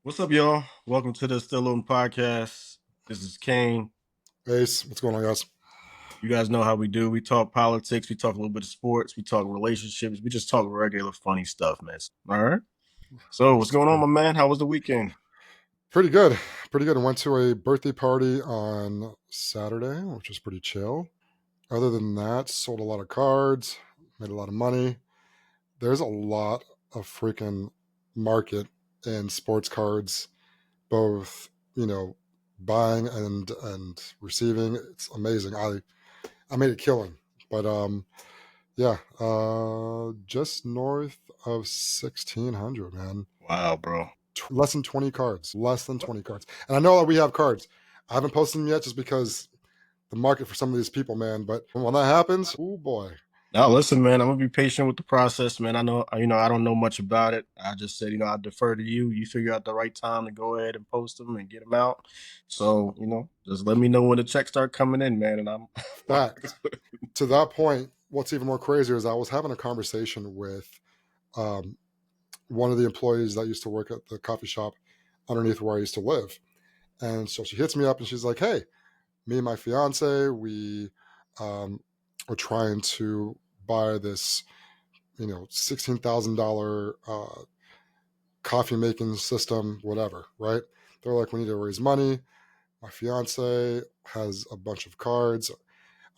What's up, y'all? Welcome to the Still Open Podcast. This is Cayne. Ace, what's going on, guys? You guys know how we do. We talk politics, we talk a little bit of sports, we talk relationships, we just talk regular funny stuff, man. All right. So, what's going on, my man? How was the weekend? Pretty good. Pretty good. I went to a birthday party on Saturday, which was pretty chill. Other than that, sold a lot of cards, made a lot of money. There's a lot of freaking market in sports cards, both, buying and receiving. It's amazing. I made a killing. But yeah, just north of 1600, man. Wow, bro. Less than 20 cards. Less than 20 cards. And I know that we have cards. I haven't posted them yet just because the market for some of these people, man. But when that happens, oh boy. Now, listen, man, I'm gonna be patient with the process, man. I know, I don't know much about it. I just said, I defer to you. You figure out the right time to go ahead and post them and get them out. So, just let me know when the checks start coming in, man. And I'm Fact. To that point, what's even more crazy is I was having a conversation with um, one of the employees that used to work at the coffee shop underneath where I used to live. And so she hits me up and she's like, hey, me and my fiance, we are trying to buy this, $16,000 coffee making system, whatever, right? They're like, we need to raise money. My fiance has a bunch of cards.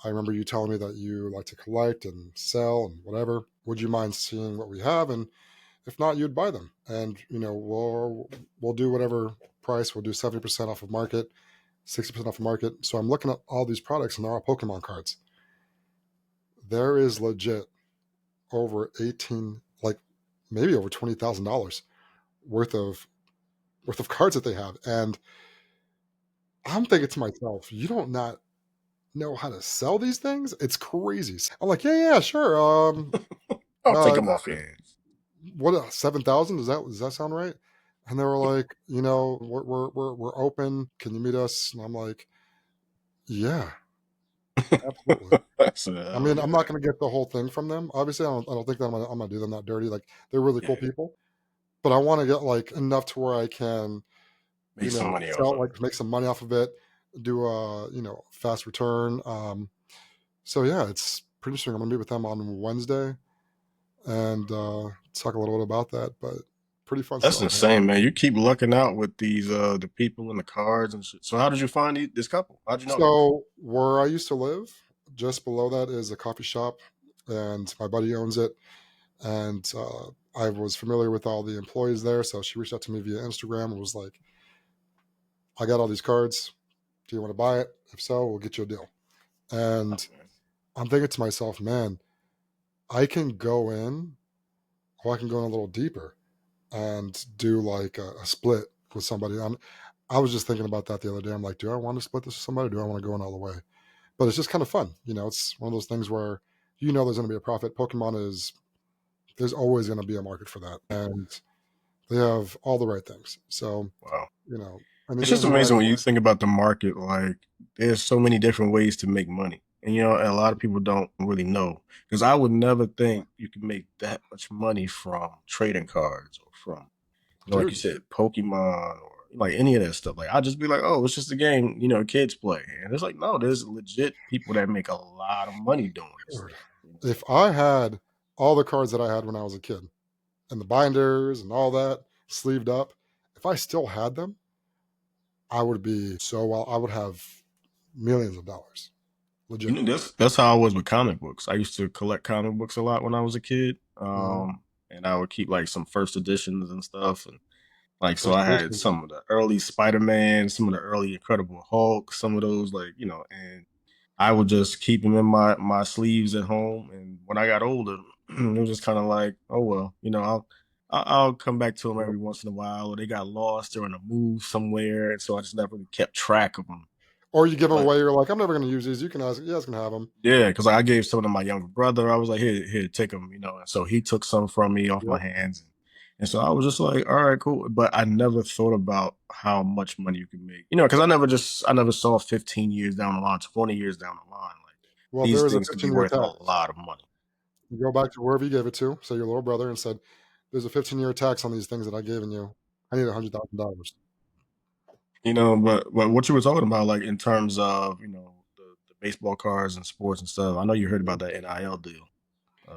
I remember you telling me that you like to collect and sell and whatever. Would you mind seeing what we have? And if not, you'd buy them. And we'll do whatever price. We'll do 70% off of market, 60% off of market. So I'm looking at all these products and they're all Pokemon cards. There is legit over 18, like maybe over $20,000 worth of cards that they have. And I'm thinking to myself, you don't not know how to sell these things? It's crazy. I'm like, yeah, sure. I'll take Uh, them off your hands. what 7,000? Does that sound right? And they were like, we're open. Can you meet us? And I'm like, yeah, absolutely. So, I mean, I'm not yeah, going to get the whole thing from them. Obviously, I don't think that I'm gonna do them that dirty. Like they're really cool yeah, people, but I want to get like enough to where I can, make some money off sell, of it. like make some money off of it, do a fast return. So yeah, it's pretty interesting. I'm gonna meet with them on Wednesday and talk a little bit about that. But pretty fun That's stuff, man. insane, man. You keep lucking out with these the people and the cards and shit. So how did you find this couple? How'd you know them? So where I used to live, just below that is a coffee shop, and my buddy owns it. And I was familiar with all the employees there, so she reached out to me via Instagram and was like, "I got all these cards. Do you want to buy it? If so, we'll get you a deal." Oh, And man. I'm thinking to myself, man, I can go in, or I can go in a little deeper and do like a split with somebody. I was just thinking about that the other day. I'm like, do I want to split this with somebody? Or do I want to go in all the way? But it's just kind of fun. It's one of those things where there's going to be a profit. There's always going to be a market for that. And they have all the right things. So, Wow. and It's they're just in the right amazing when you place. think about the market. Like, there's so many different ways to make money, and a lot of people don't really know. Because I would never think you can make that much money from trading cards or from, like you Dude, said, Pokemon or like any of that stuff. Like, I'd just be like, oh, it's just a game, kids play, and it's like, no, there's legit people that make a lot of money doing this dude, stuff. if I had all the cards that I had when I was a kid and the binders and all that sleeved up, if I still had them, I would be so well. I would have millions of dollars. Legit. That's how I was with comic books. I used to collect comic books a lot when I was a kid. Mhm. And I would keep like some first editions and stuff. And like, so First I had edition. some of the early Spider-Man, some of the early Incredible Hulk, some of those, like, and I would just keep them in my sleeves at home. And when I got older, it was just kind of like, oh well, I'll come back to them Yep. every once in a while, or they got lost during a move somewhere, and so I just never really kept track of them. Or you give them But away. You're like, I'm never going to use these. You guys can have them. yeah, because I gave some to my younger brother. I was like, here, take them, And so he took some from me off my Yep. hands. And so I was just like, all right, cool. But I never thought about how much money you can make, because I never saw 15 years down the line, 20 years down the line. Like, Well, if there these was a things could be 15-year worth a tax, lot of money. you go back to wherever you gave it to, say your little brother, and said, "There's a 15-year tax on these things that I gave you. I need $100,000. But what you were talking about, like in terms of the baseball cards and sports and stuff. I know you heard about that NIL deal,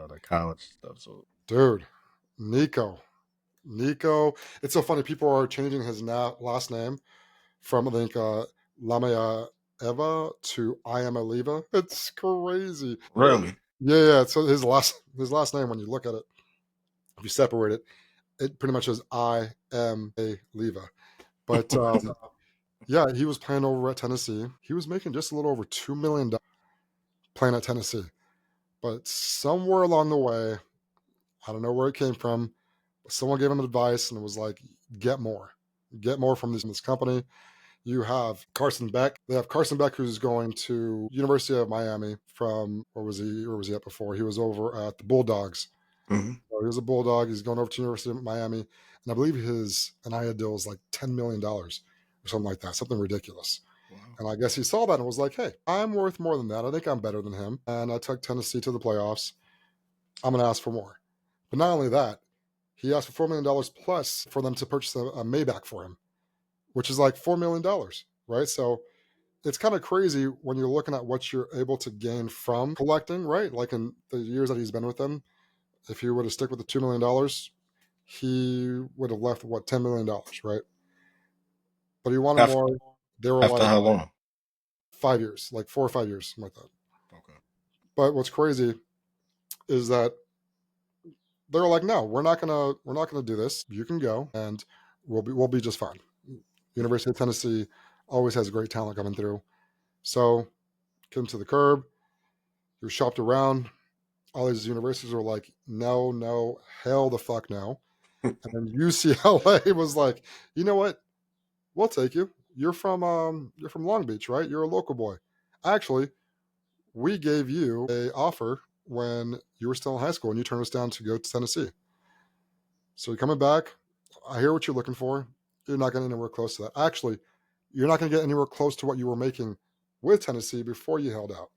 the college stuff. So Dude, Nico. Nico. It's so funny. People are changing his last name from, I think, Lamea Eva to I am Aliva. It's crazy. really, Yeah, yeah. So his last name, when you look at it, if you separate it, it pretty much is I am a Leva. But yeah, he was playing over at Tennessee. He was making just a little over $2 million playing at Tennessee. But somewhere along the way, I don't know where it came from, but someone gave him advice and it was like, get more from this company. You have Carson Beck. They have Carson Beck, who's going to University of Miami from, where was he at before? He was over at the Bulldogs. hmm So he was a Bulldog. He's going over to University of Miami, and I believe his NIL deal is like $10 million or something like that, something ridiculous. wow. And I guess he saw that and was like, "Hey, I'm worth more than that. I think I'm better than him." And I took Tennessee to the playoffs. I'm going to ask for more. But not only that, he asked for $4 million plus for them to purchase a Maybach for him, which is like $4 million, right? So it's kind of crazy when you're looking at what you're able to gain from collecting, right? Like in the years that he's been with them, if he were to stick with the $2 million, he would have left what, $10 million, right? But he wanted After more. They were after like how long? 5 years, like 4 or 5 years, something like that. Okay. But what's crazy is that they're like, no, we're not gonna do this. You can go, and we'll be just fine. University of Tennessee always has great talent coming through. So came to the curb. He was shopped around. All these universities were like, no, no, hell the fuck no. And then UCLA was like, you know what? We'll take you. You're from Long Beach, right? You're a local boy. Actually, we gave you a offer when you were still in high school and you turned us down to go to Tennessee. So you're coming back. I hear what you're looking for. You're not getting anywhere close to that. Actually, you're not going to get anywhere close to what you were making with Tennessee before you held out.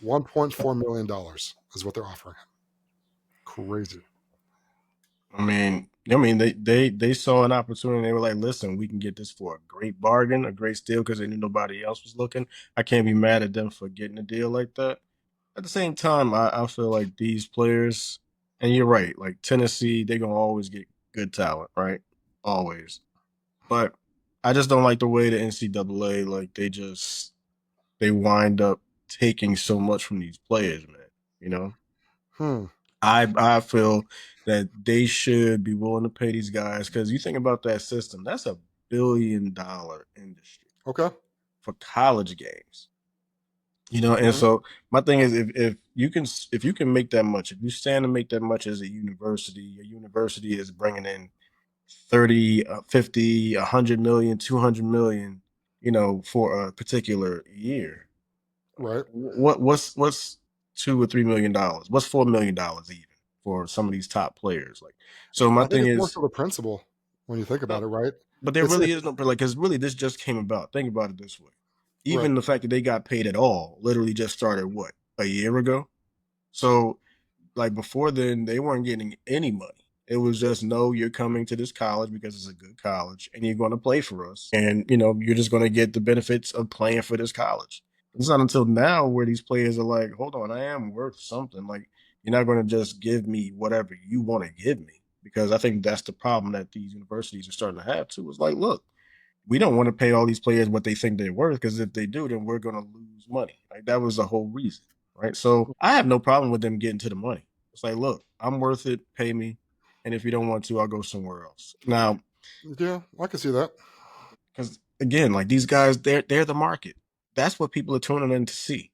$1.4 million is what they're offering him. Crazy. I mean, they saw an opportunity. They were like, "Listen, we can get this for a great bargain, a great steal," because they knew nobody else was looking. I can't be mad at them for getting a deal like that. At the same time, I feel like these players, and you're right, like Tennessee, they're gonna always get good talent, right? Always. But I just don't like the way the NCAA, like they wind up taking so much from these players, man. You know? Hmm. I feel that they should be willing to pay these guys because you think about that system, that's $1 billion industry Okay. for college games. And Hmm. so my thing is if you can make that much, if you stand to make that much as a university, your university is bringing in 30, 50, 100 million, 200 million, for a particular year. Right. What's $2 or $3 million? What's $4 million even for some of these top players? Like, so my I think thing it's more is, so the principle when you think no, about it, right? but there It's really is no like because really this just came about. Think about it this way. right. Even the fact that they got paid at all literally just started what, a year ago? So like before then, they weren't getting any money. It was just no, you're coming to this college because it's a good college and you're going to play for us. And you're just going to get the benefits of playing for this college. It's not until now where these players are like, hold on, I am worth something. Like, you're not going to just give me whatever you want to give me. Because I think that's the problem that these universities are starting to have too. Is like, look, we don't want to pay all these players what they think they're worth because if they do, then we're going to lose money. Like that was the whole reason, right? So I have no problem with them getting to the money. It's like, look, I'm worth it. Pay me, and if you don't want to, I'll go somewhere else. Now, Yeah, I can see that. because again, like these guys, they're the market. That's what people are tuning in to see.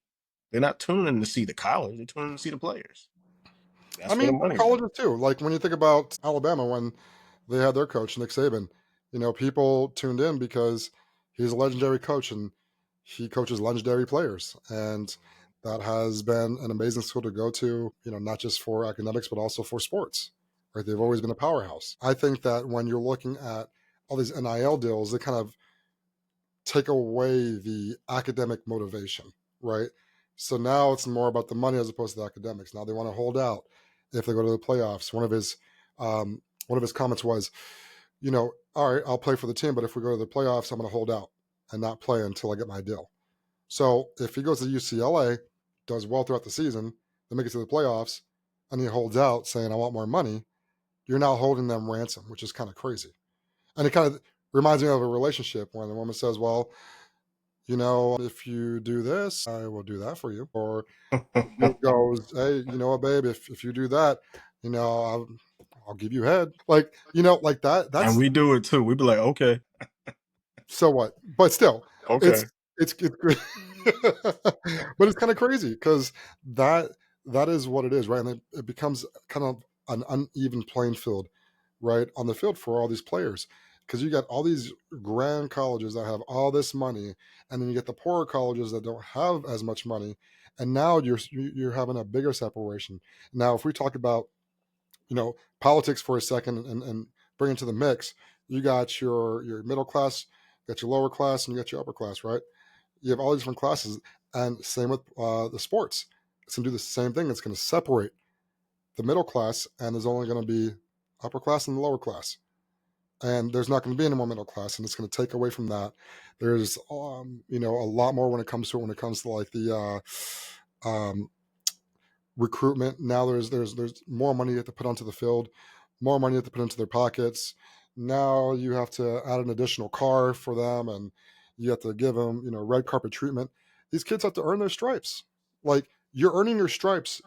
They're not tuning in to see the college. They're tuning in to see the players. I That's where mean, the money's at. colleges too. Like when you think about Alabama when they had their coach Nick Saban, people tuned in because he's a legendary coach and he coaches legendary players, and that has been an amazing school to go to. Not just for academics but also for sports. Right? They've always been a powerhouse. I think that when you're looking at all these NIL deals, they kind of take away the academic motivation, right? So now it's more about the money as opposed to the academics. Now they want to hold out if they go to the playoffs. One of his comments was, all right, I'll play for the team, but if we go to the playoffs, I'm going to hold out and not play until I get my deal. So if he goes to UCLA, does well throughout the season, then make it to the playoffs, and he holds out saying, I want more money, you're now holding them ransom, which is kind of crazy. And it kind of reminds me of a relationship when the woman says, well, if you do this, I will do that for you. Or dude goes, hey, you know what, babe, if you do that, I'll give you head. Like, like that. And That's we do it too. We be like, okay, so what? But still, it's okay. it's good. But it's kind of crazy because that that is what it is, right? And it becomes kind of an uneven playing field, right, on the field for all these players. Because you got all these grand colleges that have all this money, and then you get the poorer colleges that don't have as much money, and now you're having a bigger separation. Now, if we talk about politics for a second and bring into the mix, you got your middle class, you got your lower class, and you got your upper class, right? You have all these different classes, and same with the sports. It's going to do the same thing. It's going to separate the middle class, and there's only going to be upper class and the lower class, and there's not going to be any more middle class, and it's going to take away from that. There's a lot more when it comes to like the recruitment. Now there's more money you have to put onto the field, more money you have to put into their pockets. Now you have to add an additional car for them, and you have to give them red carpet treatment. These kids have to earn their stripes. Like, you're earning your stripes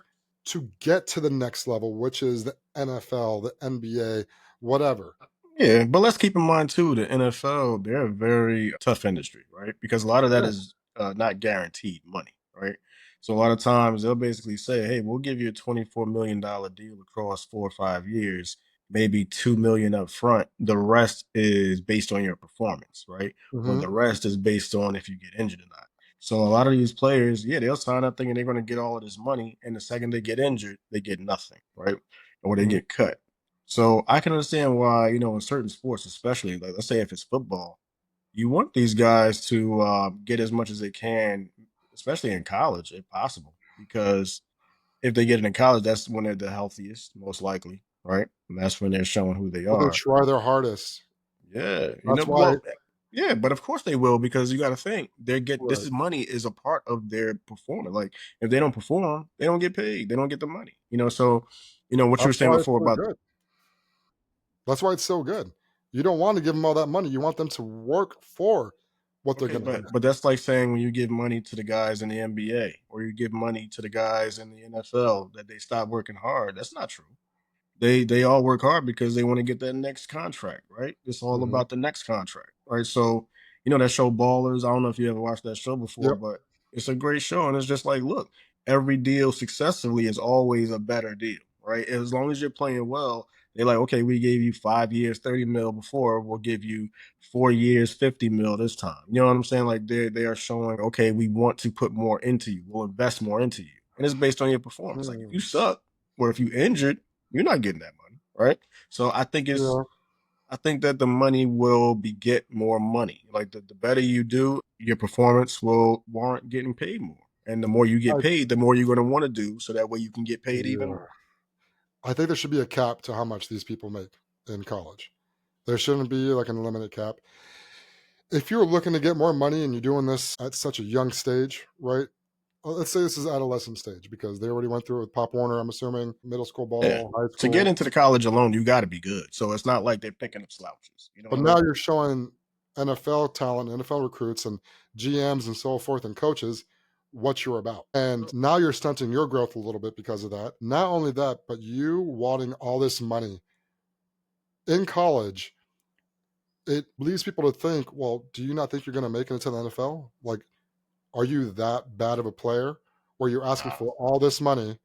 to get to the next level, which is the NFL, the NBA, whatever. Yeah, but let's keep in mind too, the NFL, they're a very tough industry, right? Because a lot of that Yeah. is not guaranteed money, right? So a lot of times they'll basically say, "Hey, we'll give you a $24 million deal across 4 or 5 years, maybe 2 million up front. The rest is based on your performance, right? Or Hmm. the rest is based on if you get injured or not." So a lot of these players, yeah, they'll sign up thinking they're going to get all of this money, and the second they get injured, they get nothing, right? Or they Hmm. get cut. So I can understand why, in certain sports, especially like let's say if it's football, you want these guys to get as much as they can, especially in college, if possible, because if they get it in college, that's when they're the healthiest, most likely, right? And that's when they're showing who they Well, they are. try their hardest. Yeah, That's why. well, yeah, but of course they will because you got to think they get this Right. is money is a part of their performance. Like if they don't perform, they don't get paid, they don't get the money. So what you were That's saying why it's before so about good. That's why it's so good. You don't want to give them all that money. You want them to work for what they're okay, going to but get. that's like saying when you give money to the guys in the NBA or you give money to the guys in the NFL that they stop working hard. That's not true. They all work hard because they want to get that next contract, right? It's all Hmm. about the next contract, right? So, that show Ballers. I don't know if you ever watched that show before, Yep. but it's a great show. And it's just like, look, every deal successively is always a better deal, right? As long as you're playing well, they're like, okay, we gave you 5 years, 30 mil before, we'll give you 4 years, 50 mil this time. You know what I'm saying? Like they are showing, okay, we want to put more into you, we'll invest more into you. And it's based on your performance. Like if you Hmm. suck or if you injured, you're not getting that money, right? So Yeah. I think that the money will beget more money. Like the better you do, your performance will warrant getting paid more. And the more you get I, paid, the more you're going to want to do so that way you can get paid even yeah. more. I think there should be a cap to how much these people make in college. There shouldn't be like an unlimited cap. If you're looking to get more money and you're doing this at such a young stage, right? Well, let's say this is adolescent stage because they already went through it with Pop Warner, I'm assuming, middle school Yeah. ball, high To get school. into the college alone, you got to be good. So it's not like they're picking up slouches. You know what But I mean? now you're showing NFL talent, NFL recruits, and GMs and so forth and coaches what you're about. And now you're stunting your growth a little bit because of that. Not only that, but you wanting all this money in college, it leads people to think, well, do you not think you're going to make it into the NFL? Like, are you that bad of a player where you're asking Wow. for all this money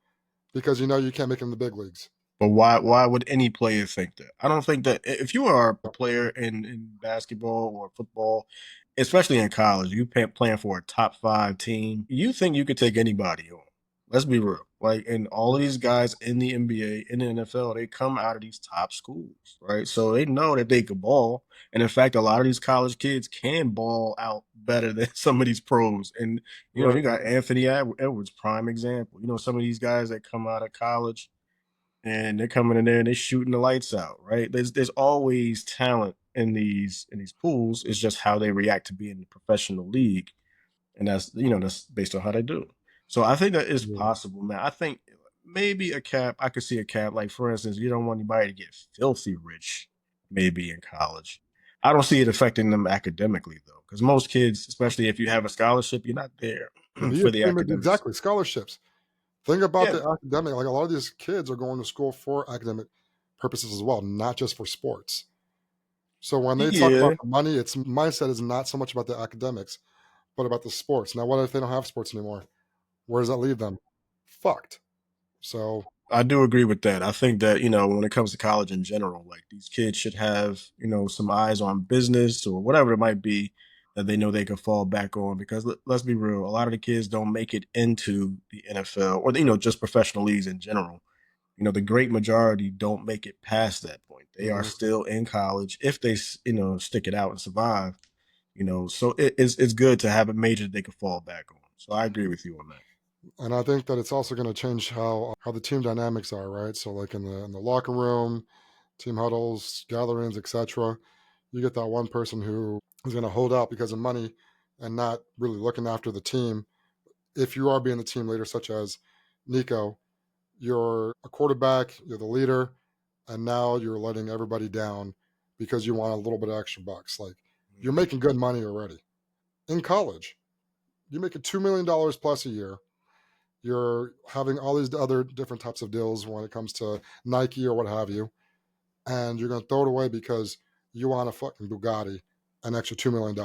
because you know you can't make it in the big leagues? But why would any player think that? I don't think that if you are a player in basketball or football, especially in college, playing for a top 5 team, you think you could take anybody on. Let's be real. Like, and all of these guys in the NBA, in the NFL, they come out of these top schools, right? So they know that they could ball. And in fact, a lot of these college kids can ball out better than some of these pros. And, you Right. got Anthony Edwards, prime example. Some of these guys that come out of college, and they're coming in there and they're shooting the lights out, right? There's always talent in these pools. It's just how they react to being in the professional league, and that's based on how they do. So I think that is Yeah. possible, man. I think maybe a cap. I could see a cap. Like for instance, you don't want anybody to get filthy rich, maybe in college. I don't see it affecting them academically though, because most kids, especially if you have a scholarship, you're not there To be a for the team, academics. exactly, scholarships. Think about Yeah, the academic. Like a lot of these kids are going to school for academic purposes as well, not just for sports. So when they talk about yeah, the money, its mindset is not so much about the academics, but about the sports. Now, what if they don't have sports anymore? Where does that leave them? Fucked. So, I do agree with that. I think that, when it comes to college in general, like these kids should have, some eyes on business or whatever it might be that they know they can fall back on because let's be real, a lot of the kids don't make it into the NFL or, just professional leagues in general. The great majority don't make it past that point. They are mhm. still in college if they, stick it out and survive, so it's good to have a major that they can fall back on. So I agree with you on that. And I think that it's also going to change how the team dynamics are, right? So, like in the locker room, team huddles, gatherings, etc. You get that one person who is going to hold out because of money and not really looking after the team. If you are being the team leader, such as Nico, you're a quarterback, you're the leader, and now you're letting everybody down because you want a little bit of extra bucks. Like you're Mhm. making good money already in college. You're making $2 million plus a year. You're having all these other different types of deals when it comes to Nike or what have you, and you're going to throw it away because you want a fucking Bugatti, an extra $2 million.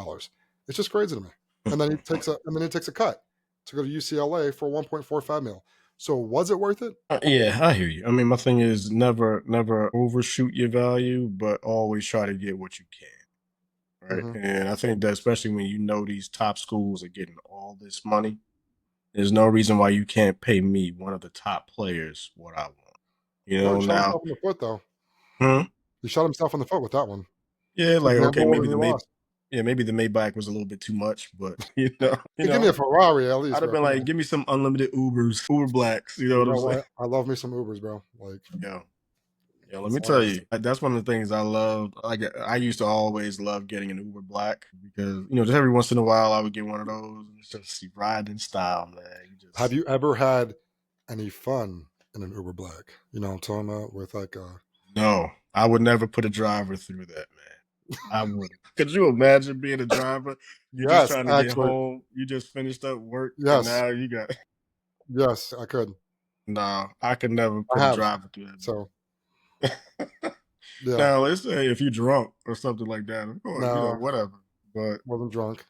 It's just crazy to me. And then he takes a cut to go to UCLA for 1.45 mil. So was it worth it? Yeah, I hear you. I mean, my thing is never overshoot your value, but always try to get what you can, right? Hmm. And I think that especially when these top schools are getting all this money, there's no reason why you can't pay me, one of the top players, what I want. Well, he shot Now, himself in the foot, though. hmm? He shot himself in the foot with that one. Yeah, He like okay, gambled and he lost. Maybe the Maybach was a little bit too much, but Hey, give me a Ferrari at I'd least, have bro. been Come like, on. give me some unlimited Uber Blacks. You know You what I'm know saying? what? I love me some Ubers, bro. Like Yeah. Yeah, let that's me all I tell gotta you, say. that's one of the things I love. Like I used to always love getting an Uber Black because just every once in a while I would get one of those and it's just you ride in style, man. You Have just you ever had any fun in an Uber Black? You know what I'm talking about? With like no, I would never put a driver through that, man. I wouldn't. Could you imagine being a driver? You just yes, trying to get actually, home. You just finished up work and yes, now you got yes, I could. no. I could never I put a have. driver through So that. yeah. Now let's say if you're drunk or something like that, of course, No, whatever. But wasn't drunk.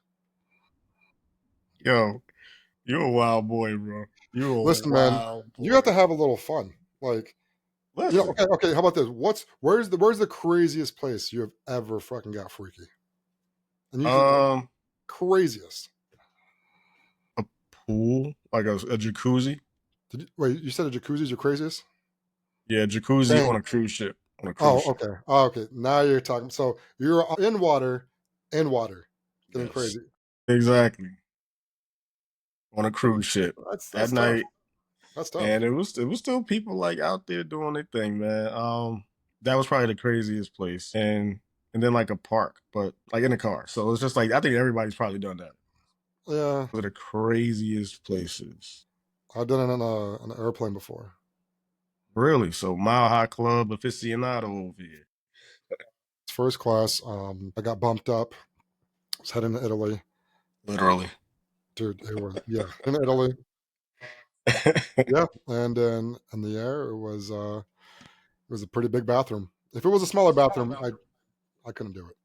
yo, you're a wild boy, bro. You're a Listen, man, wild you have boy. to have a little fun. Like, Listen, okay. How about this? Where's the craziest place you have ever fucking got freaky? And you can um, craziest. a pool, like a jacuzzi. Wait, you said a jacuzzi's your craziest? Yeah, jacuzzi on Dang. a cruise ship. On a cruise Oh, ship. okay. Oh, okay. Now you're talking. So you're in water, getting Yes, crazy. exactly. On a cruise ship That's at tough. night, That's tough. and it was still people like out there doing their thing, man. That was probably the craziest place, and then like a park, but like in a car. So it's just like I think everybody's probably done that. Yeah, One of the craziest places. I've done it in an airplane before. Really? So Mile High Club aficionado over here. It's first class. I got bumped up. I was heading to Italy, Literally. dude. It was yeah in Italy. Yeah, and then in the air it was a pretty big bathroom. If it was a smaller bathroom, I couldn't do it.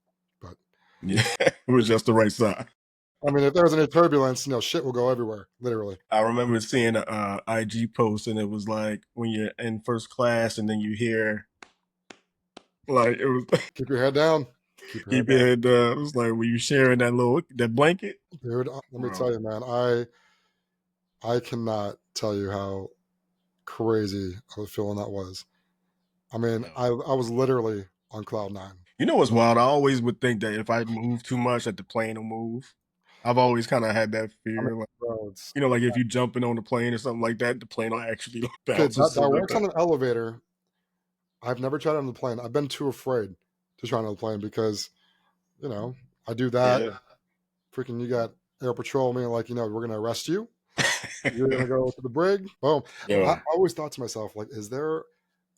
But Yeah, it was just the right size. I mean, if there was any turbulence, shit will go everywhere, literally. I remember seeing a IG post, and it was like when you're in first class, and then you hear like it was Keep your head down. Keep your head keep your down, head down. It was like when you sharing that blanket, dude. Let me tell bro. you, man. I cannot tell you how crazy of a feeling that was. I mean, Yo. I was literally on cloud nine. You know what's wild? I always would think that if I move too much, that the plane will move. I've always kind of had that I mean, fear, like bro, it's like if you jumping on the plane or something like that, the plane will actually okay. bounce or That something like works on that. an elevator I've never tried it on the plane. I've been too afraid to try it on the plane because, you know, I do that. Yeah. Freaking, you got Air Patrol being like, we're going to arrest you. You're going to go to the brig. Boom. I Yo. always thought to myself, like, is there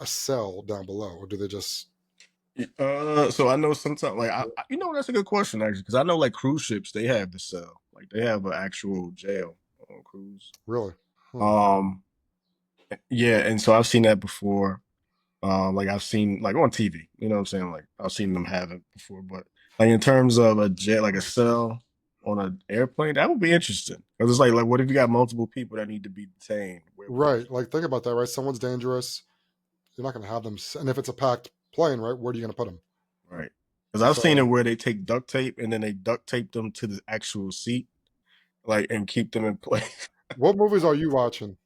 a cell down below, or do they just So I know sometimes, like, that's a good question actually, because I know like cruise ships they have the cell, like they have an actual jail on cruise. really? Hmm. Um, yeah, and so I've seen that before. Like I've seen like on TV, you know what I'm saying? Like I've seen them have it before, but like in terms of a jet, like a cell on an airplane, that would be interesting. Because it's like what if you got multiple people that need to be detained? Where would Right. those Like, think about that, right? Someone's dangerous. You're not going to have them. And if it's a packed plane, right, where are you going to put them? right? Because I've seen it So, where they take duct tape and then they duct tape them to the actual seat, like and keep them in place. what movies are you watching?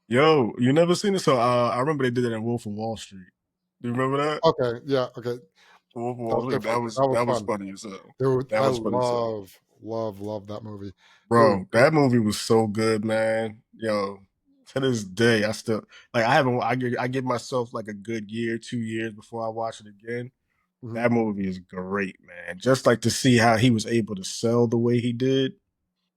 Yo, you never seen it? So I remember they did it in Wolf of Wall Street. Do you remember that? Okay. Yeah. Okay. Wolf of That Wall was Street. different. That was That was fun. funny as hell. Dude, That I was funny as hell. love that movie. Dude, Bro, that movie was so good, man. Yo, to this day, I still like. I haven't. I give myself like a good year, 2 years before I watch it again. mhm. That movie is great, man. Just like to see how he was able to sell the way he did.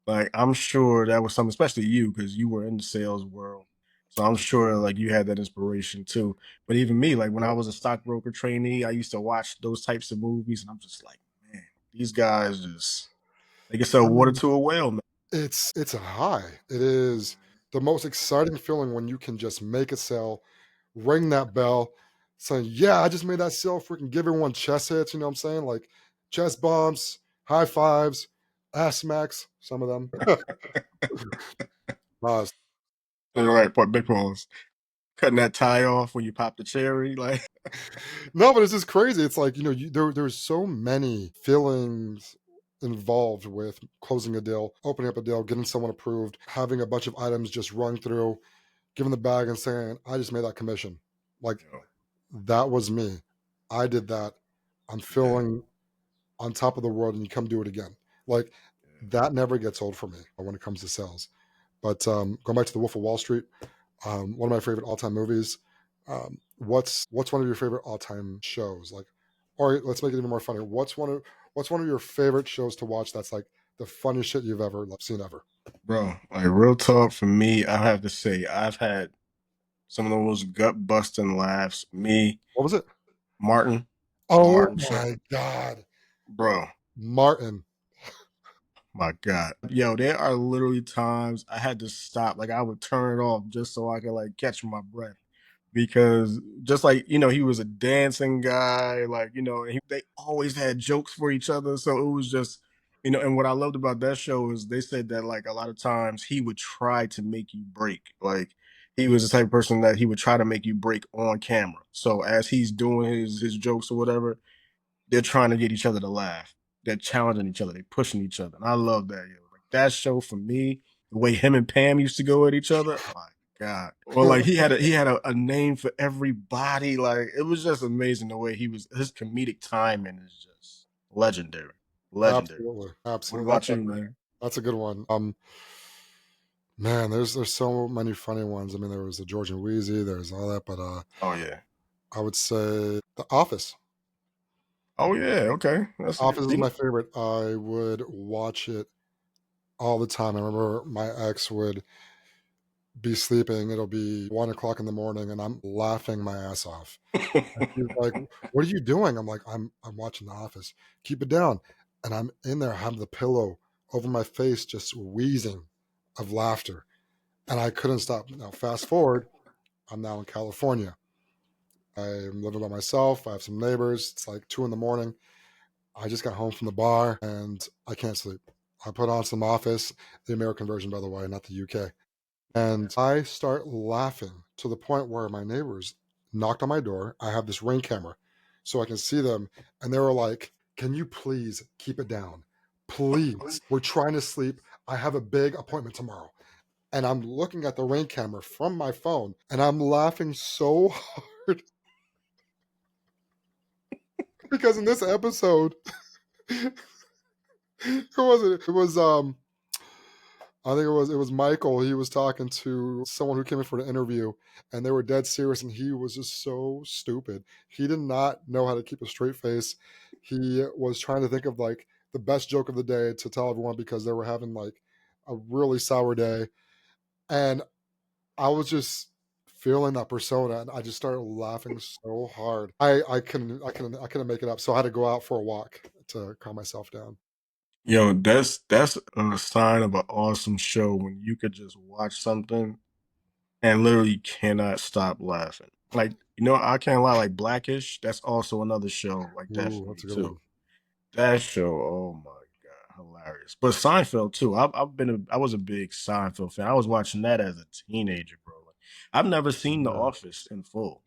Like I'm sure that was something, especially you, because you were in the sales world. So I'm sure like you had that inspiration too. But even me, like when I Yep. was a stockbroker trainee, I used to watch those types of movies, and I'm just like, man, these guys just they can sell I water mean, to a whale, man. it's a high. It is the most exciting feeling when you can just make a sale, ring that bell, saying, "Yeah, I just made that sale." Freaking give everyone chest hits. You know what I'm saying? Like chest bumps, high fives, ass smacks. Some of them. uh, All right, but big pause. Cutting that tie off when you pop the cherry, like no, but it's just crazy. It's like there's so many feelings involved with closing a deal, opening up a deal, getting someone approved, having a bunch of items just run through, giving the bag and saying, "I just made that commission." Like yo, that was me. I did that. I'm yeah, feeling on top of the world, and you come do it again. Like yeah, that never gets old for me when it comes to sales. But going back to the Wolf of Wall Street, one of my favorite all time movies. What's one of your favorite all time shows? Like, or let's make it even more funny. What's one of your favorite shows to watch? That's like the funniest shit you've ever seen ever. bro. Like real talk for me, I have to say I've had some of the most gut busting laughs. Me, What was it? Martin, the Oh Martin show, my god, bro. Martin. My God. Yo, there are literally times I had to stop. Like I would turn it off just so I could like catch my breath. Because just like, he was a dancing guy, like, they always had jokes for each other. So it was just, and what I loved about that show is they said that like a lot of times he would try to make you break. Like he was the type of person that he would try to make you break on camera. So as he's doing his jokes or whatever, they're trying to get each other to laugh. They're challenging each other. They're pushing each other. And I love that. Yo. Like that show for me, the way him and Pam used to go at each other. My God. Or like he had a name for everybody. Like it was just amazing the way his comedic timing is just legendary. Legendary. Absolutely, What absolutely. about you, man? That's a good one. Man, there's so many funny ones. I mean, there was the George and Wheezy, there's all that, but Oh yeah. I would say The Office. Oh yeah. Okay. That's a good. Office is my favorite. I would watch it all the time. I remember my ex would be sleeping. It'll be 1 o'clock in the morning, and I'm laughing my ass off. And she's like, "What are you doing?" I'm like, "I'm watching The Office. Keep it down." And I'm in there having the pillow over my face, just wheezing of laughter, and I couldn't stop. Now, fast forward, I'm now in California. I'm living by myself. I have some neighbors. It's like 2 in the morning. I just got home from the bar and I can't sleep. I put on some Office, the American version, by the way, not the UK. And I start laughing to the point where my neighbors knocked on my door. I have this ring camera so I can see them. And they were like, "Can you please keep it down? Please. We're trying to sleep. I have a big appointment tomorrow." And I'm looking at the ring camera from my phone and I'm laughing so hard because in this episode, who was it? It was I think it was Michael. He was talking to someone who came in for an interview, and they were dead serious, and he was just so stupid. He did not know how to keep a straight face. He was trying to think of like the best joke of the day to tell everyone because they were having like a really sour day, and I was just feeling that persona, and I just started laughing so hard. I couldn't make it up, so I had to go out for a walk to calm myself down. Yo, that's a sign of an awesome show when you could just watch something and literally cannot stop laughing. Like, I can't lie, like Blackish, that's also another show like that Ooh, for that's me a good too. one. That show, oh my God, hilarious. But Seinfeld too. I was a big Seinfeld fan. I was watching that as a teenager, bro. Like, I've never seen The Yeah. Office in full.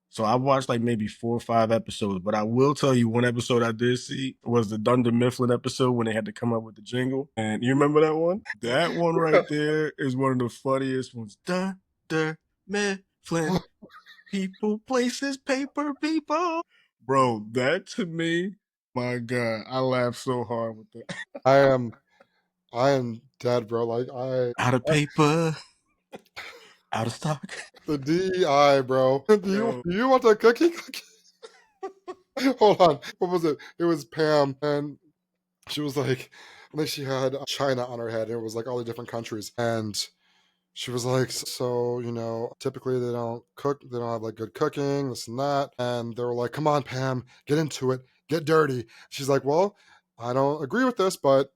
So I watched like maybe 4 or 5 episodes, but I will tell you one episode I did see was the Dunder Mifflin episode when they had to come up with the jingle. And you remember that one? That one right there is one of the funniest ones. Dunder Mifflin, people, places, paper, people. Bro, that to me, my God, I laughed so hard with that. I am I am dead, bro. Like Out of paper, out of stock. the DEI, bro. Do you Yo. do you want a cookie? Cookie? Hold on. What was it? It was Pam, and she was like, I think she had China on her head, and it was like all the different countries, and she was like, so typically they don't cook, they don't have like good cooking, this and that, and they were like, come on, Pam, get into it, get dirty. She's like, well, I don't agree with this, but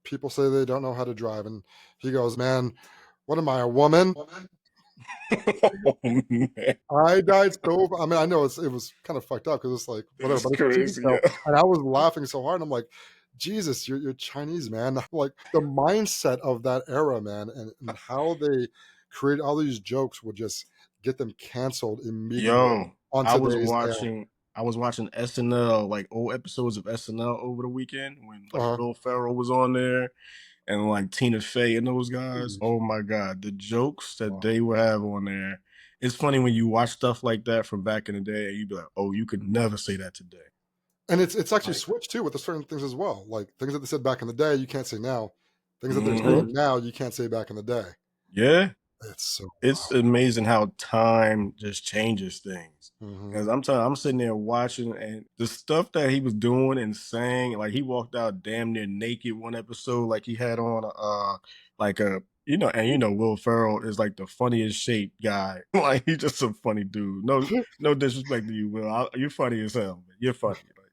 people say they don't know how to drive, and he goes, man, what am I, a woman? Oh, man. I died so. I mean, I know it was kind of fucked up because it's like whatever, That's but it's a TV crazy, show, yeah. and I was laughing so hard. And I'm like, Jesus, you're Chinese, man. Like the mindset of that era, man, and how they create all these jokes would just get them canceled immediately Yo, on I was today's air. watching I was watching SNL, like old episodes of SNL over the weekend when like Uh, Will Ferrell was on there and like Tina Fey and those guys. Oh my God, the jokes that they would have on there. It's funny when you watch stuff like that from back in the day and you be like, oh, you could never say that today. and it's actually Like, switched too with the certain things as well. Like things that they said back in the day, you can't say now. Things that they're mhm. saying now, you can't say back in the day. Yeah. It's so It's amazing how time just changes things. wild. Because I'm telling, I'm sitting there watching, and the stuff that he was doing and saying, like he walked out damn near naked one episode, like he had on like a and Will Ferrul is like the funniest shaped guy. Like he's just a funny dude. Hmm No disrespect to you, Will. You're funny as hell, man. You're funny. Like,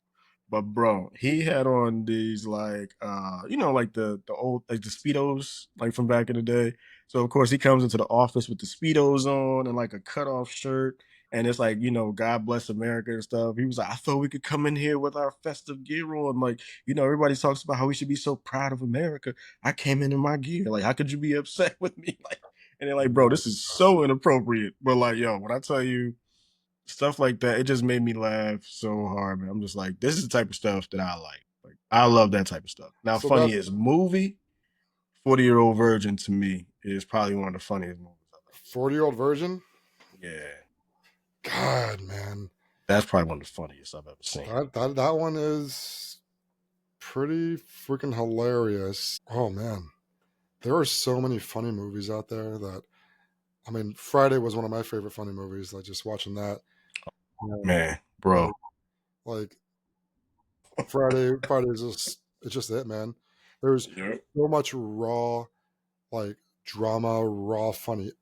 but bro, he had on these like like the old like the speedos like from back in the day. So of course he comes into the office with the speedos on and like a cutoff shirt, and it's like God bless America and stuff. He was like, I thought we could come in here with our festive gear on, like everybody talks about how we should be so proud of America. I came in my gear, like how could you be upset with me? Like, and they're like, bro, My this is God. so inappropriate. But like, yo, when I tell you stuff like that, it just made me laugh so hard, man. I'm just like, this is the type of stuff that I like. Like, I love that type of stuff. Now, So that's funniest movie, 40-Year-Old Virgin to me is probably one of the funniest movies I've ever 40-year-old virgin. seen. Yeah, God, man, that's probably one of the funniest I've ever seen. that one is pretty freaking hilarious. Oh man, there are so many funny movies out there that I mean, Friday was one of my favorite funny movies. Like just watching that, um, Man, bro. like like Friday is just it's just it, man. There's Yep. so much raw like drama, raw funny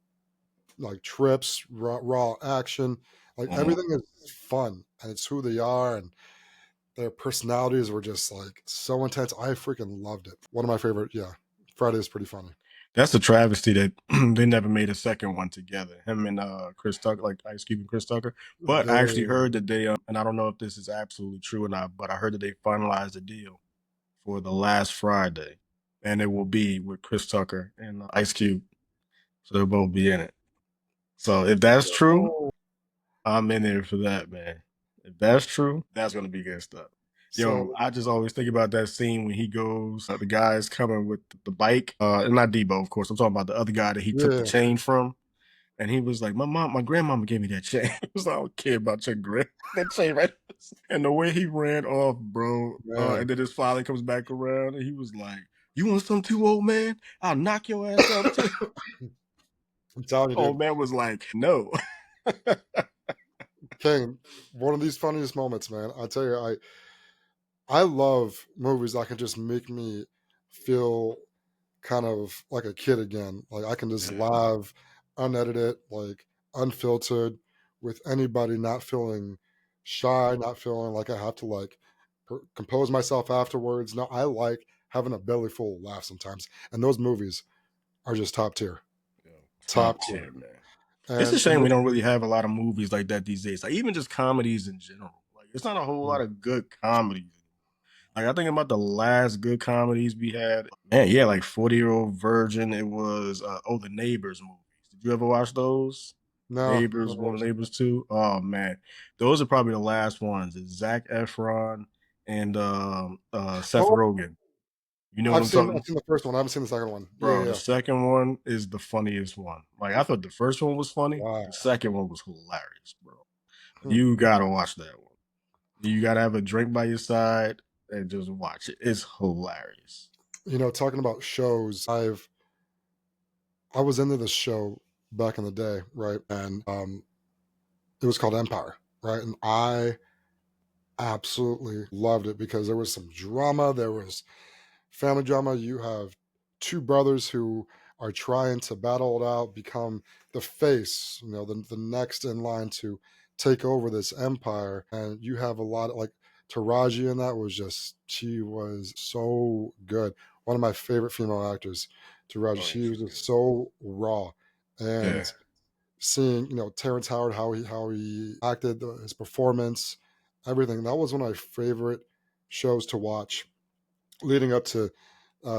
like trips, raw action. Like Mhm. everything is fun and it's who they are and their personalities were just like so intense. I freaking loved it. One of my favorite. Yeah, Friday is pretty funny. That's a travesty that they never made a second one together. Him and Chris Tucker, like Ice Cube and Chris Tucker. But I actually They heard that they, and I don't know if this is absolutely true or not, but I heard that they finalized the deal for the last Friday, and it will be with Chris Tucker and Ice Cube, so they'll both be in it. So if that's true, oh, I'm in there for that, man. If that's true, that's gonna be good stuff. Yo, so I just always think about that scene when he goes, the guy's coming with the bike, and not Debo, of course. I'm talking about the other guy that he took the yeah, chain from, and he was like, my grandmama gave me that chain." He was like, I don't care about your grand that chain, right?" And the way he ran off, bro, man, and then his father comes back around, and he was like, You want some too, old man? I'll knock your ass up too. I'm telling you, Old dude. man was like, no. Cayne, one of these funniest moments, man. I tell you, I love movies that can just make me feel kind of like a kid again. Like I can just Yeah. laugh, unedited, like unfiltered, with anybody, not feeling shy, not feeling like I have to like compose myself afterwards. No, I like having a belly full of laughs sometimes, and those movies are just top tier, Yo, top top tier. tier, man. It's a And shame we this, don't really have a lot of movies like that these days. Like even just comedies in general. Like it's not a whole lot of good comedies. Like I think about the last good comedies we had. Man, yeah, like 40-Year-Old Virgin. It was the Neighbors movies. Did you ever watch those? no, no, Neighbors 1, Neighbors 2. Oh man. Those are probably the last ones. It's Zac Efron and Seth oh, Rogen. You know what I'm I've talking. seen the first one. I haven't seen the second one. Yeah, Bro, yeah, the yeah. second one is the funniest one. Like I thought the first one was funny. Wow. The second one was hilarious, bro. Hmm. You gotta watch that one. You gotta have a drink by your side and just watch it. It's hilarious. You know, talking about shows, I was into this show back in the day, right? And it was called Empire, right? And I absolutely loved it because there was some drama, there was family drama. You have two brothers who are trying to battle it out, become the face, you know, the next in line to take over this empire. And you have a lot of like Taraji in that was just, she was so good. One of my favorite female actors, Taraji. Oh yeah, She was she's just good. so raw. Yeah. And seeing, you know, Terrence Howard, how he acted, his performance, everything. That was one of my favorite shows to watch leading up to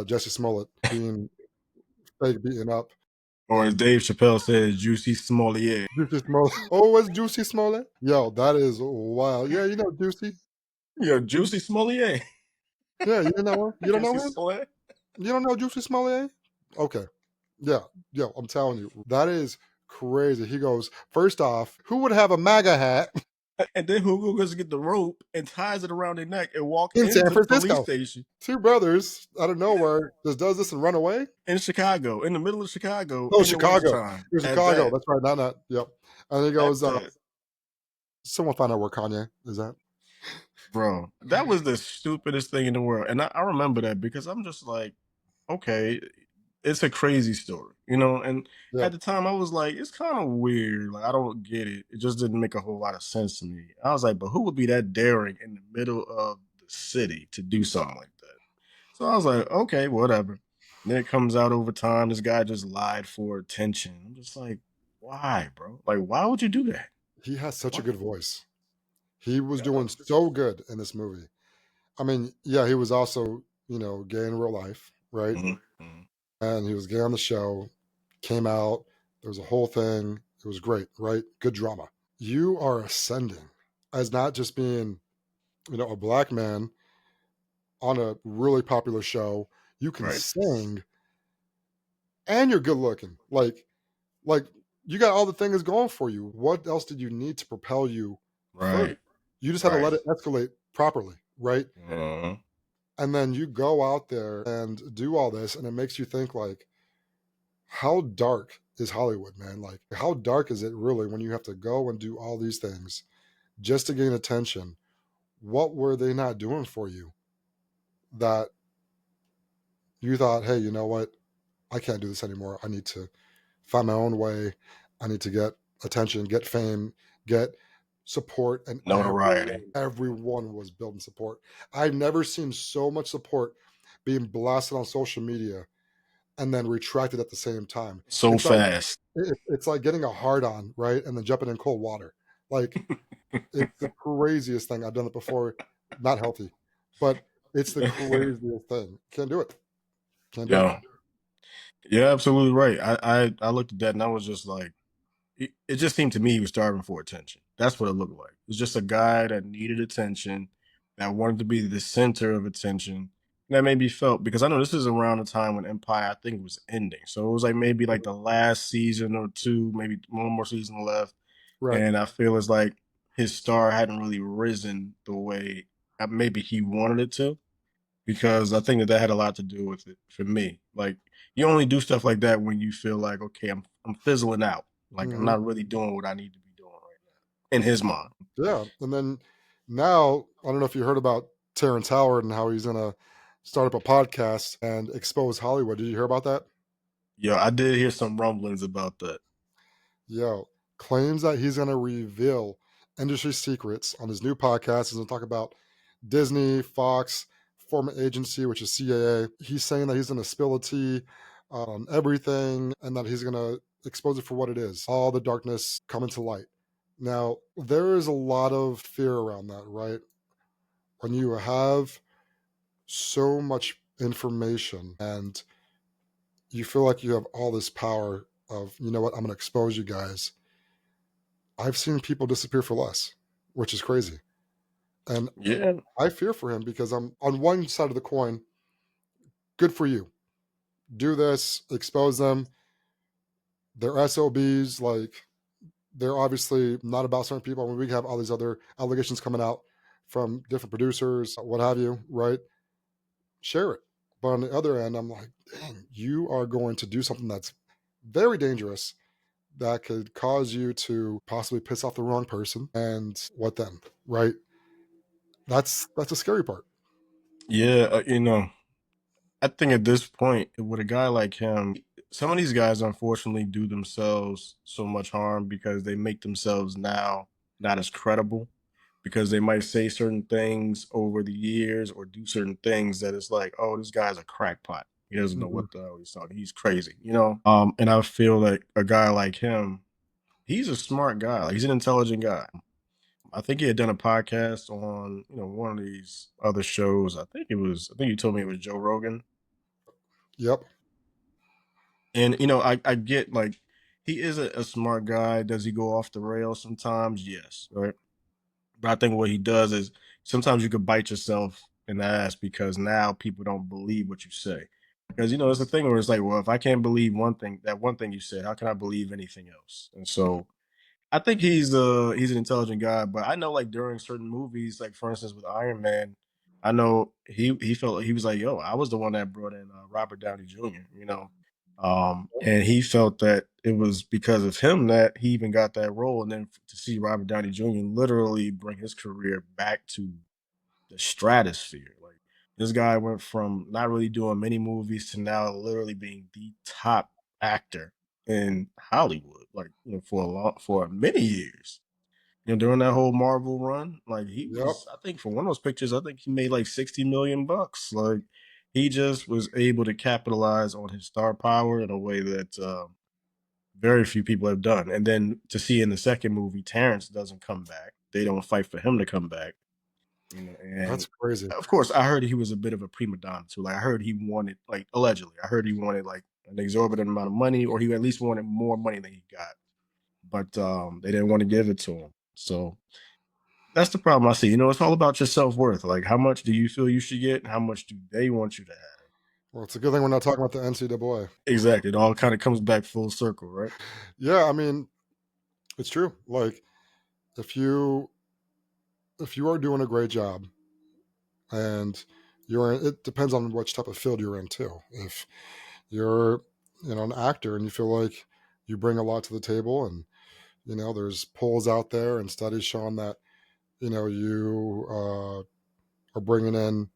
Jesse Smollett being fake beaten up. Or as Dave Chappelle says, Juicy Smollett. Juicy Smollett. Oh, was Juicy Smollett? Yo, that is wild. Yeah, you know Juicy. Yeah, Juicy Smollett. Yeah, you know him. You don't Juicy know him. Smollett. You don't know Juicy Smollett? Okay. Yeah, yeah. I'm telling you, that is crazy. He goes, first off, who would have a MAGA hat And then who goes to get the rope and ties it around their neck and walk in San into the police Francisco? station Two brothers out of nowhere just does this and run away. in Chicago, in the middle of Chicago, Oh, in the Chicago. wintertime It was at Chicago. that. That's right. Not. Yep. And he At goes, that. someone find out where Kanye is at. Bro, that was the stupidest thing in the world. And I remember that because I'm just like, okay, it's a crazy story, you know? And Yeah. at the time I was like, it's kind of weird. Like, I don't get it. It just didn't make a whole lot of sense to me. I was like, but who would be that daring in the middle of the city to do something like that? So I was like, okay, whatever. And then it comes out over time, this guy just lied for attention. I'm just like, why, bro? Like, why would you do that? He has such a Why? good voice. He was Yeah. doing so good in this movie. I mean, yeah, he was also, you know, gay in real life, right? Mhm, mhm. And he was gay on the show, came out, there was a whole thing. It was great, right? Good drama. You are ascending as not just being, you know, a black man on a really popular show. You can Right, sing and you're good looking. Like you got all the things going for you. What else did you need to propel you further? right, You just had to right. let it escalate properly, right? Uh-huh. And then you go out there and do all this, and it makes you think like, how dark is Hollywood, man? Like, how dark is it really when you have to go and do all these things just to gain attention? What were they not doing for you that you thought, hey, you know what? I can't do this anymore. I need to find my own way. I need to get attention, get fame, get support, and Notoriety. everyone was building support. I've never seen so much support being blasted on social media and then retracted at the same time. So It's like fast. it's like getting a hard on, right? And then jumping in cold water. Like it's the craziest thing. I've done it before. Not healthy, but it's the craziest thing. Can't do it. Can't do it. Yo, you're absolutely right. I looked at that and I was just like, it just seemed to me he was starving for attention. That's what it looked like. It was just a guy that needed attention, that wanted to be the center of attention. And that made me felt because I know this is around the time when Empire, I think, was ending. So it was like maybe like the last season or two, maybe one more season left. Right. And I feel it's like his star hadn't really risen the way maybe he wanted it to. because I think that that had a lot to do with it for me. Like you only do stuff like that when you feel like, okay, I'm fizzling out. Like I'm Hmm. not really doing what I need to be doing right now in his mind. Yeah, and then now I don't know if you heard about Terrence Howard and how he's gonna start up a podcast and expose Hollywood. Did you hear about that? Yeah, I did hear some rumblings about that. Yo, claims that he's gonna reveal industry secrets on his new podcast. He's gonna talk about Disney, Fox, former agency, which is CAA. He's saying that he's gonna spill the tea on everything and that he's gonna expose it for what it is. All the darkness coming to light. Now, there is a lot of fear around that, right? When you have so much information and you feel like you have all this power of, you know what, I'm going to expose you guys. I've seen people disappear for less, which is crazy. And Yeah, I fear for him because I'm on one side of the coin. Good for you. Do this, expose them. They're SOBs. Like, they're obviously not about certain people. I mean, we have all these other allegations coming out from different producers, what have you, right? Share it. But on the other end, I'm like, dang, you are going to do something that's very dangerous that could cause you to possibly piss off the wrong person. And what then? Right? That's the scary part. yeah. I think at this point, with a guy like him, some of these guys unfortunately do themselves so much harm because they make themselves now not as credible because they might say certain things over the years or do certain things that it's like, oh, this guy's a crackpot. He doesn't know Mhm. what the hell he's talking. He's crazy, you know. And I feel like a guy like him, he's a smart guy. Like, he's an intelligent guy. I think he had done a podcast on, one of these other shows. I think you told me it was Joe Rogan. Yep. And I get like he is a smart guy. Does he go off the rails sometimes? Yes, right. But I think what he does is sometimes you could bite yourself in the ass because now people don't believe what you say. Because it's a thing where it's like, well, if I can't believe that one thing you said, how can I believe anything else? And so I think he's an intelligent guy, but I know like during certain movies, like for instance with Iron Man, I know he felt he was like, yo, I was the one that brought in Robert Downey Jr. And he felt that it was because of him that he even got that role, and then to see Robert Downey Jr. literally bring his career back to the stratosphere. Like this guy went from not really doing many movies to now literally being the top actor in Hollywood, like for many years. During that whole Marvel run, like he Yep. was, I think for one of those pictures, I think he made like 60 million bucks. Like he just was able to capitalize on his star power in a way that very few people have done. And then to see in the second movie, Terrence doesn't come back. They don't fight for him to come back. That's And crazy. of course, I heard he was a bit of a prima donna too. Like I heard he wanted, like allegedly, I heard he wanted like an exorbitant amount of money, or he at least wanted more money than he got. But they didn't want to give it to him. So that's the problem I see. It's all about your self worth. Like how much do you feel you should get, and how much do they want you to have? Well, it's a good thing we're not talking about the NCAA. Exactly. It all kind of comes back full circle, right? Yeah, I mean, it's true. Like, if you if you are doing a great job and it depends on which type of field you're in too. If you're an actor and you feel like you bring a lot to the table, and there's polls out there and studies showing that you are bringing in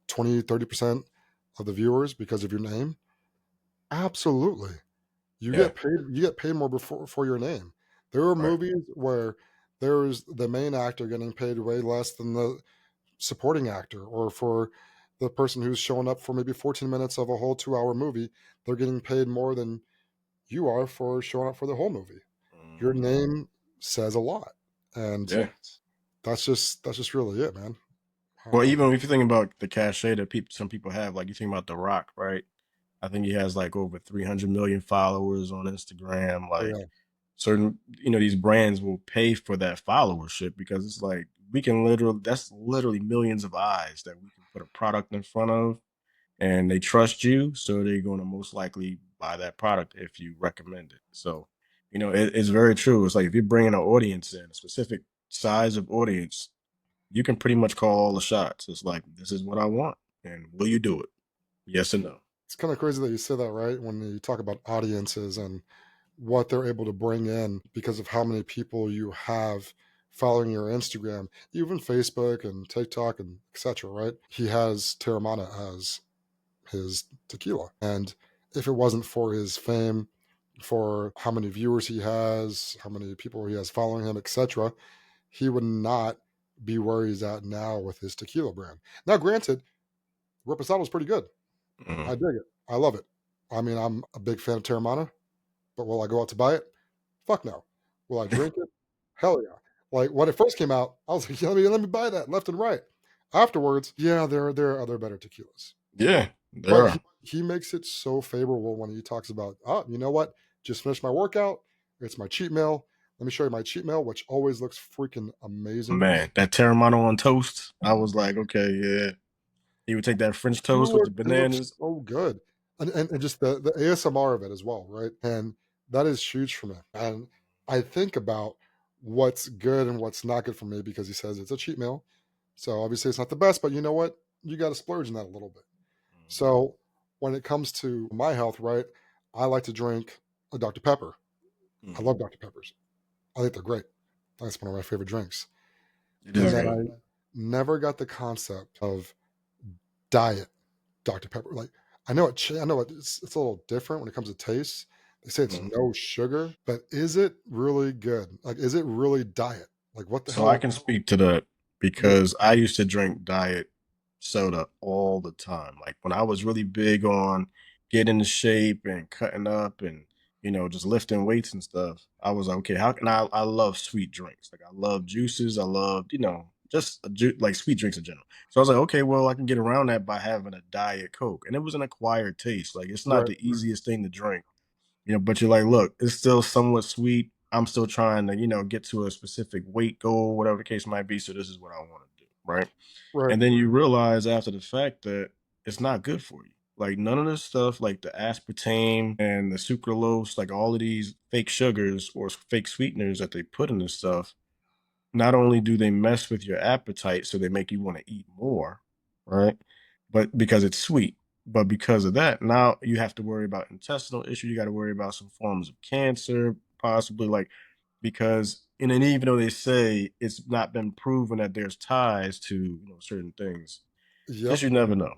20-30% of the viewers because of your name. Absolutely, Yeah. you get paid more for your name. There are Right. movies where there's the main actor getting paid way less than the supporting actor, or for the person who's showing up for maybe 14 minutes of a whole 2-hour movie, they're getting paid more than you are for showing up for the whole movie. Your Mhm. name says a lot, and Yeah. that's just really it, man. Well, Um, even if you think about the cachet that some people have, like you think about The Rock, right? I think he has like over 300 million followers on Instagram. oh Like yeah, certain, these brands will pay for that followership because it's like that's literally millions of eyes that we can put a product in front of, and they trust you, so they're going to most likely buy that product if you recommend it. So, it's very true. It's like if you're bringing an audience in, a specific size of audience, you can pretty much call all the shots. It's like this is what I want. And will you do it? Yes or no? It's kind of crazy that you say that, right? When you talk about audiences and what they're able to bring in because of how many people you have following your Instagram, even Facebook and TikTok and etc. Right? He has Terramana as his tequila, and if it wasn't for his fame, for how many viewers he has, how many people he has following him, etc., he would not be where he's at now with his tequila brand. Now, granted, Reposado is pretty good. I Mhm. dig it. I love it. I mean, I'm a big fan of Terramana, but will I go out to buy it? Fuck no. Will I drink it? Hell yeah. Like when it first came out, I was like, yeah, let me buy that left and right. Afterwards, yeah, there are other better tequilas. Yeah, there But are. he makes it so favorable when he talks about, oh, you know what? Just finished my workout. It's my cheat meal. Let me show you my cheat meal, which always looks freaking amazing. Man, that Terramano on toast, I was like, okay, yeah. He would take that French toast with the It looks bananas. so good. And just the ASMR of it as well, right? And that is huge for me. And I think about what's good and what's not good for me because he says it's a cheat meal. So obviously it's not the best, but you know what? You got to splurge in that a little bit. So when it comes to my health, right, I like to drink a Dr. Pepper. I Mhm. love Dr. Peppers. I think they're great. That's one of my favorite drinks. It And is then good. I never got the concept of diet Dr. Pepper. Like I know it's a little different when it comes to taste. They say it's Mhm. no sugar, but is it really good? Like, is it really diet? Like, what the So I hell? can speak to that Yeah, because I used to drink diet soda all the time. Like when I was really big on getting into shape and cutting up and just lifting weights and stuff, I was like, okay, how can I love sweet drinks. Like I love juices, I love, just like sweet drinks in general. So I was like, okay, well, I can get around that by having a diet Coke. And it was an acquired taste. Like it's not right, the easiest thing to drink. But you're like, look, it's still somewhat sweet. I'm still trying to, get to a specific weight goal, whatever the case might be. So this is what I want to do. Right. right. And then you realize after the fact that it's not good for you. Like none of this stuff, like the aspartame and the sucralose, like all of these fake sugars or fake sweeteners that they put in this stuff, not only do they mess with your appetite, so they make you want to eat more, right? But because it's sweet. But because of that, now you have to worry about intestinal issues. You got to worry about some forms of cancer, possibly like because and even though they say it's not been proven that there's ties to certain things, just Yep, you never know,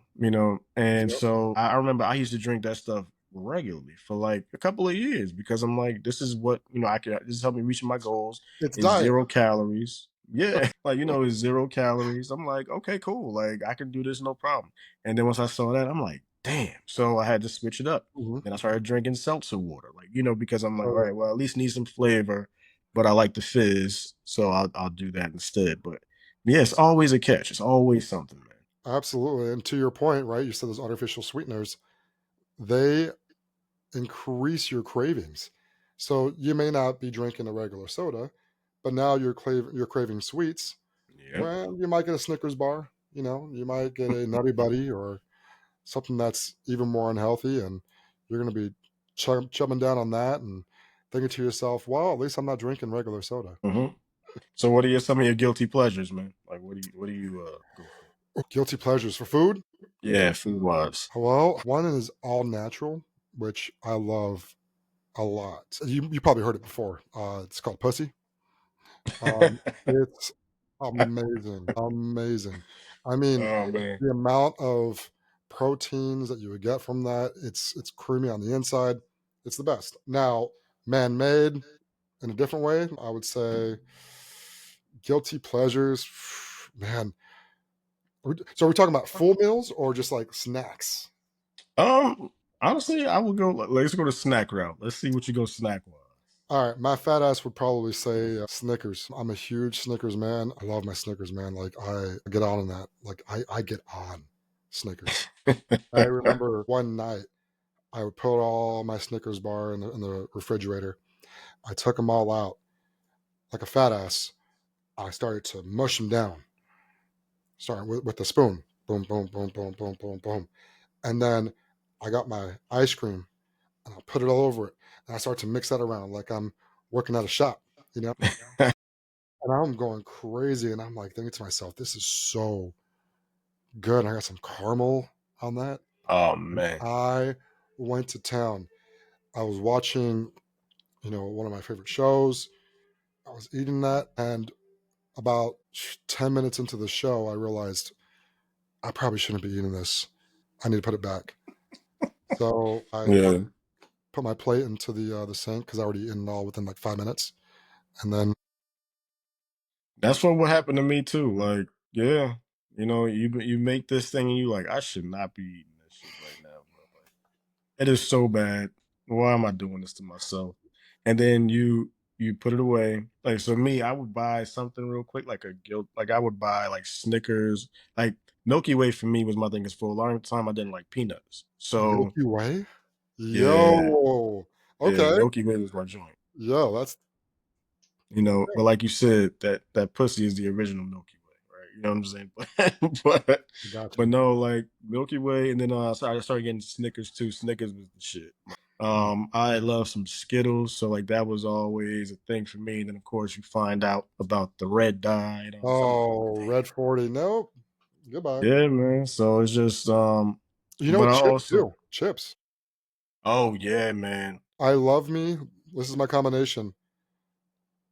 And yep. so I remember I used to drink that stuff regularly for like a couple of years because I'm like, this is what I can. This is helping me reach my goals. It's It's diet. 0 calories. Yeah, like it's 0 calories. I'm like, okay, cool. Like I can do this no problem. And then once I saw that, I'm like, damn. So I had to switch it up. Mhm. Then I started drinking seltzer water, like because I'm like, Oh all yeah, right, well at least need some flavor, but I like the fizz, so I'll do that instead. But yeah, it's always a catch. It's always something, man. absolutely. And to your point, right? You said those artificial sweeteners, they increase your cravings. So you may not be drinking a regular soda, but now you're craving sweets. Yep. Well, you might get a Snickers bar. You might get a Nutty Buddy or something that's even more unhealthy, and you're going to be chumming down on that and thinking to yourself, "Well, at least I'm not drinking regular soda." Hmm. So what are some of your guilty pleasures, man? Like what do you go for? Guilty pleasures for food. Yeah, food wise. Well, one is all natural, which I love a lot. You probably heard it before. It's called pussy. It's amazing, amazing. I mean, Oh man. the amount of proteins that you would get from that, it's creamy on the inside. It's the best. Now, man-made in a different way, I would say guilty pleasures. Man, so are we talking about full meals or just like snacks? Honestly, I would go. Let's go to snack route. Let's see what you go snack wise. All right, my fat ass would probably say Snickers. I'm a huge Snickers man. I love my Snickers, man. Like I get on that. Like I get on Snickers. I remember one night I would put all my Snickers bar in the refrigerator. I took them all out like a fat ass. I started to mush them down, starting with the spoon. Boom, boom, boom, boom, boom, boom, boom. And then I got my ice cream and I put it all over it. And I start to mix that around like I'm working at a shop, you know? And I'm going crazy. And I'm like thinking to myself, this is so good. And I got some caramel on that. Oh And man. I went to town. I was watching, one of my favorite shows. I was eating that, and about 10 minutes into the show, I realized I probably shouldn't be eating this. I need to put it back. So I Yeah. put my plate into the sink because I already eaten it all within like 5 minutes, and then That's what happened to me too. Like, yeah, you make this thing and you like, I should not be eating this shit right now, bro. Like, it is so bad. Why am I doing this to myself? And then you put it away. Like, so me, I would buy something real quick, like a guilt. Like I would buy like Snickers. Like Milky Way for me was my thing. Cause for a long time I didn't like peanuts. So Milky Way. yeah, Yo, yeah, okay, Milky Way was my joint. yo, that's But like you said, that pussy is the original Milky Way, right? You know what I'm saying? But got but you. no, like Milky Way, and then I started getting Snickers too. Snickers was the shit. I love some Skittles, so like that was always a thing for me. And then of course you find out about the red dye and all this other stuff. Oh, Red 40. Nope. Goodbye. Yeah, man. So it's just You know but what? I Chips also too. Chips. oh yeah, man. I love me. This is my combination: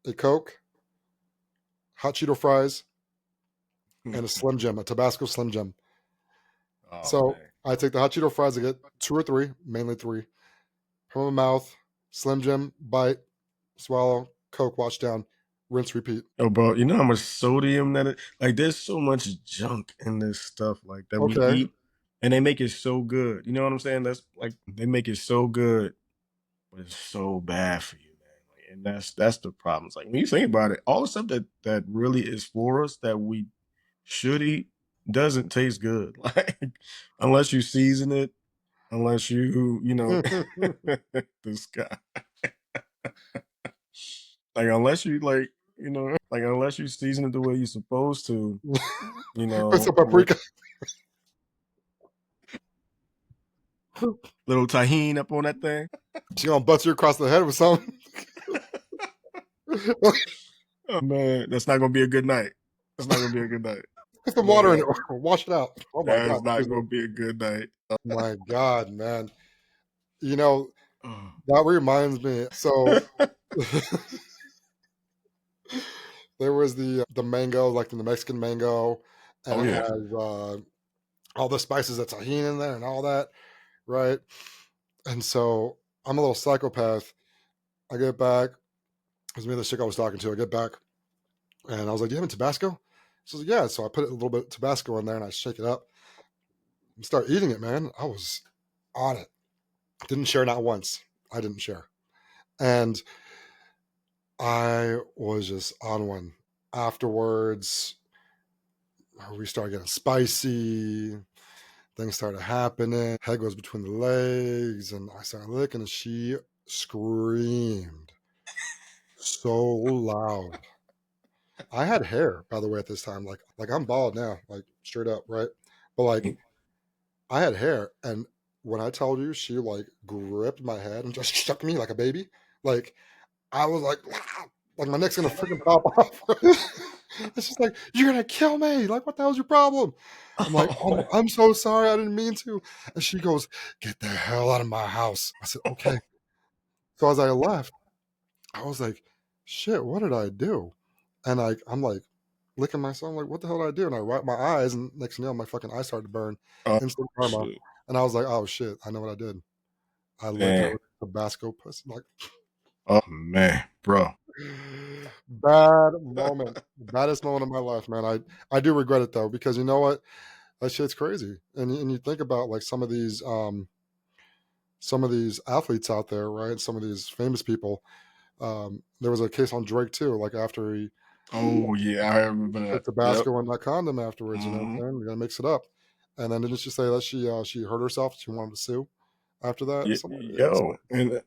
a Coke, hot Cheeto fries, and a Slim Jim, a Tabasco Slim Jim. Oh So man. I take the hot Cheeto fries. I get two or three, mainly three. Put in my mouth. Slim Jim, bite, swallow. Coke, wash down, rinse, repeat. Oh, bro, you know how much sodium like there's so much junk in this stuff like that we Okay. eat and they make it so good. You know what I'm saying? That's like they make it so good, but it's so bad for you, man. Like, and that's the problem. It's like when you think about it, all the stuff that really is for us that we should eat doesn't taste good. Like unless you season it, unless this guy. Like unless you like unless you season it the way you're supposed to, Put some with paprika. little tahini up on that thing. She gonna bust you across the head with something. Oh man, that's not gonna be a good night. That's not gonna be a good night. Put some water in Man, it. Wash it out. Oh my that god. is not Excuse me. gonna be a good night. My god, man. You know Oh, that reminds me. So there was the mango, like the Mexican mango, and oh it yeah. has all the spices of tahini in there and all that, right? And so I'm a little psychopath. I get back. It was me and the chick I was talking to. I get back and I was like, "Do you have any Tabasco?" She was like, "Yeah." So I put a little bit of Tabasco in there and I shake it up and start eating it. Man, I was on it. Didn't share not once. I didn't share, and I was just on one. Afterwards, we started getting spicy. Things started happening. Head goes between the legs, and I started licking, and she screamed so loud. I had hair, by the way, at this time. Like I'm bald now, like straight up, right? But like I had hair, and when I told you, she like gripped my head and just shook me like a baby. Like I was like, "Ah," like my neck's gonna freaking pop off. It's just like you're gonna kill me. Like what the hell's your problem? I'm like, oh, Oh, I'm so sorry. I didn't mean to. And she goes, get the hell out of my house. I said, okay. So as I left, I was like, shit, what did I do? And I'm like licking myself. I'm like, what the hell did I do? And I wipe my eyes, and next thing you know, my fucking eyes started to burn. oh Instant karma. shit. And I was like, oh shit, I know what I did. I licked her Man. with Tabasco pussy. Like Oh man, bro. bad moment. Baddest moment of my life, man. I do regret it though, because you know what? That shit's crazy. And you think about like some of these athletes out there, right? Some of these famous people. There was a case on Drake too, like after he Oh yeah, I remember put that. Yep. Tabasco in that condom afterwards, you know Hmm. what I'm saying? You gotta mix it up. And then didn't she say that she hurt herself? She wanted to sue after that. Yo, and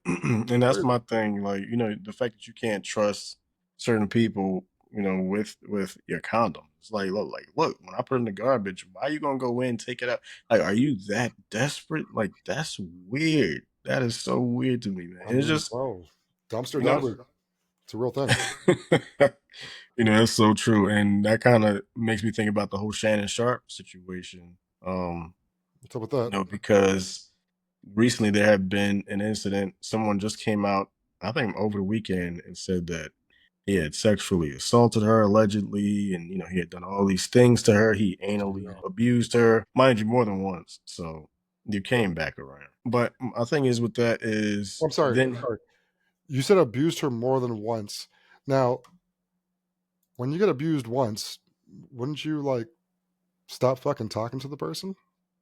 and that's Crazy. my thing. Like, the fact that you can't trust certain people, with your condom. It's look, when I put it in the garbage, why you gonna go in, take it out? Like, are you that desperate? Like, that's weird. That is so weird to me, man. I And it's mean, just, bro, dumpster you know, divers. It's a real thing. That's so true, and that kind of makes me think about the whole Shannon Sharp situation. What's up with that? Because recently there had been an incident. Someone just came out, I think over the weekend, and said that he had sexually assaulted her allegedly, and he had done all these things to her. He anally Yeah. abused her, mind you, more than once. So you came back around. But my thing is with that is I'm sorry. then Sorry. You said abused her more than once. Now, when you get abused once, wouldn't you like stop fucking talking to the person?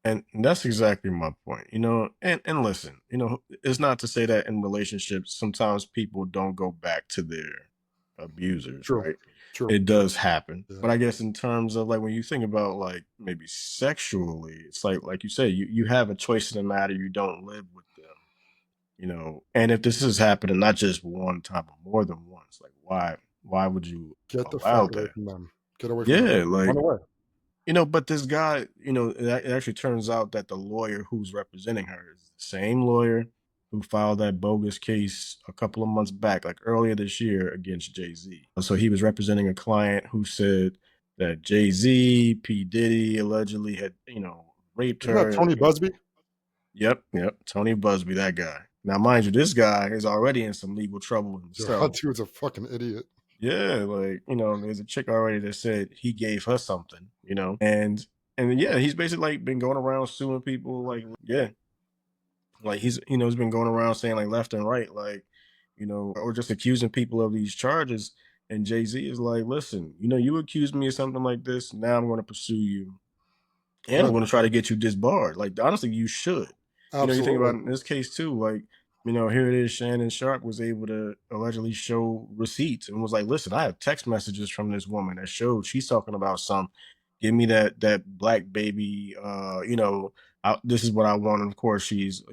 and that's exactly my point. And listen, it's not to say that in relationships sometimes people don't go back to their abusers, True. right? True. It does happen. Yeah. But I guess in terms of like when you think about like maybe sexually, it's like you say, you have a choice in the matter, you don't live with them. And if this is happening not just one time but more than once, like why would you Get the allow fuck away that? from them. Get away from them. Yeah, Run like away. but this guy, it actually turns out that the lawyer who's representing her is the same lawyer who filed that bogus case a couple of months back, like earlier this year, against Jay Z. So he was representing a client who said that Jay Z, P. Diddy allegedly had, raped Isn't that her. Tony Busby? Yep, yep. Tony Busby, that guy. Now, mind you, this guy is already in some legal trouble Yeah, that himself. dude's a fucking idiot. Yeah, like, there's a chick already that said he gave her something, and yeah, he's basically like been going around suing people, like, yeah, like he's been going around saying like left and right, like, or just accusing people of these charges. And Jay-Z is like, listen, you accused me of something like this, now I'm going to pursue you and I'm Good. going to try to get you disbarred. Like, honestly, you should. You think about Absolutely. it in this case too. Like, here it is. Shannon Sharp was able to allegedly show receipts and was like, "Listen, I have text messages from this woman that showed she's talking about some. Give me that black baby. This is what I want." And of course, she's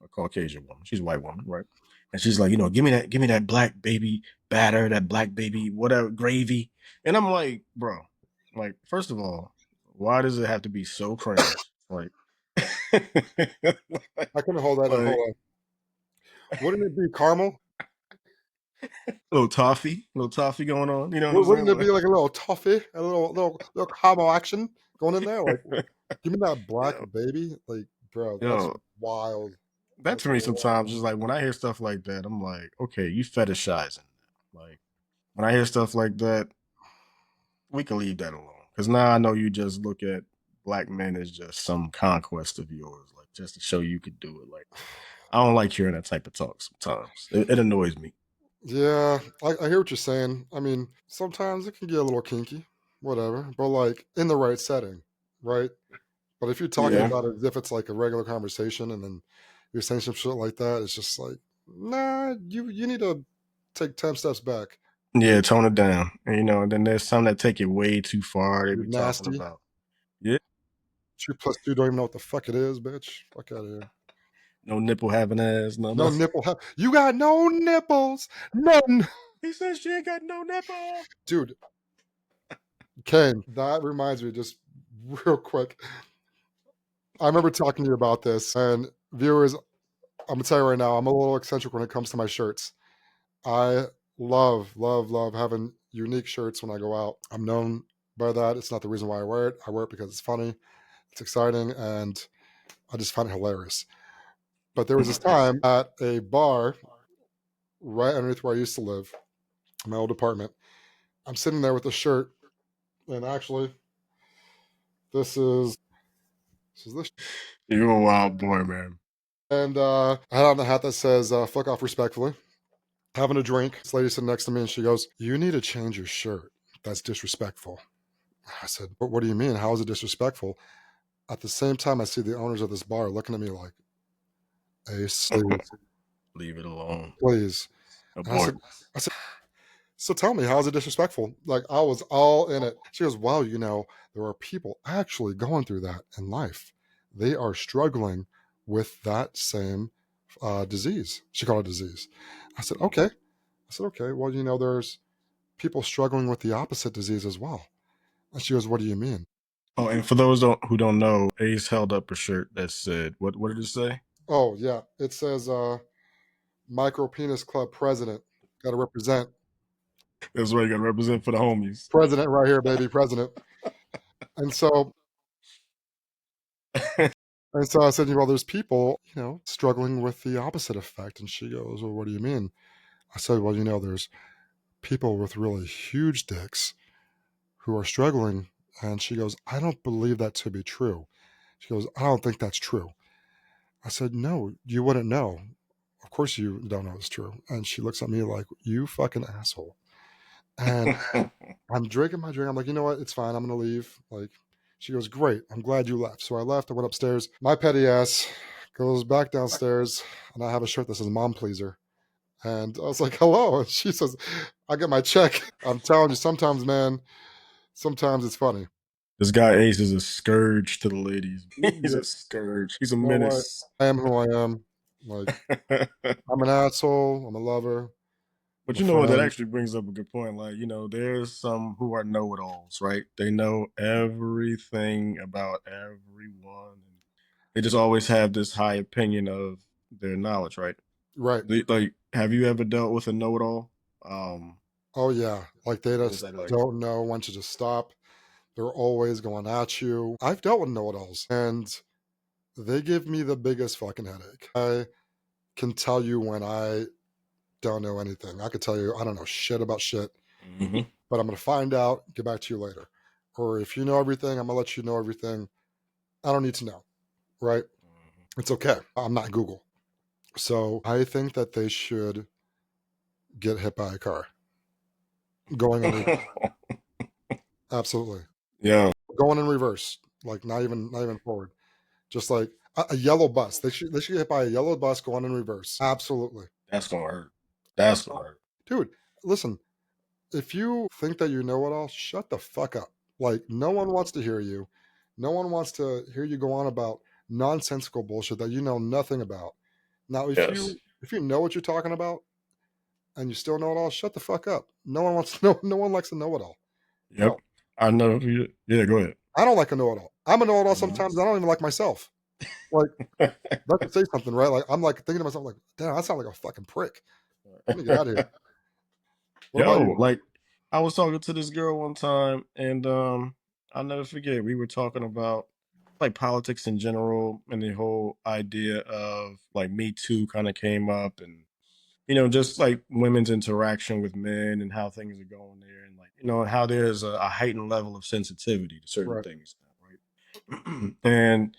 a Caucasian woman. She's a white woman, right? And she's like, give me that black baby batter, that black baby whatever gravy. And I'm like, bro, like, first of all, why does it have to be so cringe? Like, I couldn't hold that in. like Hold on. Wouldn't it be caramel? little toffee going on. You know what I'm Wouldn't saying? it be like a little toffee, a little caramel action going in there? Like, Like, give me that black yo, baby. Like, bro, that's yo, wild. that That's to me sometimes wild. is like when I hear stuff like that, I'm like, okay, you fetishizing. Like when I hear stuff like that, we can leave that alone. Because now I know you just look at black men as just some conquest of yours, like just to show you could do it. Like I don't like hearing that type of talk sometimes. It annoys me. Yeah, I hear what you're saying. I mean, sometimes it can get a little kinky, whatever, but like in the right setting, right? But if you're talking Yeah. about it as if it's like a regular conversation and then you're saying some shit like that, it's just like, nah, you need to take 10 steps back. Yeah, tone it down. And then there's some that take it way too far. They You're be talking nasty. about, yeah, 2 plus 2 don't even know what the fuck it is, bitch. Fuck out of here. no nipple having ass, no, No no. nipple. You got no nipples. None. He says she ain't got no nipple. Dude, Kane, that reminds me just real quick. I remember talking to you about this, and viewers, I'm gonna tell you right now, I'm a little eccentric when it comes to my shirts. I love having unique shirts when I go out. I'm known by that. It's not the reason why I wear it. I wear it because it's funny, it's exciting, and I just find it hilarious. But there was this time at a bar right underneath where I used to live, my old apartment. I'm sitting there with a shirt, and actually, this is this. You a wild boy, man. And I had on the hat that says "fuck off respectfully." Having a drink. This lady sitting next to me, and she goes, "You need to change your shirt. That's disrespectful." I said, "But what do you mean? How is it disrespectful?" At the same time, I see the owners of this bar looking at me like, "Ace, please, Leave it alone. please." And Abort. I said, "So tell me, how is it disrespectful?" Like I was all in it. She goes, "Well, there are people actually going through that in life. They are struggling with that same disease." She called it disease. I said, "Okay." I said, "Okay. Well, there's people struggling with the opposite disease as well." And she goes, "What do you mean?" Oh, and for those who don't know, Ace held up a shirt that said, what did it say? Oh, yeah. It says Micro Penis Club president. Got to represent. That's why you got to represent for the homies. President right here, baby, president. And so, and so I said, well, there's people, struggling with the opposite effect. And she goes, well, what do you mean? I said, well, there's people with really huge dicks who are struggling. And she goes, I don't believe that to be true. She goes, I don't think that's true. I said, no, you wouldn't know. Of course you don't know it's true. And she looks at me like, you fucking asshole. And I'm drinking my drink. I'm like, you know what? It's fine. I'm going to leave. Like, she goes, great. I'm glad you left. So I left. I went upstairs. My petty ass goes back downstairs, and I have a shirt that says mom pleaser. And I was like, hello. And she says, I get my check. I'm telling you, sometimes, man, sometimes it's funny. This guy Ace is a scourge to the ladies. He's Yeah, a scourge. He's a you know what? menace. I am who I am. Like, I'm an asshole. I'm a lover. I'm But a you know what? That friend. actually brings up a good point. Like, there's some who are know it alls, right? They know everything about everyone. And they just always have this high opinion of their knowledge, right? Right. Like, have you ever dealt with a know it all? Um, Oh, yeah. Like, they what is just that like? don't know when to just stop. They're always going at you. I've dealt with know it alls, and they give me the biggest fucking headache. I can tell you when I don't know anything. I could tell you I don't know shit about shit, Hmm. but I'm going to find out, get back to you later. Or if you know everything, I'm going to let you know everything. I don't need to know, right? It's okay. I'm not Google. So I think that they should get hit by a car going in reverse. Absolutely. Yeah, Going in reverse, like not even forward. Just like a yellow bus. They should get hit by a yellow bus going in reverse. Absolutely. that's gonna hurt. That's gonna hurt. Dude, listen, if you think that you know it all, shut the fuck up. Like, no one wants to hear you. No one wants to hear you go on about nonsensical bullshit that you know nothing about. Now, if Yes. you if you know what you're talking about and you still know it all, shut the fuck up. No one wants to know. No one likes to know it all. Yep. No, I know. Yeah, go ahead. I don't like to know it all. I'm a know it all Mhm. sometimes. I don't even like myself. Like, that could say something, right? Like, I'm like thinking to myself, like, damn, I sound like a fucking prick. Let me get out of here. What about Yo, you? like I was talking to this girl one time, and I'll never forget. We were talking about like politics in general, and the whole idea of like Me Too kind of came up, and just like women's interaction with men and how things are going there, and like how there's a heightened level of sensitivity to certain Right, things now, right? And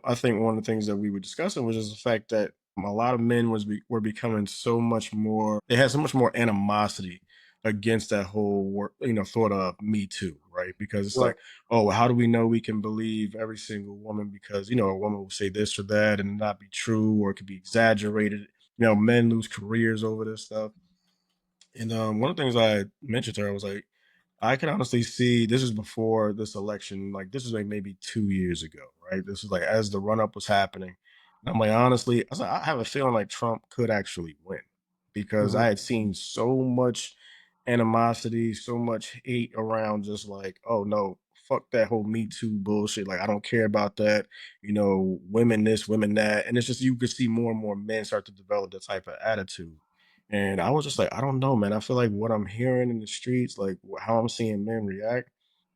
I think one of the things that we were discussing was just the fact that a lot of men were becoming so much more. They had so much more animosity against that whole thought of Me Too, right? Because it's right, like, oh, well, how do we know we can believe every single woman because a woman will say this or that and not be true, or it could be exaggerated. Men lose careers over this stuff. And one of the things I mentioned to her was like, I can honestly see this is before this election. Like this was like maybe 2 years ago, right? This was like as the run up was happening. And I'm like, honestly, I was like, I have a feeling like Trump could actually win because hmm I had seen so much animosity, so much hate around just like, oh no, fuck that whole Me Too bullshit. Like I don't care about that. Women this, women that. And it's just you could see more and more men start to develop that type of attitude. And I was just like, I don't know, man. I feel like what I'm hearing in the streets, like how I'm seeing men react,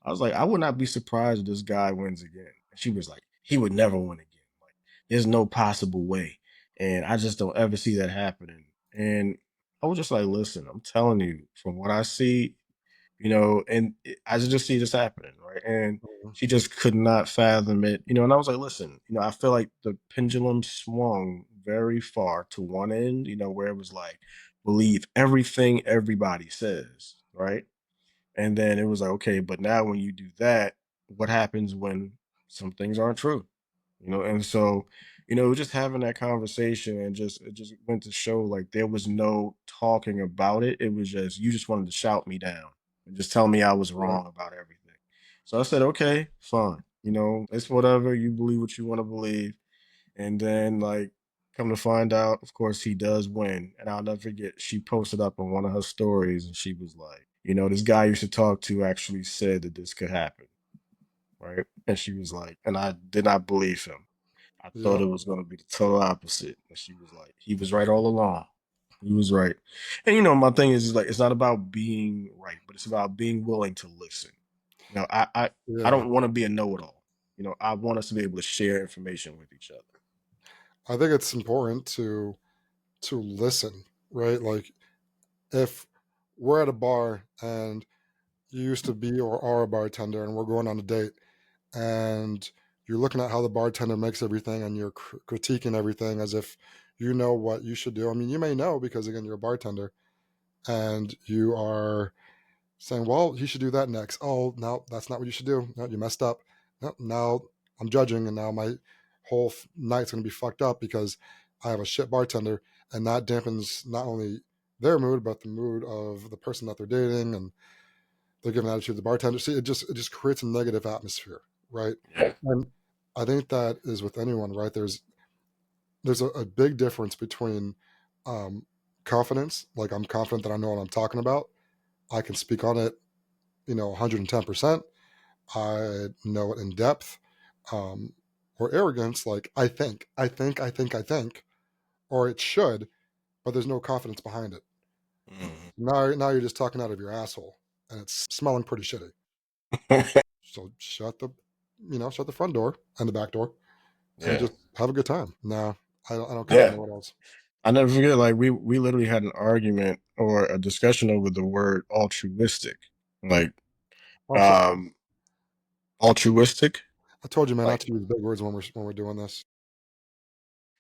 I was like, I would not be surprised if this guy wins again. And she was like, he would never win again. Like, there's no possible way. And I just don't ever see that happening. And I was just like, listen, I'm telling you, from what I see, and I just see this happening, right? And hmm she just could not fathom it, and I was like, listen, I feel like the pendulum swung very far to one end, where it was like, believe everything everybody says, right? And then it was like, okay, but now when you do that, what happens when some things aren't true? And so, just having that conversation and just it just went to show like there was no talking about it. It was just you just wanted to shout me down and just tell me I was right. wrong about everything. So I said, okay, fine. It's whatever. You believe what you want to believe. And then like come to find out, of course, he does win. And I'll never forget, she posted up on one of her stories and she was like, this guy you should talk to actually said that this could happen. Right. And she was like, and I did not believe him. I thought Yep. it was going to be the total opposite. And she was like, he was right all along. He was right. And my thing is like it's not about being right, but it's about being willing to listen. I Yeah, don't want to be a know-it-all. I want us to be able to share information with each other. I think it's important to listen, right? Like if we're at a bar and you used to be or are a bartender and we're going on a date and you're looking at how the bartender makes everything and you're critiquing everything as if you know what you should do. I mean, you may know because again, you're a bartender and you are saying, well, he should do that next. Oh, no, that's not what you should do. No, you messed up. No, now I'm judging, and now my whole night's going to be fucked up because I have a shit bartender, and that dampens not only their mood but the mood of the person that they're dating, and they're giving attitude to the bartender. See, it just creates a negative atmosphere, right? Yeah. And I think that is with anyone, right? There's a big difference between um, confidence, like I'm confident that I know what I'm talking about. I can speak on it 110%. I know it in depth. Um, or arrogance, like I think, or it should, but there's no confidence behind it. Mhm. Now you're just talking out of your asshole, and it's smelling pretty shitty. So shut the front door and the back door, and Yeah. just have a good time. No, I don't care for Yeah. no one else. I never forget, like we literally had an argument or a discussion over the word altruistic. Like, I'm sorry. um altruistic. I told you, man, not Like, to use big words when we're doing this.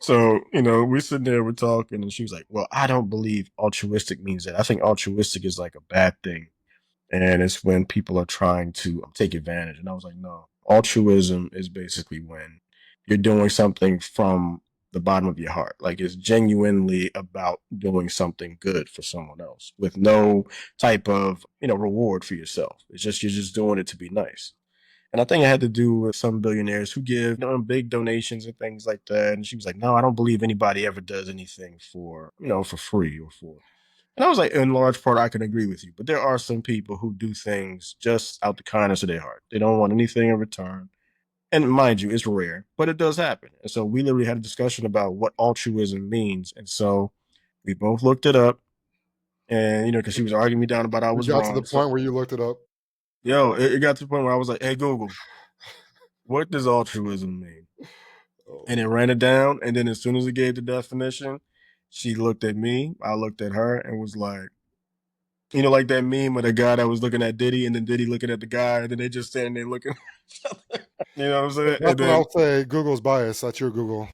so, we're sitting there, we're talking, and she was like, well, I don't believe altruistic means that. I think altruistic is like a bad thing. And it's when people are trying to take advantage. And I was like, no, altruism is basically when you're doing something from the bottom of your heart. Like it's genuinely about doing something good for someone else with no type of, reward for yourself. It's just, you're just doing it to be nice. And I think it had to do with some billionaires who give big donations and things like that. And she was like, no, I don't believe anybody ever does anything for free or for. And I was like, in large part, I can agree with you. But there are some people who do things just out the kindness of their heart. They don't want anything in return. And mind you, it's rare, but it does happen. And so we literally had a discussion about what altruism means. And so we both looked it up. And, because she was arguing me down about I We was got to the wrong. So, point where you looked it up. it got to the point where I was like, hey, Google, what does altruism mean? Oh, And it ran it down. And then as soon as it gave the definition, she looked at me, I looked at her, and was like, like that meme of the guy that was looking at Diddy and then Diddy looking at the guy, and then they just standing there looking. You know what I'm saying? that's when I'll say Google's bias. That's your Google.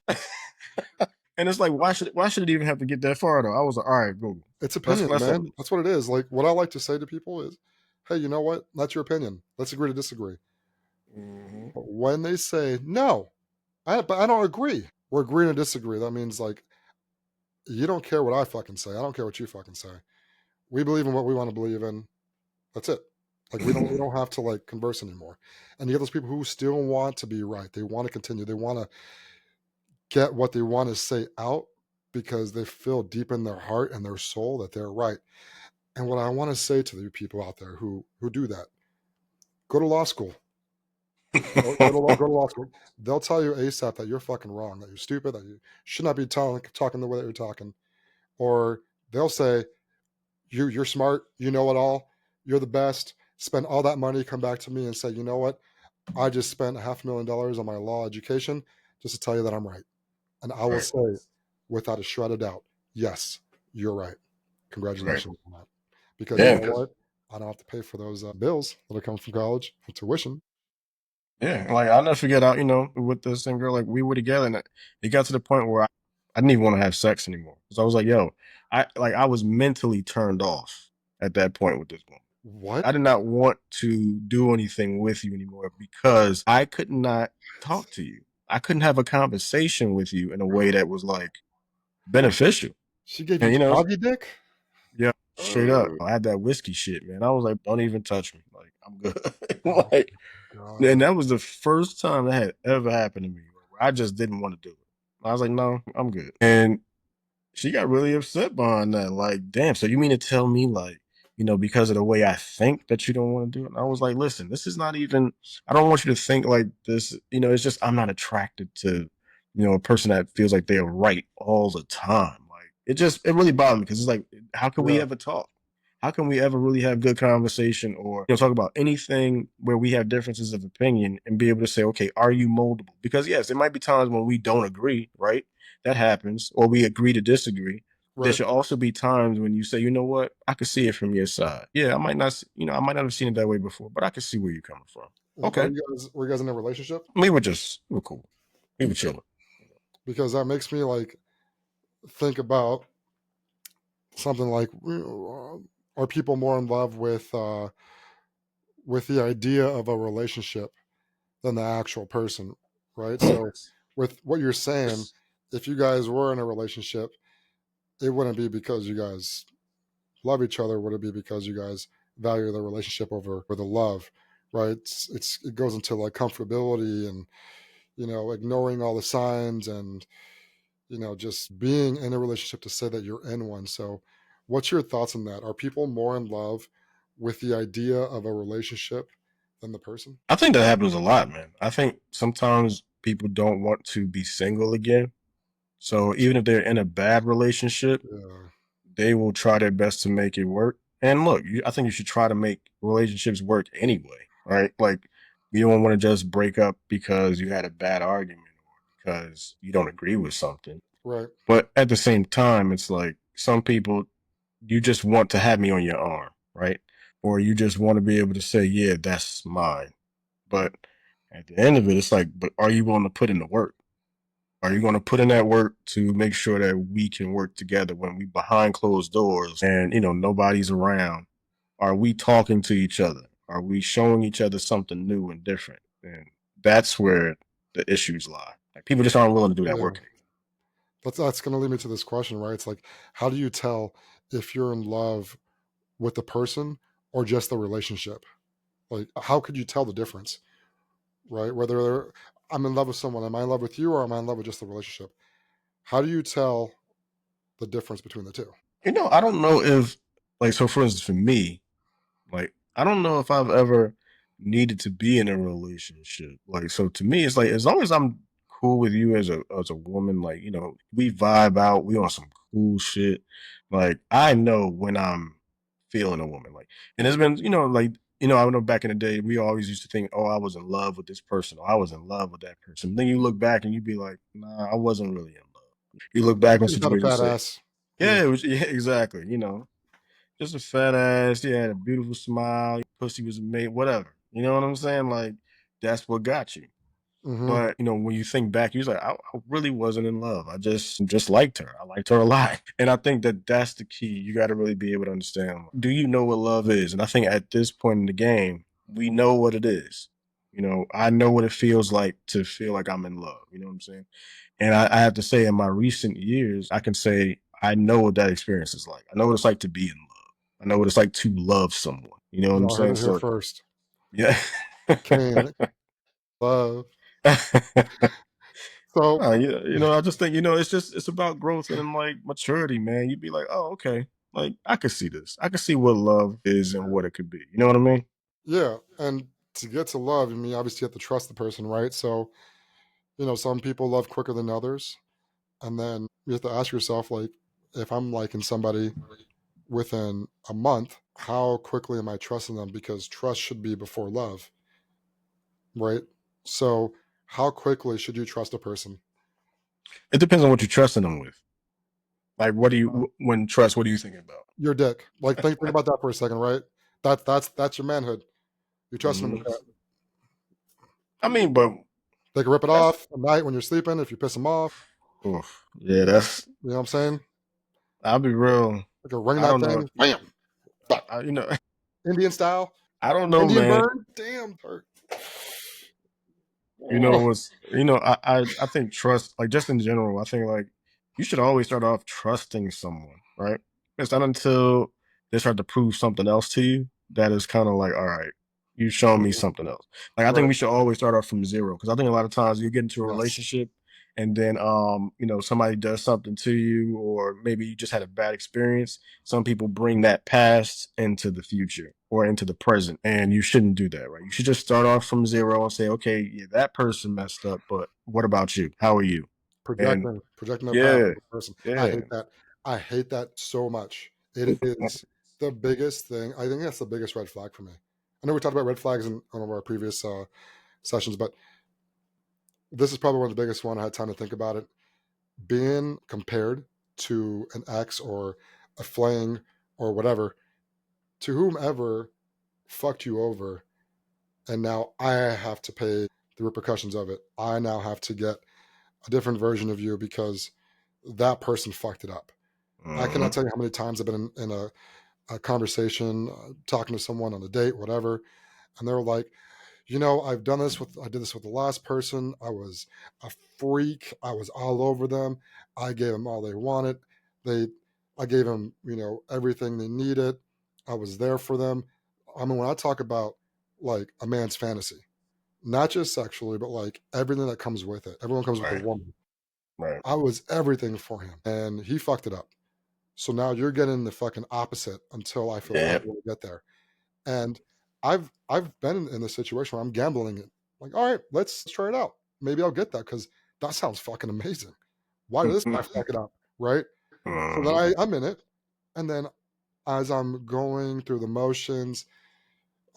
And it's like, why should it even have to get that far though? I was like, all right, Google. It's Let's opinions, let's man. That's what it is. Like what I like to say to people is, "Hey, you know what? That's your opinion. Let's agree to disagree." Mhm. But when they say no, but I don't agree. We're agreeing to disagree. That means like you don't care what I fucking say. I don't care what you fucking say. We believe in what we want to believe in. That's it. Like we don't have to like converse anymore. And you get those people who still want to be right. They want to continue. They want to get what they want to say out because they feel deep in their heart and their soul that they're right. And what I want to say to the people out there who do that, go to law school. Go to law school. They'll tell you ASAP that you're fucking wrong, that you're stupid, that you should not be talking the way that you're talking. Or they'll say, you're smart, you know it all, you're the best. Spend all that money, come back to me and say, you know what? I just spent $500,000 on my law education just to tell you that I'm right. And I will Right, say, without a shred of doubt, yes, you're right. right, Congratulations on that. Because you yeah, know because what? I don't have to pay for those bills that are coming from college and tuition. yeah, like I'll never forget out, with this same girl, like we were together, and it got to the point where I didn't even want to have sex anymore. So I was like, yo, I was mentally turned off at that point with this woman. What? I did not want to do anything with you anymore because I could not talk to you. I couldn't have a conversation with you in a way that was like beneficial. She gave you And doggy dick? yeah, straight up. Oh I had that whiskey shit, man. I was like, don't even touch me. Like, I'm good. my Like, and God. that was the first time that had ever happened to me where I just didn't want to do it. I was like, no, I'm good. And she got really upset behind that. Like, damn, so you mean to tell me, like, because of the way I think that you don't want to do it? And I was like, listen, this is not even, I don't want you to think like this. It's just, I'm not attracted to, a person that feels like they're right all the time. Like, it really bothered me because it's like, how can we Yeah, ever talk? How can we ever really have good conversation or talk about anything where we have differences of opinion and be able to say, okay, are you moldable? Because yes, there might be times when we don't agree, right? That happens, or we agree to disagree. There right. should also be times when you say, you know what, I could see it from your side. Yeah, I might not, I might not have seen it that way before, but I can see where you're coming from. Are Okay, you guys in a relationship? we're cool. We were Okay, chilling. because that makes me like think about something like, are people more in love with the idea of a relationship than the actual person, right? So with what you're saying, if you guys were in a relationship, it wouldn't be because you guys love each other. Would it be because you guys value the relationship over the love, right? It goes into like comfortability and ignoring all the signs and just being in a relationship to say that you're in one. So what's your thoughts on that? Are people more in love with the idea of a relationship than the person? I think that happens a lot, man. I think sometimes people don't want to be single again. So even if they're in a bad relationship, Yeah, they will try their best to make it work. And look, I think you should try to make relationships work anyway, right? Like you don't want to just break up because you had a bad argument or because you don't agree with something. right. But at the same time, it's like some people, you just want to have me on your arm, right? Or you just want to be able to say, yeah, that's mine. But at the end of it, it's like, but are you willing to put in the work? Are you going to put in that work to make sure that we can work together when we behind closed doors and nobody's around? Are we talking to each other? Are we showing each other something new and different? And that's where the issues lie. Like people just aren't willing to do that Yeah, work anymore. that's going to lead me to this question, right? It's like, how do you tell if you're in love with the person or just the relationship? Like, how could you tell the difference, right? I'm in love with someone, am I in love with you, or am I in love with just the relationship? How do you tell the difference between the two? I don't know if, like, so for instance, for me, like, I don't know if I've ever needed to be in a relationship. Like, so to me, it's like as long as I'm cool with you as a woman, like, we vibe out, we on some cool shit. Like, I know when I'm feeling a woman. Like, and it's been, like, I know back in the day, we always used to think, oh, I was in love with this person, or I was in love with that person. Then you look back and you be like, nah, I wasn't really in love. You look back on You had a situations fat and say, ass. Yeah. yeah, it was, yeah, exactly. Just a fat ass. She had a beautiful smile. Pussy was made, whatever. You know what I'm saying? Like, that's what got you. Mm-hmm. But when you think back, you're like, I really wasn't in love. I just liked her. I liked her a lot. And I think that that's the key. You got to really be able to understand. Do you know what love is? And I think at this point in the game, we know what it is. I know what it feels like to feel like I'm in love. You know what I'm saying? And I have to say, in my recent years, I can say I know what that experience is like. I know what it's like to be in love. I know what it's like to love someone. You know what I'm Y'all heard saying? it here So first. yeah. Cayne, love. So, I just think, it's about growth and like maturity, man. You'd be like, oh, okay. Like I could see this. I could see what love is and what it could be. You know what I mean? yeah. And to get to love, I mean, obviously you have to trust the person, right? So, some people love quicker than others. And then you have to ask yourself, like, if I'm liking somebody within a month, how quickly am I trusting them? Because trust should be before love, right? So, how quickly should you trust a person? It depends on what you're trusting them with. Like, what do you when trust? What are you thinking about? Your dick. Like, think about that for a second, right? That's your manhood. You trust them with Mhm. that. I mean, but They can rip it that's off at night when you're sleeping if you piss them off. oof. Yeah, that's. You know what I'm saying? I'll be real. They can ring I that don't know. thing, bam, back. I, Indian style, I don't know, Indian man. burn. Damn, hurt. I think trust, like just in general, I think like you should always start off trusting someone, right? It's not until they start to prove something else to you that is kind of like, all right, you've shown me Mhm. something else. Like I think Right. we should always start off from zero because I think a lot of times you get into a Yes. relationship and then somebody does something to you or maybe you just had a bad experience. Some people bring that past into the future or into the present, and you shouldn't do that, right? You should just start off from zero and say, okay, yeah, that person messed up, but what about you? How are you? And Projecting their past yeah, on the person. I yeah, hate that. I hate that so much. It is the biggest thing. I think that's the biggest red flag for me. I know we talked about red flags in one of our previous sessions, but this is probably one of the biggest one. I had time to think about it. Being compared to an ex or a fling or whatever, to whomever fucked you over, and now I have to pay the repercussions of it. I now have to get a different version of you because that person fucked it up. I cannot Hmm. tell you how many times I've been in a conversation, talking to someone on a date, whatever, and they're like, I did this with the last person. I was a freak. I was all over them. I gave them all they wanted. They, I gave them, everything they needed. I was there for them. I mean, when I talk about like a man's fantasy, not just sexually, but like everything that comes with it. Everyone comes with a Right. woman. Right. I was everything for him, and he fucked it up. So now you're getting the fucking opposite until I feel Yeah. like I will get there. And I've been in this situation where I'm gambling it. Like, all right, let's try it out. Maybe I'll get that because that sounds fucking amazing. Why did this guy fuck it up? Right. So then Hmm. I'm in it. And then as I'm going through the motions,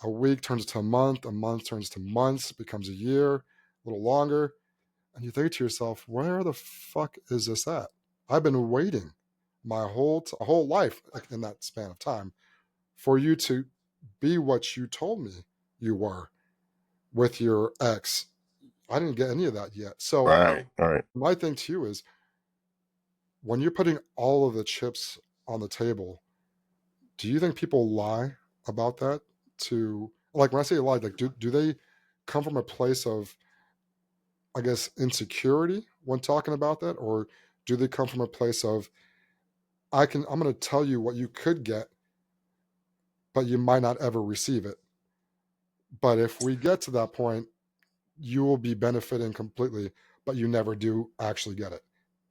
a week turns to a month turns to months, becomes a year, a little longer. And you think to yourself, where the fuck is this at? I've been waiting my whole life, like, in that span of time, for you to be what you told me you were with your ex. I didn't get any of that yet. So Right. Right. my thing to you is, when you're putting all of the chips on the table, do you think people lie about that? To, like, when I say lie, like, do they come from a place of, I guess, insecurity when talking about that, or do they come from a place of, I'm going to tell you what you could get, but you might not ever receive it. But if we get to that point, you will be benefiting completely, but you never do actually get it.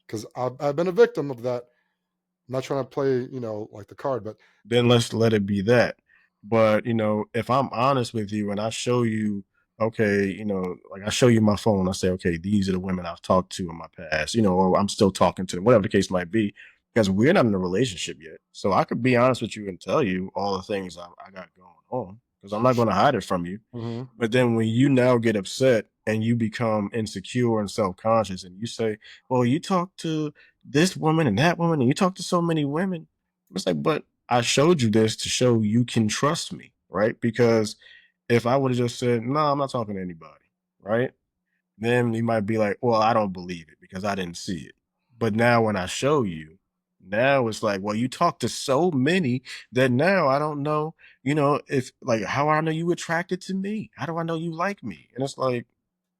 Because I've been a victim of that. I'm not trying to play, like the card, but Then let's let it be that. But, if I'm honest with you and I show you, okay, like I show you my phone, I say, okay, these are the women I've talked to in my past, or I'm still talking to them, whatever the case might be, because we're not in a relationship yet. So I could be honest with you and tell you all the things I got going on because I'm not going to hide it from you. mhm. But then when you now get upset and you become insecure and self-conscious and you say, well, you talk to this woman and that woman and you talk to so many women. It's like, but I showed you this to show you can trust me, right? Because if I would have just said, no, I'm not talking to anybody, right? Then you might be like, well, I don't believe it because I didn't see it. But now when I show you, now it's like, well, you talk to so many that now I don't know, if like how I know you attracted to me. How do I know you like me? And it's like,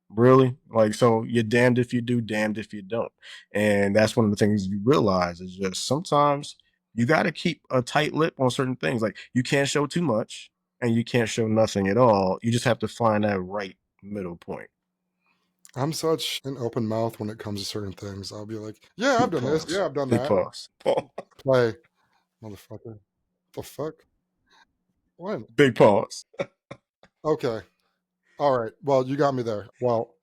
really? Like, so you're damned if you do, damned if you don't. And that's one of the things you realize is just sometimes you got to keep a tight lip on certain things. Like, you can't show too much and you can't show nothing at all. You just have to find that right middle point. I'm such an open mouth when it comes to certain things. I'll be like, yeah, I've done this. Pause. Yeah, I've done Big that. pause. Pause. Play, motherfucker. The fuck? When? Big pause. Okay. All right. Well, you got me there. Well,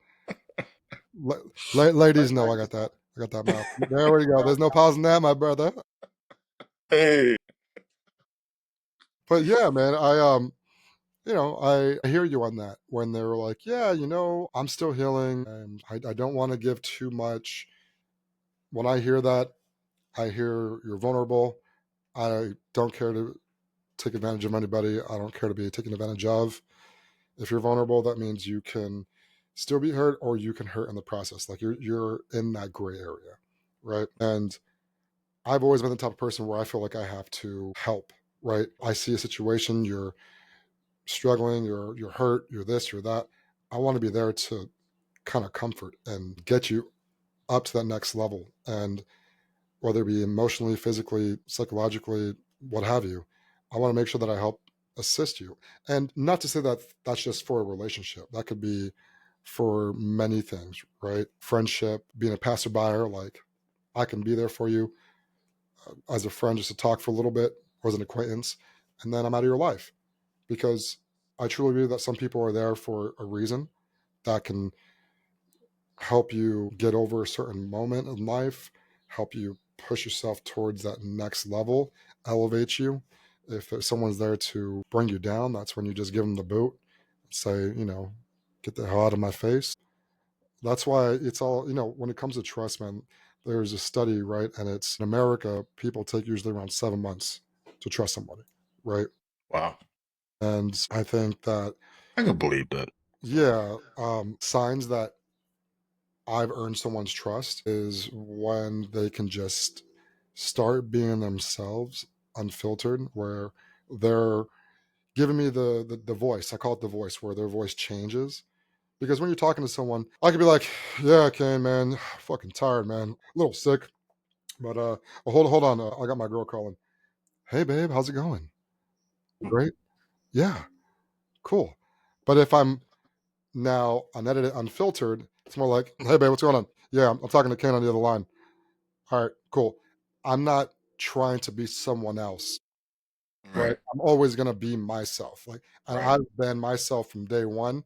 ladies know I got that. I got that mouth. There we go. There's no pausing that, my brother. Hey. But yeah, man, I hear you on that when they were like, yeah, I'm still healing and I don't want to give too much. When I hear that, I hear you're vulnerable. I don't care to take advantage of anybody. I don't care to be taken advantage of. If you're vulnerable, that means you can still be hurt or you can hurt in the process. Like, you're in that gray area, right? And I've always been the type of person where I feel like I have to help, right? I see a situation, you're struggling, you're hurt, you're this, you're that. I want to be there to kind of comfort and get you up to that next level. And whether it be emotionally, physically, psychologically, what have you, I want to make sure that I help assist you. And not to say that that's just for a relationship. That could be for many things, right? Friendship, being a passerby, like, I can be there for you as a friend just to talk for a little bit or as an acquaintance, and then I'm out of your life. Because I truly believe that some people are there for a reason that can help you get over a certain moment in life, help you push yourself towards that next level, elevate you. If someone's there to bring you down, that's when you just give them the boot, say, get the hell out of my face. That's why it's all, when it comes to trust, man, there's a study, right? And it's in America, people take usually around 7 months to trust somebody, right? Wow. And I think that, I can believe that. yeah, signs that I've earned someone's trust is when they can just start being themselves, unfiltered, where they're giving me the voice. I call it the voice, where their voice changes. Because when you're talking to someone, I could be like, "Yeah, okay, man, fucking tired, man, a little sick, but hold on, I got my girl calling. Hey, babe, how's it going? Great, yeah, cool." But if I'm now unedited, unfiltered, it's more like, "Hey, babe, what's going on? Yeah, I'm talking to Ken on the other line. All right, cool." I'm not trying to be someone else, right? Right. I'm always gonna be myself. Like, and Right. I've been myself from day one,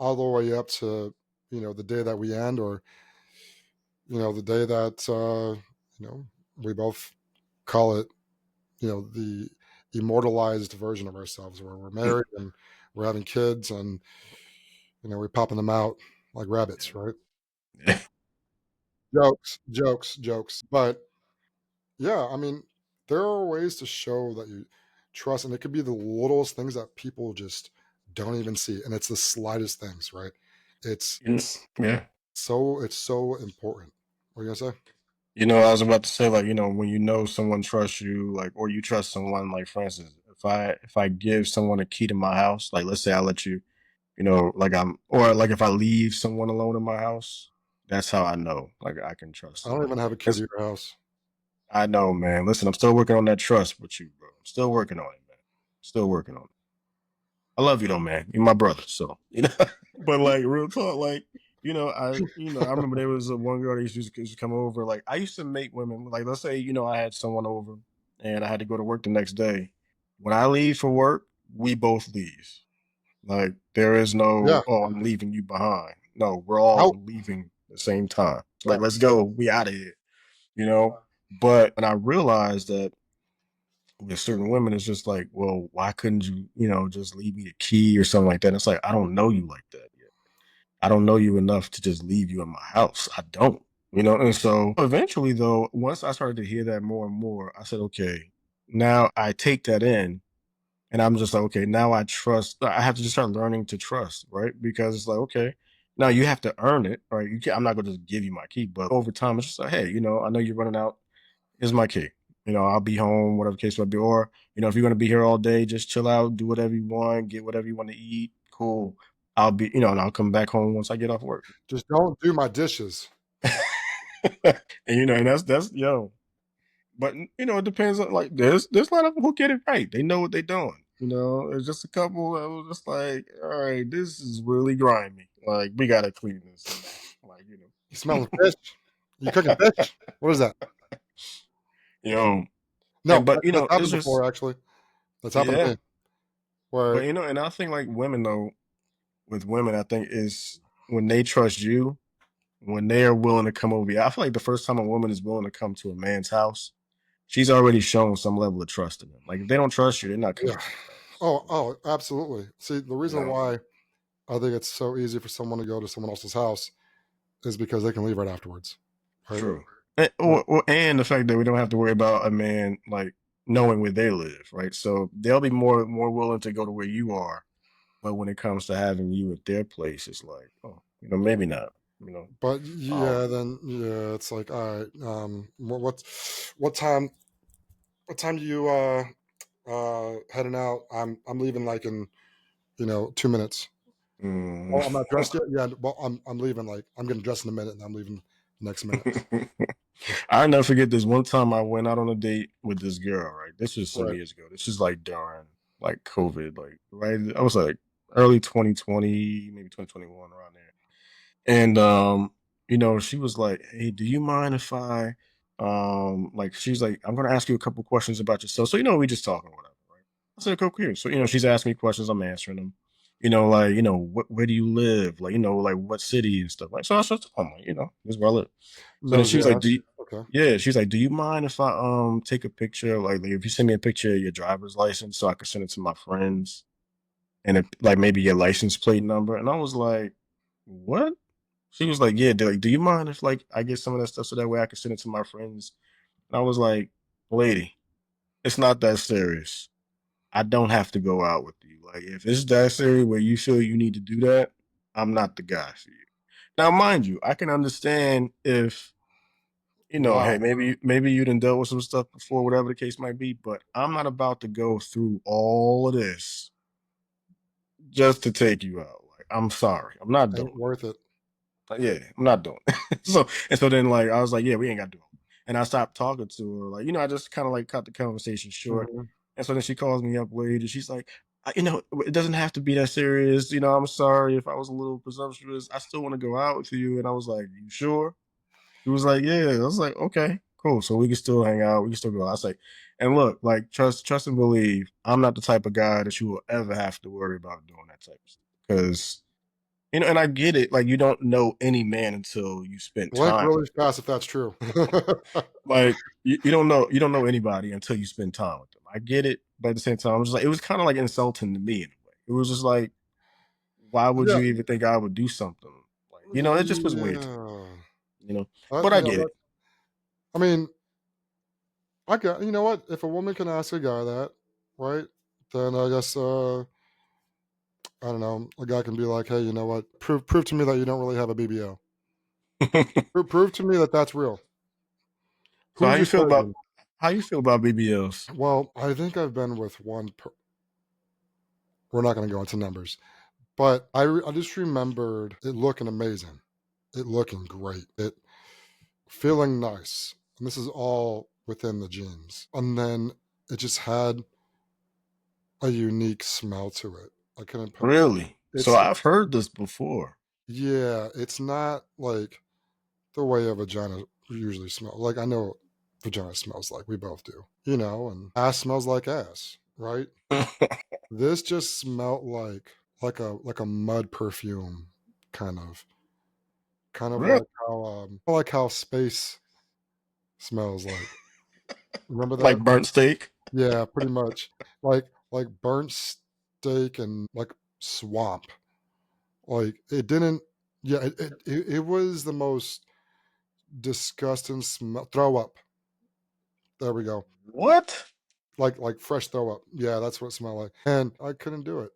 all the way up to the day that we end, or the day that we both call it the immortalized version of ourselves, where we're married and we're having kids, and we're popping them out like rabbits, right? Yeah. Jokes, jokes, jokes. But yeah, I mean, there are ways to show that you trust, and it could be the littlest things that people just don't even see, and it's the slightest things, right? It's Yeah. it's so important. What are you gonna say? I was about to say, like, when someone trusts you, like, or you trust someone, like, for instance, if I give someone a key to my house, like, let's say I let you, like or like if I leave someone alone in my house, that's how I know, like, I can trust I them. don't even have a kid to It's, your house. I know, man. Listen, I'm still working on that trust with you, bro. I'm still working on it, man. Still working on it. I love you though, man. You're my brother, so But like real talk, like I remember there was a one girl that used to come over. Like I used to make women like let's say I had someone over and I had to go to work the next day. When I leave for work, we both leave. Like there is Yeah, no I'm leaving you behind. No, we're all out. leaving the same time. Yeah. Like let's go, we out of here. You know. But when I realized that with certain women, it's just like, well, why couldn't you, just leave me a key or something like that? It's like, I don't know you like that yet. I don't know you enough to just leave you in my house. I don't, And so eventually, though, once I started to hear that more and more, I said, okay, now I take that in and I'm just like, okay, now I trust. I have to just start learning to trust, right? Because it's like, okay, now you have to earn it, right? I'm not going to just give you my key, but over time, it's just like, hey, I know you're running out. Here's my key. I'll be home, whatever the case might be. Or, if you're gonna be here all day, just chill out, do whatever you want, get whatever you want to eat. Cool. I'll be, and I'll come back home once I get off work. Just don't do my dishes. And and that's But it depends on like there's a lot of them who get it right. They know what they're doing. There's just a couple that was just like, all right, this is really grimy. Like we gotta clean this. Like You smelling fish? You cooking fish? What is that? you know, and No, but that's it's happened just before, actually. That's happened to yeah. me. Where, But and I think like women though, with women, I think is when they trust you, when they are willing to come over here. I feel like the first time a woman is willing to come to a man's house, she's already shown some level of trust in them. Like if they don't trust you, they're not yeah. coming to your house. Oh, absolutely. See, the You reason know, why I think it's so easy for someone to go to someone else's house is because they can leave right afterwards, right? true. And the fact that we don't have to worry about a man like knowing where they live, right? So they'll be more willing to go to where you are. But when it comes to having you at their place, it's like, oh, maybe not. You know, But um, yeah, then yeah, it's like, all right, what time, do you heading out? I'm leaving like in 2 minutes. mm. Oh, I'm not dressed yet. Yeah, well, I'm leaving. Like, I'm getting dressed in a minute, and I'm leaving next minute. I never forget this one time I went out on a date with this girl, right? This was some Right. years ago. This is like during like COVID, like right. I was like early 2020, maybe 2021 around there. And she was like, "Hey, do you mind if I like she's like, I'm gonna ask you a couple questions about yourself." So we just talking or whatever, right? I said, "Cool, cool." So, she's asking me questions, I'm answering them. Like, where do you live? Like, like what city and stuff. Like, so I said, oh my, this is where I live. So then she Nosy was like, "Do ass. you?" Okay. Yeah, she's like, "Do you mind if I take a picture? Like if you send me a picture of your driver's license so I can send it to my friends and like maybe your license plate number." And I was like, "What?" She was like, "Yeah, like, do you mind if like I get some of that stuff so that way I can send it to my friends?" And I was like, "Lady, it's not that serious. I don't have to go out with you. Like if it's that serious where you feel you need to do that, I'm not the guy for you." Now, mind you, I can understand if hey, Wow. maybe you done dealt with some stuff before, whatever the case might be, but I'm not about to go through all of this just to take you out. Like, I'm sorry. I'm not doing Ain't worth it. yeah, I'm not doing it. So then like I was like, yeah, we ain't gotta do it. And I stopped talking to her. Like, I just kind of like cut the conversation short. Mhm. And so then she calls me up later. She's like, it doesn't have to be that serious. I'm sorry if I was a little presumptuous. I still want to go out with you. And I was like, you sure? He was like, "Yeah." I was like, "Okay, cool. So we can still hang out. We can still go." I was like, "And look, like trust and believe. I'm not the type of guy that you will ever have to worry about doing that type of stuff because and I get it. Like you don't know any man until you spend Blink time really with them. fast if that's true. Like you don't know anybody until you spend time with them. I get it, but at the same time, I was just like, it was kind of like insulting to me in a way. It was just like, why would Yeah, you even think I would do something like it just was weird to me. yeah. You know, That but I get that it. I mean, I get you know what? If a woman can ask a guy that, right, then I guess, I don't know, a guy can be like, "Hey, you know what? Prove to me that you don't really have a BBL. Prove to me that that's real. So Who's your surgeon?" how you feel about BBLs? Well, I think I've been with one per we're not gonna go into numbers, but I just remembered it looking amazing, it looking great, it feeling nice, and this is all within the genes, and then it just had a unique smell to it. I couldn't put Really? So it's I've heard this before. yeah, it's not like the way a vagina usually smells. Like I know what vagina smells like, we both do, and ass smells like ass, right? This just smelled like a mud perfume, kind of, kind of Really? like how space smells like. Remember Like that? burnt steak? Yeah, pretty much. Like burnt steak and like swamp. Like it didn't. Yeah, it was the most disgusting smell. Throw up. There we go. What? Like fresh throw up. Yeah, that's what it smelled like. And I couldn't do it.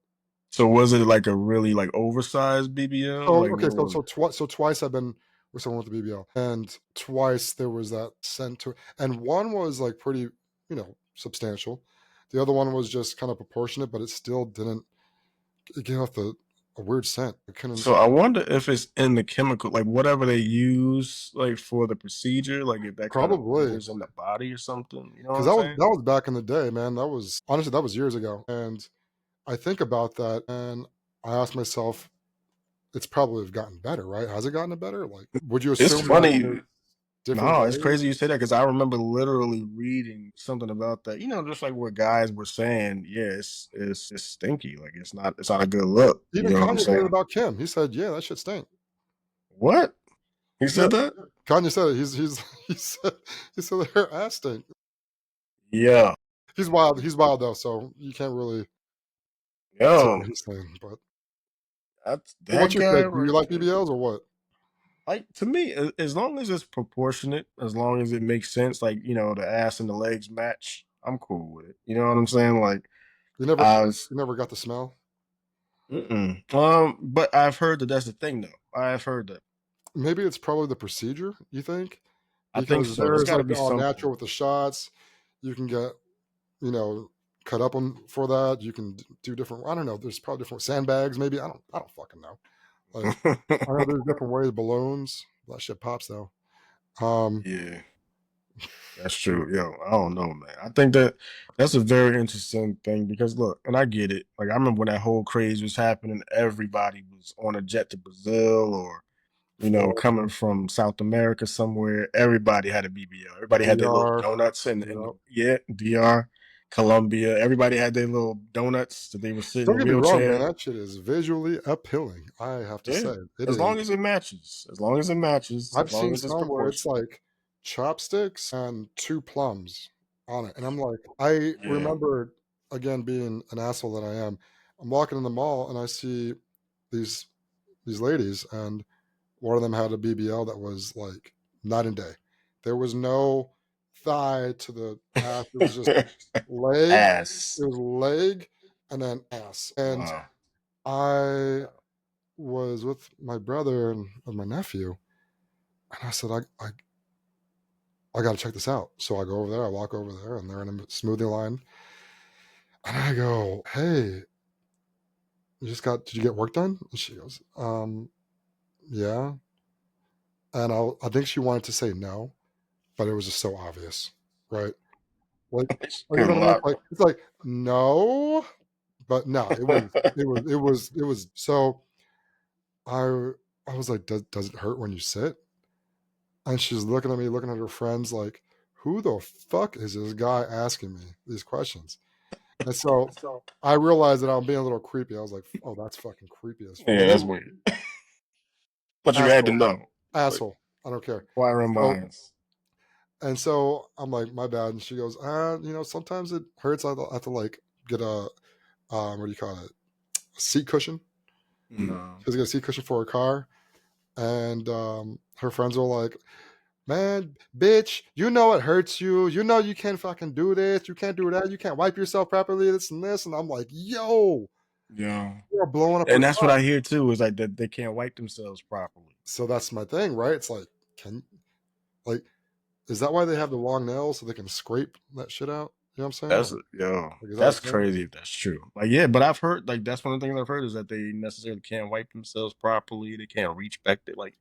So was it like a really like oversized BBL? So Like okay, what so was so twice so twice I've been with someone with a BBL, and twice there was that scent to it, and one was like pretty, substantial. The other one was just kind of proportionate, but it still didn't. It gave off a weird scent. I couldn't. so I wonder if it's in the chemical, like whatever they use like for the procedure, like if that kind of Probably, lingers in the body or something. You know what because I'm that was saying? that was back in the day, man. That was honestly that was years ago, and I think about that, and I ask myself, it's probably have gotten better, right? Has it gotten better? Like, would you It's assume that there's funny. different No, it's ways? crazy you say that because I remember literally reading something about that. Just like what guys were saying, yeah, it's stinky. Like it's not a good look. You Even know what I'm Kanye said it saying? about Kim. He said, "Yeah, that shit stink." What? He Yeah, said that? Kanye said it. He said that her ass stink. Yeah. He's wild. He's wild though, so you can't really say Yo, what he's saying. But that's what's that your guy take? Do you right like there. BBLs or what? Like to me, as long as it's proportionate, as long as it makes sense, like the ass and the legs match, I'm cool with it. You know what I'm saying? Like You never, I was, you never got the smell. but I've heard that that's the thing though. I've heard that. Maybe it's probably the procedure. You think I think because so. There's there's got to like be the all something. natural with the shots. You can get you know cut up on for that. You can do different. I don't know. There's probably different sandbags. Maybe I don't fucking know. Like I know there's different ways. Balloons. That shit pops though. Um, Yeah. That's true. Yo, I don't know, man. I think that's a very interesting thing because look, and I get it. Like I remember when that whole craze was happening, everybody was on a jet to Brazil or for coming from South America somewhere. Everybody had a BBL. Everybody had their little DR. donuts in the Yep. yeah, DR, Colombia. Everybody had their little donuts that they would sit in Don't a get me wrong, man. wheelchair. That shit is visually appealing. I have to Yeah. say, it As is. long as it matches. As long as it matches. I've As long seen as it's some where it's proportional. like chopsticks and 2 plums on it, and I'm like I Yeah. remember, again, being an asshole that I am, I'm walking in the mall and I see these these ladies, and one of them had a BBL that was, like, night and day. There was no thigh to the ass, it was just leg, Ass. it was leg and then ass, and Wow. I was with my brother and my nephew, and I said, I gotta check this out. So I go over there, I walk over there, and they're in a smoothie line. And I go, hey, did you get work done? And she goes, yeah. And I think she wanted to say no, but it was just so obvious, right? Like, you Good know what I mean? luck. It's like, no, but no, it was. So I, I was like, does it hurt when you sit? And she's looking at me, looking at her friends, like, who the fuck is this guy asking me these questions? And so I realized that I'm being a little creepy. I was like, "Oh, that's fucking creepy as Yeah, that's you weird. But you had to asshole, know. Like, asshole. I don't care." inquiring So minds. and so I'm like, "My bad." And she goes, sometimes it hurts. I have to like get a what do you call it? A seat cushion. No. She has to get a seat cushion for her car, and her friends were like, "Man, bitch, you know it hurts you. You know you can't fucking do this. You can't do that. You can't wipe yourself properly. This and this." And I'm like, "Yo, Yeah. you're blowing up her And that's what car." I hear too, is like that they can't wipe themselves properly. So that's my thing, right? It's like, can like, is that why they have the long nails so they can scrape that shit out? You know what I'm saying? That's yo, Like, is that a that's thing? crazy if that's true. Like, yeah, but I've heard like that's one of the things I've heard is that they necessarily can't wipe themselves properly. They can't reach back. Like,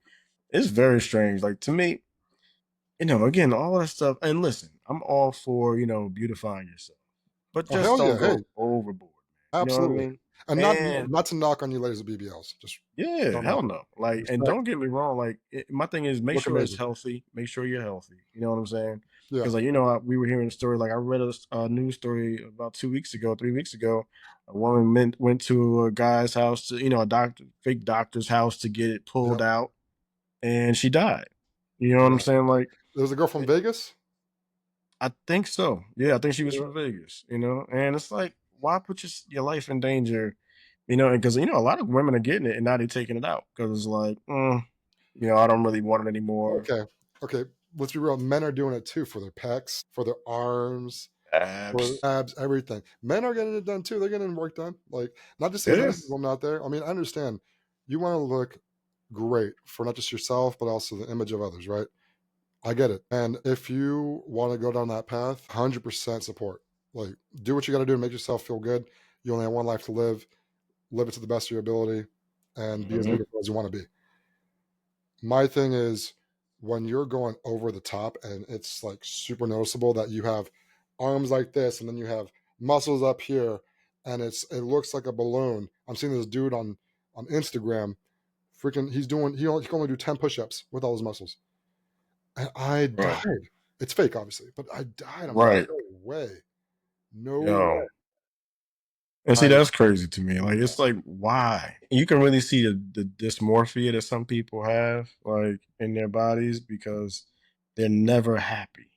it's very strange. Like to me, again, all that stuff. And listen, I'm all for beautifying yourself, but Oh just hell don't yeah! go Hey, overboard, man. You know what I absolutely. mean? And And not to knock on you ladies with BBLs. Just yeah, don't knock hell on them. no. Like, and Respect. don't get me wrong. Like, my thing is make Look sure it's amazing. healthy. Make sure you're healthy. You know what I'm saying? Yeah. Because like we were hearing a story. Like I read a news story about 2 weeks ago, 3 weeks ago. A woman went to a guy's house, to, a fake doctor's house to get it pulled Yep. out, and she died. You know what I'm Yeah. saying? Like, There was a girl from eh, Vegas. I think so. Yeah, I think she was Yeah. from Vegas. And it's like, why put your life in danger? Because a lot of women are getting it, and now they're taking it out because it's like, I don't really want it anymore. Okay. Okay. Let's be real. Men are doing it too for their pecs, for their arms, for Abs. abs, everything. Men are getting it done too. They're getting work done. Like, not to say that Yeah. there's women out there. I mean, I understand you want to look great for not just yourself, but also the image of others, right? I get it. And if you want to go down that path, 100% support. Like, do what you got to do to make yourself feel good. You only have one life to live. Live it to the best of your ability and be as Mhm. beautiful as you want to be. My thing is when you're going over the top and it's like super noticeable that you have arms like this and then you have muscles up here and it looks like a balloon. I'm seeing this dude on Instagram, freaking he can only do 10 push-ups with all his muscles. And I Right. died. It's fake, obviously, but I died. I'm like, Right. no way. No way. Yo. And see, I that's crazy to me. Like, it's like, why? You can really see the dysmorphia that some people have, like, in their bodies because they're never happy.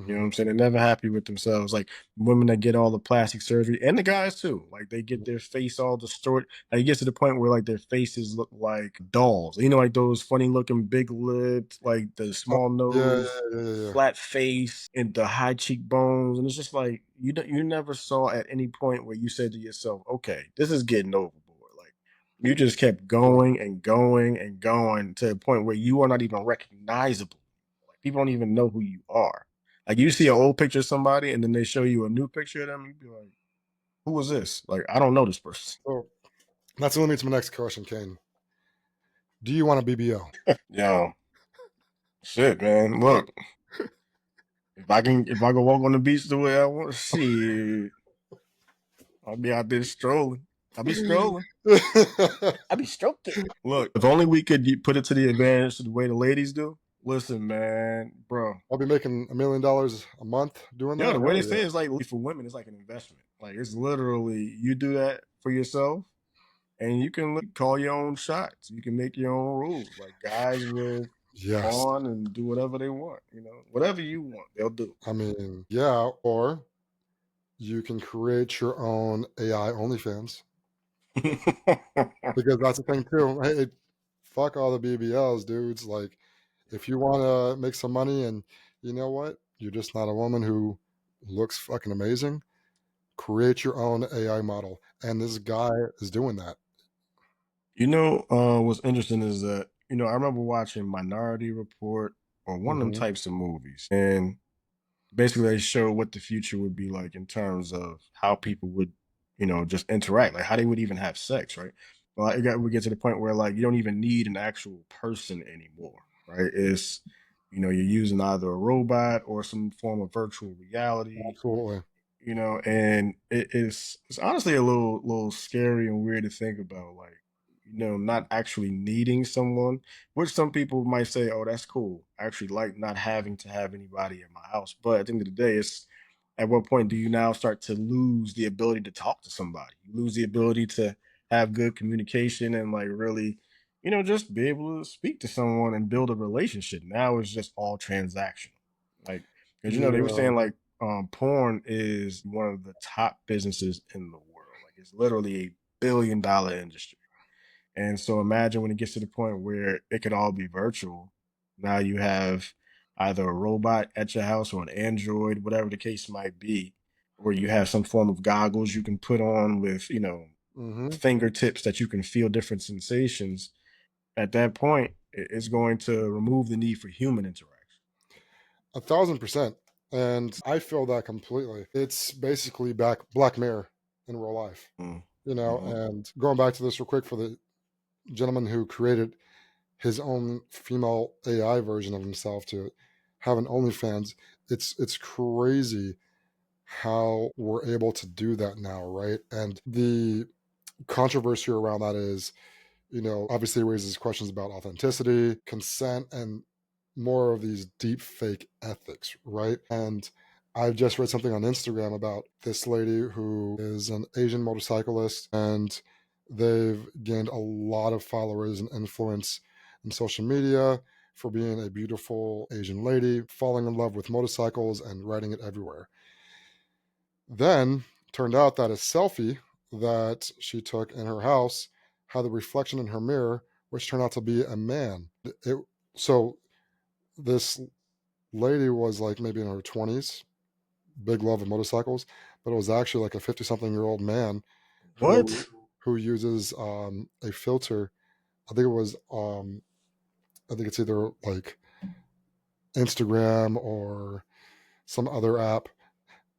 You know mhm, what I'm saying? They're never happy with themselves. Like women that get all the plastic surgery, and the guys too. Like they get their face all distorted. Like it gets to the point where like their faces look like dolls. Like those funny looking big lips, like the uh, small yeah, nose, yeah, yeah, yeah, yeah. flat face, and the high cheekbones. And it's just like you never saw at any point where you said to yourself, "Okay, this is getting overboard." Like you just kept Yeah. going and going and going to a point where you are not even recognizable. Like people don't even know who you are. Like you see an old picture of somebody and then they show you a new picture of them, you'd be like, who was this? Like, I don't know this person. So that's going to lead to my next question, Kane. Do you want a BBL? Yo, shit, man. Look, if I can walk on the beach the way I want to see, I'll be out there strolling. I'll be strolling. I'll be stroking. Look, if only we could put it to the advantage the way the ladies do. Listen, man, bro. I'll be making $1 million a month doing Yo, that. the way they Hell say yeah. it's like for women, it's like an investment. Like it's literally you do that for yourself and you can call your own shots. You can make your own rules. Like guys will. Yes. on and do whatever they want. Whatever you want, they'll do. I mean, yeah, or you can create your own AI OnlyFans because that's the thing too. Hey, fuck all the BBLs, dudes. Like, if you want to make some money and you know what, you're just not a woman who looks fucking amazing, create your own AI model. And this guy is doing that. What's interesting is that, I remember watching Minority Report or one of them Hmm. types of movies. And basically they show what the future would be like in terms of how people would, just interact, like how they would even have sex, right? Well, we get to the point where like you don't even need an actual person anymore, right? You're using either a robot or some form of virtual reality, Absolutely. and it's honestly a little scary and weird to think about, like, not actually needing someone, which some people might say, oh, that's cool, I actually like not having to have anybody in my house. But at the end of the day, it's at what point do you now start to lose the ability to talk to somebody? You lose the ability to have good communication and like really, just be able to speak to someone and build a relationship. Now it's just all transactional, like, because they were Yeah. saying like porn is one of the top businesses in the world. Like it's literally a $1 billion industry. And so imagine when it gets to the point where it could all be virtual. Now you have either a robot at your house or an android, whatever the case might be, or you have some form of goggles you can put on with, Hmm. fingertips that you can feel different sensations. At that point, it's going to remove the need for human interaction. 1,000%. And I feel that completely. It's basically back Black Mirror in real life, Mm. Mhm. and going back to this real quick for the gentleman who created his own female AI version of himself to have an OnlyFans. It's crazy how we're able to do that now, right? And the controversy around that is, obviously raises questions about authenticity, consent, and more of these deep fake ethics, right? And I've just read something on Instagram about this lady who is an Asian motorcyclist, and they've gained a lot of followers and influence in social media for being a beautiful Asian lady, falling in love with motorcycles and riding it everywhere. Then turned out that a selfie that she took in her house had the reflection in her mirror, which turned out to be a man. So this lady was like maybe in her 20s, big love of motorcycles, but it was actually like a 50 something year old man who What? uses a filter. I think it was I think it's either like Instagram or some other app,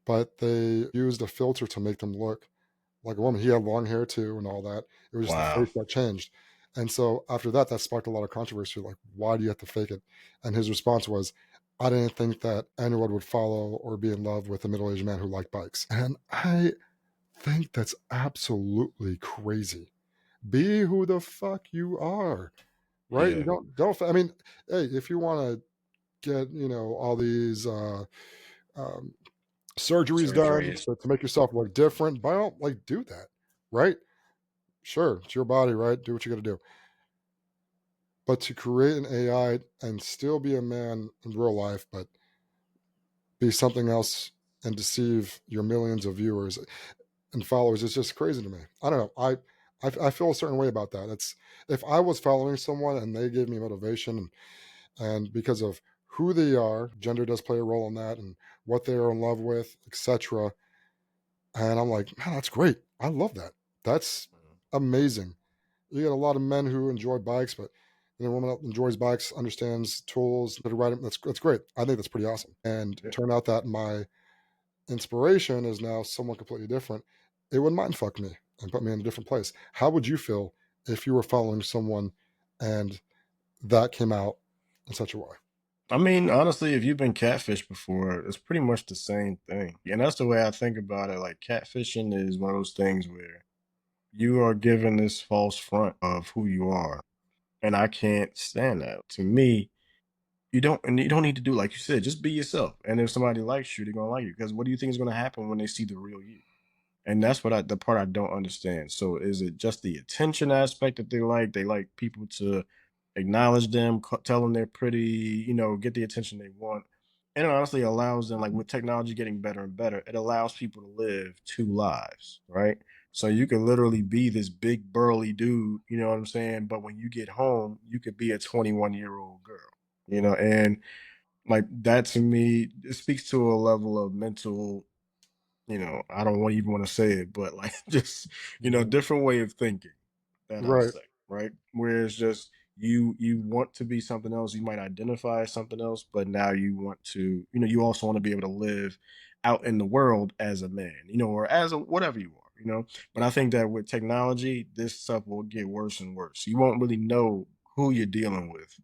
but they used a filter to make them look like a woman. He had long hair too and all that. It was just the Wow. face that changed. And so after that, that sparked a lot of controversy. Like, why do you have to fake it? And his response was, I didn't think that anyone would follow or be in love with a middle aged man who liked bikes. And I think that's absolutely crazy. Be who the fuck you are, right? You Yeah. don't. I mean, hey, if you want to get all these um, surgeries done Surgeries. to make yourself look different, by all like do that, right? Sure, it's your body, right? Do what you got to do. But to create an AI and still be a man in real life, but be something else and deceive your millions of viewers and followers is just crazy to me. I don't know. I feel a certain way about that. It's if I was following someone and they gave me motivation and because of who they are, gender does play a role in that, and what they are in love with, etc. And I'm like, man, that's great. I love that. That's amazing. You get a lot of men who enjoy bikes, but a woman that enjoys bikes, understands tools, that are riding. That's great. I think that's pretty awesome. And Yeah. turned out that my inspiration is now someone completely different. It would mind fuck me and put me in a different place. How would you feel if you were following someone and that came out in such a way? I mean, honestly, if you've been catfished before, it's pretty much the same thing. And that's the way I think about it. Like, catfishing is one of those things where you are given this false front of who you are. And I can't stand that. To me, you don't need to do like you said, just be yourself. And if somebody likes you, they're gonna like you. Because what do you think is gonna happen when they see the real you? And that's the part I don't understand. So is it just the attention aspect that they like? They like people to acknowledge them, tell them they're pretty, get the attention they want. And it honestly allows them, like with technology getting better and better, it allows people to live two lives, right? So you can literally be this big burly dude, you know what I'm saying? But when you get home, you could be a 21-year-old girl, and like that to me, it speaks to a level of mental, I don't want even want to say it, but like just, Mhm. different way of thinking that I'll Right. say, right? Where it's just you want to be something else, you might identify as something else, but now you want to, you also want to be able to live out in the world as a man, or as a whatever you are, But I think that with technology, this stuff will get worse and worse. You won't really know who you're dealing with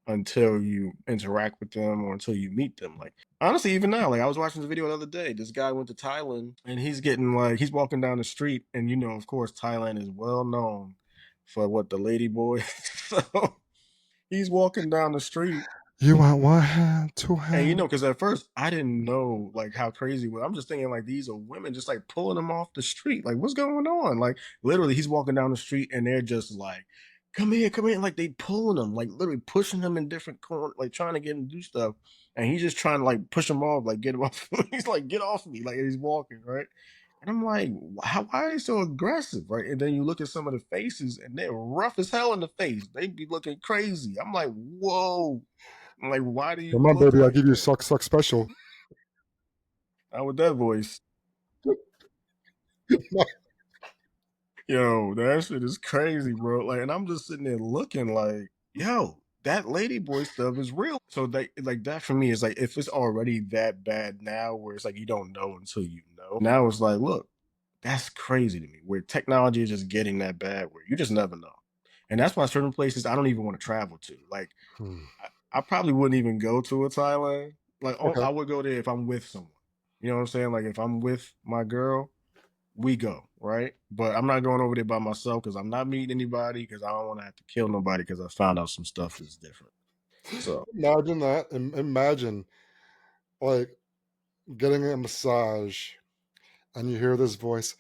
until you interact with them or until you meet them. Like honestly, even now, like I was watching this video the other day. This guy went to Thailand and he's walking down the street, and of course, Thailand is well known for what the lady boy. So he's walking down the street. You want one hand, two And hand. because at first I didn't know like how crazy it was. I'm just thinking like these are women just like pulling him off the street. Like, what's going on? Like literally he's walking down the street and they're just like, come here, like they pulling him, like literally pushing him in different corners, like trying to get him to do stuff. And he's just trying to like push him off, like get him off. He's like, get off me, like he's walking, right? And I'm like, why are they so aggressive, right? And then you look at some of the faces and they're rough as hell in the face. They be looking crazy. I'm like, whoa. I'm like, why do you Come on, look baby. I'll like give you that? suck, suck special. Not with that voice. Yo, that shit is crazy, bro. Like, and I'm just sitting there looking like, yo, that lady boy stuff is real. So like that for me is like if it's already that bad now, where it's like you don't know until you know. Now it's like, look, that's crazy to me. Where technology is just getting that bad, where you just never know. And that's why certain places I don't even want to travel to. Like, Hmm. I probably wouldn't even go to a Thailand. Like, Okay. I would go there if I'm with someone. You know what I'm saying? Like, if I'm with my girl, we go, right? But I'm not going over there by myself because I'm not meeting anybody because I don't want to have to kill nobody because I found out some stuff is different. So Imagine that. Imagine like getting a massage and you hear this voice,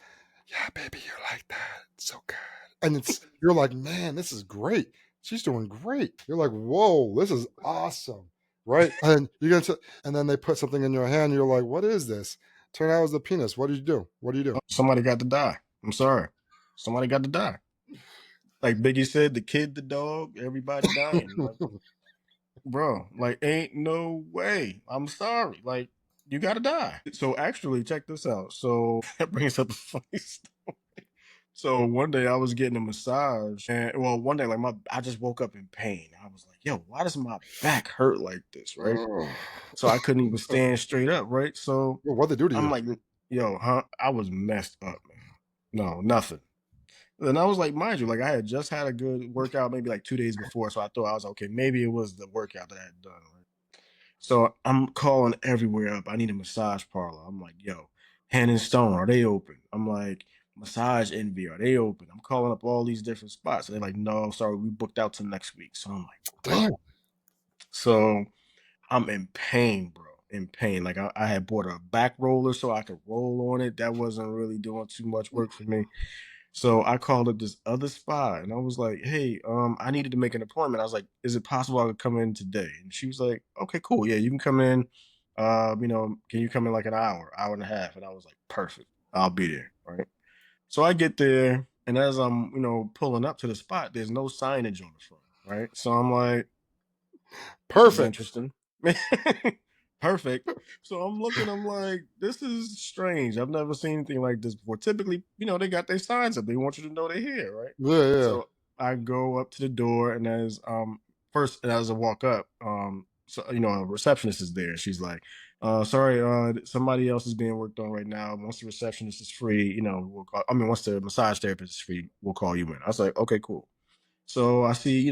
yeah, baby, you're like that. It's so good. And you're like, man, this is great. She's doing great. You're like, whoa, this is awesome. Right? And you get to, and then they put something in your hand, you're like, what is this? Turn out it was the penis. What did you do? What do you do? somebody got to die. I'm sorry. Somebody got to die. Like Biggie said, the kid, the dog, everybody dying. Like, bro, like, ain't no way. I'm sorry. Like, you got to die. So actually, check this out. So that brings up a funny story. So one day I was getting a massage, and well, one day like I just woke up in pain. I was like, "Yo, why does my back hurt like this?" Right? Ugh. So I couldn't even stand straight up. Right? So What'd they do to I'm you? like, "Yo, huh?" I was messed up, man. No, nothing. And I was like, mind you, like I had just had a good workout maybe like 2 days before, so I thought I was okay. Maybe it was the workout that I had done. Right? So I'm calling everywhere up. I need a massage parlor. I'm like, yo, Hand and Stone, are they open? I'm like, Massage Envy, are they open? I'm calling up all these different spots. And they're like, no, sorry, we booked out till next week. So I'm like, bro. Damn. So I'm in pain, bro. In pain. Like I had bought a back roller so I could roll on it. That wasn't really doing too much work for me. So I called up this other spot and I was like, hey, I needed to make an appointment. I was like, is it possible I could come in today? And she was like, okay, cool. Yeah, you can come in. Can you come in like an hour and a half? And I was like, perfect. I'll be there. Right. So I get there, and as I'm, pulling up to the spot, there's no signage on the front. Right. So I'm like, this is Perfect. interesting. Perfect. So I'm looking, I'm like, this is strange. I've never seen anything like this before. Typically, they got their signs up. They want you to know they're here, right? Yeah, yeah. So I go up to the door, and as I walk up, so a receptionist is there. She's like, sorry, somebody else is being worked on right now. Once the receptionist is free, once the massage therapist is free, we'll call you in. I was like, okay, cool. So I see,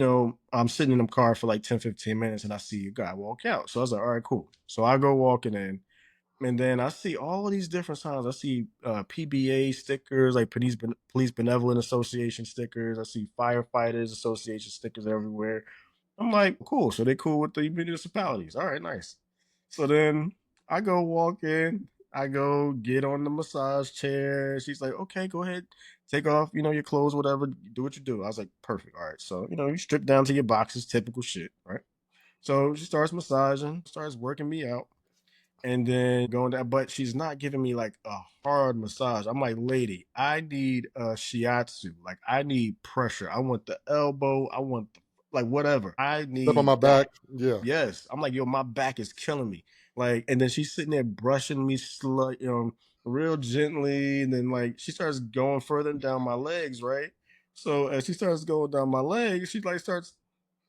I'm sitting in the car for like 10, 15 minutes and I see a guy walk out. So I was like, all right, cool. So I go walking in and then I see all of these different signs. I see PBA stickers, like Police Benevolent Association stickers. I see Firefighters Association stickers everywhere. I'm like, cool. So they cool with the municipalities. All right, nice. So then I go walk in. I go get on the massage chair. She's like, okay, go ahead. take off, your clothes, whatever, do what you do. I was like, perfect. All right. So, you strip down to your boxes, typical shit, right? So she starts massaging, starts working me out, and then going down, but she's not giving me like a hard massage. I'm like, lady, I need a shiatsu. Like, I need pressure. I want the elbow. I want like whatever. I Step on my need back. that. Yeah. Yes. I'm like, yo, my back is killing me. Like, and then she's sitting there brushing me real gently. And then like she starts going further down my legs, right? So as she starts going down my legs, she like starts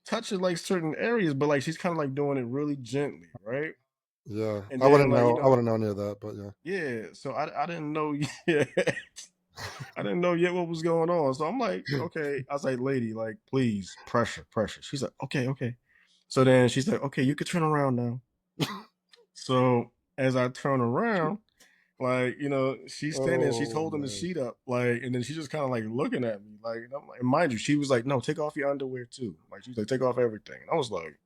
touching like certain areas, but like she's kind of like doing it really gently, right? Yeah. And I then wouldn't like, know. I wouldn't know any of that, but yeah. yeah, so I didn't know yet. I didn't know yet what was going on. So I'm like, okay. I was like, lady, like, please, pressure, pressure. She's like, okay, okay. So then she's like, okay, you can turn around now. So as I turn around, like, she's standing, she's Oh holding the man. sheet up, like, and then she's just kind of like looking at me, like, and, and mind you, she was like, no, take off your underwear too. Like, she's like, take off everything. And I was like,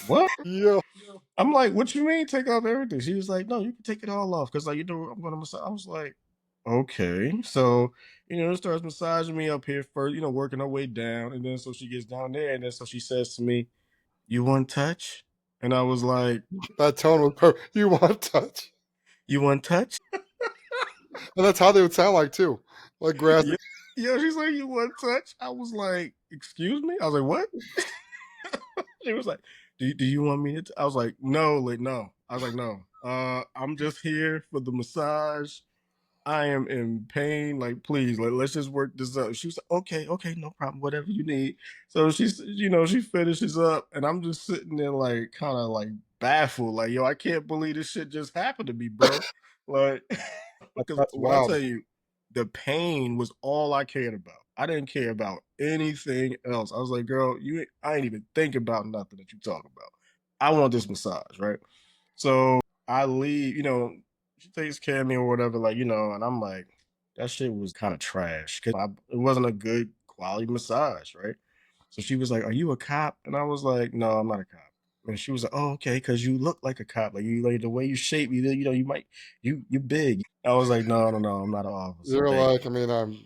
what? Yeah. I'm like, what you mean take off everything? She was like, no, you can take it all off because like I'm gonna massage. I was like, okay. So, starts massaging me up here first, working her way down. And then so she gets down there and then so she says to me, you want touch? And I was like, That tone was perfect. You want touch, you want touch? and that's how they would sound like too, like grass. Yeah. Yeah, she's like, you want touch? I was like, excuse me? I was like, what? She was like, do you want me to? I was like, no, like, no. I was like, no. I'm just here for the massage. I am in pain. Like, please, like, let's just work this out. She was like, okay, okay, no problem, whatever you need. So she's, she finishes up, and I'm just sitting there, like, kind of like baffled, like, yo, I can't believe this shit just happened to me, bro. Like, because That's when I wild. tell you, the pain was all I cared about. I didn't care about anything else. I was like, girl, I ain't even think about nothing that you talking about. I want this massage, right? So I leave, she takes care of me or whatever, like, and I'm like, that shit was kind of trash because it wasn't a good quality massage, right? So she was like, are you a cop? And I was like, no, I'm not a cop. And she was like, oh, okay, because you look like a cop. Like you like the way you shape, you might you big. I was like, no, no, no, I'm not an officer. You're Thank like, you. I mean, I'm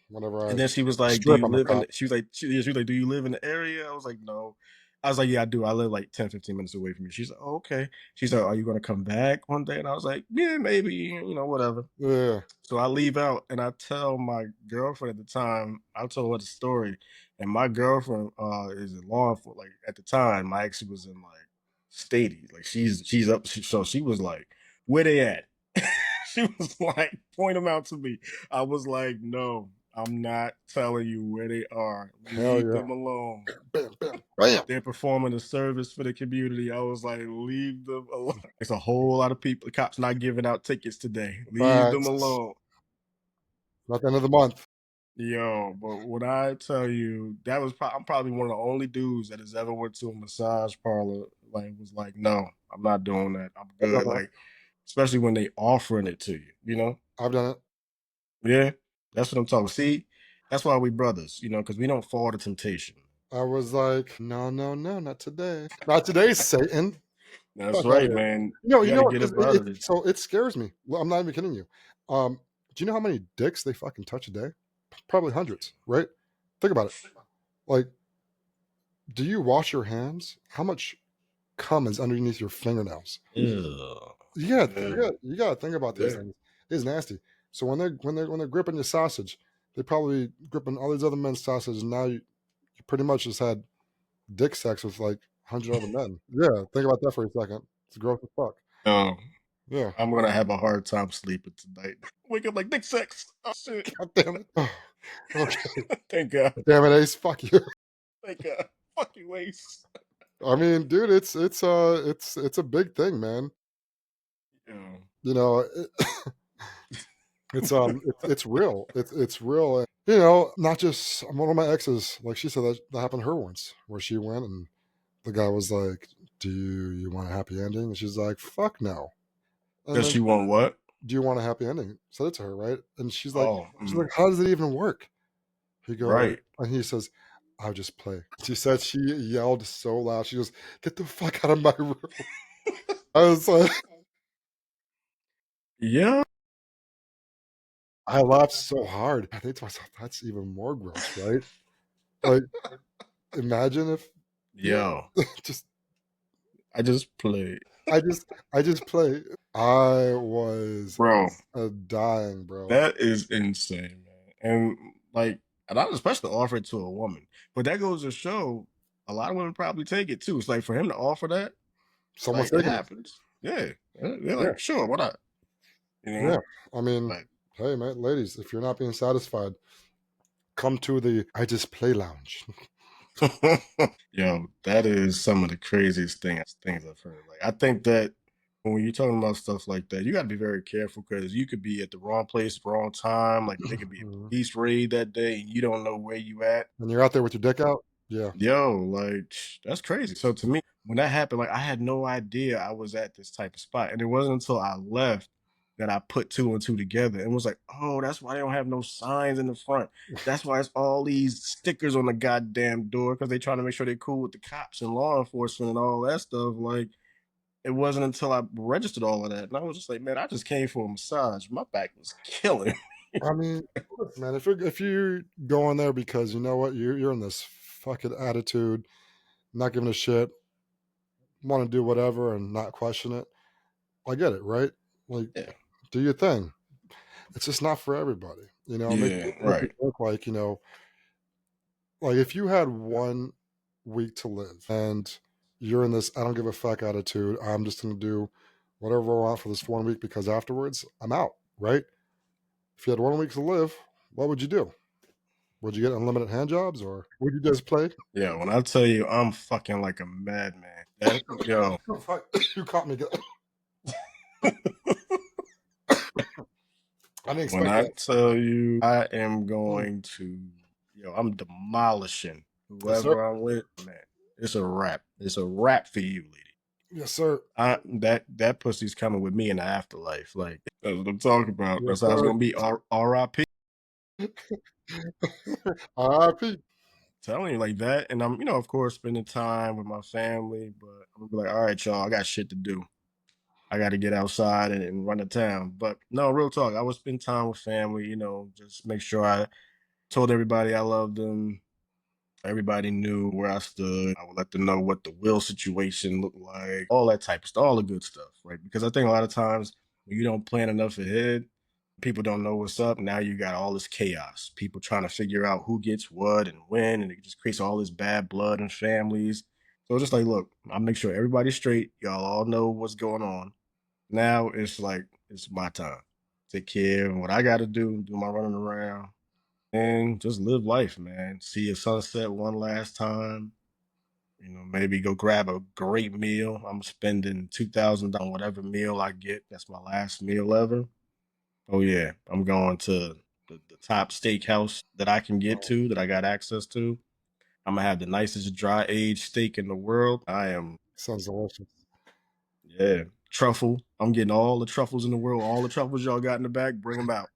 whenever And I then she was like, "Do strip, you I'm a live in?" cop. She was like, she was like, "Do you live in the area?" I was like, "No." I was like, "Yeah, I do. I live like 10, 15 minutes away from you." She's like, oh, "Okay." She's like, "Are you gonna come back one day?" And I was like, "Yeah, maybe. Whatever." Yeah. So I leave out and I tell my girlfriend at the time. I told her the story, and my girlfriend is in law enforcement. Like at the time, my ex was in like Stady. Like she's up. So she was like, "Where they at?" She was like, "Point them out to me." I was like, "No, I'm not telling you where they are. Hell Leave yeah. them alone. Bam, bam, bam. They're performing a service for the community." I was like, "Leave them alone." It's a whole lot of people. The cops not giving out tickets today. Leave them Facts. alone. Not the end of the month. Yo, but when I tell you that I'm probably one of the only dudes that has ever went to a massage parlor, like was like, no, I'm not doing that. I'm I've done good. that. Like, especially when they offering it to you. I've done it. Yeah, that's what I'm talking. See, that's why we brothers, because we don't fall to temptation. I was like, no, no, no, not today. Not today, Satan. That's Fuck out of right, here. man. You You got know to what? get Because up out of this. so it scares me. Well, I'm not even kidding you. Do you know how many dicks they fucking touch a day? Probably hundreds, right? Think about it. Like, do you wash your hands? How much cum is underneath your fingernails? Ew. Yeah, you gotta think about these Yeah. things. It's nasty. So when they're gripping your sausage, they probably gripping all these other men's sausage, and now you pretty much just had dick sex with like 100 other men. Yeah, think about that for a second. It's gross as fuck. No, Yeah. I'm gonna have a hard time sleeping tonight. Wake up like dick sex. Oh shit. God damn it. Okay. Thank God. Damn it, Ace. Fuck you. Thank God. Fucking waste. I mean, dude, it's a big thing, man. Yeah. You know, it's real. It's real. Not just one of my exes. Like she said that happened to her once, where she went and the guy was like, "Do you want a happy ending?" And she's like, "Fuck no." And Does then, she want what? "Do you want a happy ending?" Said it to her, right? And Oh, she's like, "How does it even work?" He goes, right. and he says, "I'll just play." She said she yelled so loud. She goes, "Get the fuck out of my room!" I was like, Yeah. I laughed so hard. I think to myself, that's even more gross, right? Like, imagine if, yeah, Yo, just I just played. I just I just play. I was Bro, dying, bro. that is insane, man. And like, and I was especially offer it to a woman. But that goes to show a lot of women probably take it too. It's like for him to offer that, Someone's like it taking it. happens. Yeah. They're Yeah, like, sure, why not? You yeah. know? I mean, Like hey, man, ladies, if you're not being satisfied, come to the I just play lounge. yo, that is some of the craziest things I've heard. Like I think that when you're talking about stuff like that, you got to be very careful because you could be at the wrong place, wrong time. Like there could be a Mhm. police raid that day, and you don't know where you at. When you're out there with your dick out, yeah. Yo, like that's crazy. So to me, when that happened, like I had no idea I was at this type of spot, and it wasn't until I left that I put two and two together and was like, oh, that's why they don't have no signs in the front. That's why it's all these stickers on the goddamn door because they trying to make sure they're cool with the cops and law enforcement and all that stuff. Like it wasn't until I registered all of that, and I was just like, man, I just came for a massage. My back was killing. I mean, look, man, if you're going there because you know what, you're in this fucking attitude, not giving a shit, want to do whatever and not question it. I get it, right? Like, Yeah, do your thing. It's just not for everybody. yeah, Make it right. look like, like if you had 1 week to live and you're in this I don't give a fuck attitude, I'm just gonna do whatever I want for this 1 week because afterwards I'm out, right? If you had 1 week to live, what would you do? Would you get unlimited hand jobs or would you just play? Yeah, when I tell you I'm fucking like a madman, that yo, Oh, fuck. You caught me. I didn't when expect I that. tell you I am Mm. going to, yo, I'm demolishing Yes, sir. whoever I'm with, man. It's a wrap. It's a wrap for you, lady. Yes, sir. That pussy's coming with me in the afterlife. Like that's what I'm talking about. Yes, That's how it's sir. gonna be. R.I.P. R.I.P. Telling you like that, and I'm, of course, spending time with my family. But I'm gonna be like, all right, y'all, I got shit to do. I got to get outside and run the town. But no, real talk. I would spend time with family. Just make sure I told everybody I loved them. Everybody knew where I stood. I would let them know what the will situation looked like, all that type of stuff, all the good stuff, right? Because I think a lot of times when you don't plan enough ahead, people don't know what's up. Now you got all this chaos, people trying to figure out who gets what and when, and it just creates all this bad blood in families. So it's just like, look, I'll make sure everybody's straight. Y'all all know what's going on. Now it's like, it's my time. Take care of what I got to do my running around and just live life, man. See a sunset one last time. Maybe go grab a great meal. I'm spending $2,000 on whatever meal I get. That's my last meal ever. Oh yeah, I'm going to the top steakhouse that I can get Oh, to, that I got access to. I'm gonna have the nicest dry aged steak in the world. I am, sounds delicious. yeah, truffle. I'm getting all the truffles in the world. All the truffles y'all got in the back, bring them out.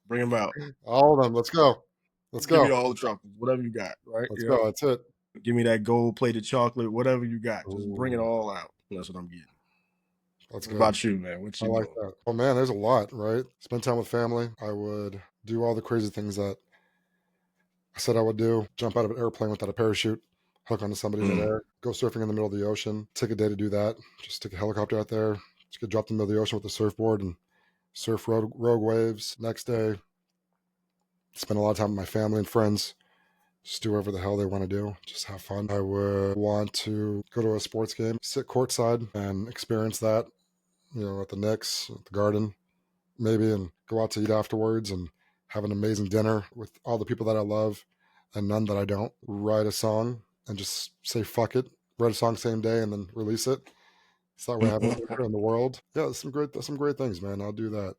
Bring them out. All of them. Let's go. Let's Give me go. all the truffles, whatever you got, right? Let's Yep. go. That's it. Give me that gold plated chocolate, whatever you got. Just bring it Ooh, all out. That's what I'm getting. that's What good. about you, man? What I you like doing? that. Oh man, there's a lot, right? Spend time with family. I would do all the crazy things that I said I would do. Jump out of an airplane without a parachute, hook onto somebody Mm. midair, go surfing in the middle of the ocean. Take a day to do that. Just take a helicopter out there, just get dropped in the middle of the ocean with a surfboard and surf rogue waves. Next day, spend a lot of time with my family and friends. Just do whatever the hell they want to do. Just have fun. I would want to go to a sports game, sit courtside and experience that, at the Knicks, at the Garden, maybe, and go out to eat afterwards and have an amazing dinner with all the people that I love and none that I don't. Write a song and just say fuck it. Write a song same day and then release it. So that way I have it in the world. Yeah, there's some great things, man. I'll do that.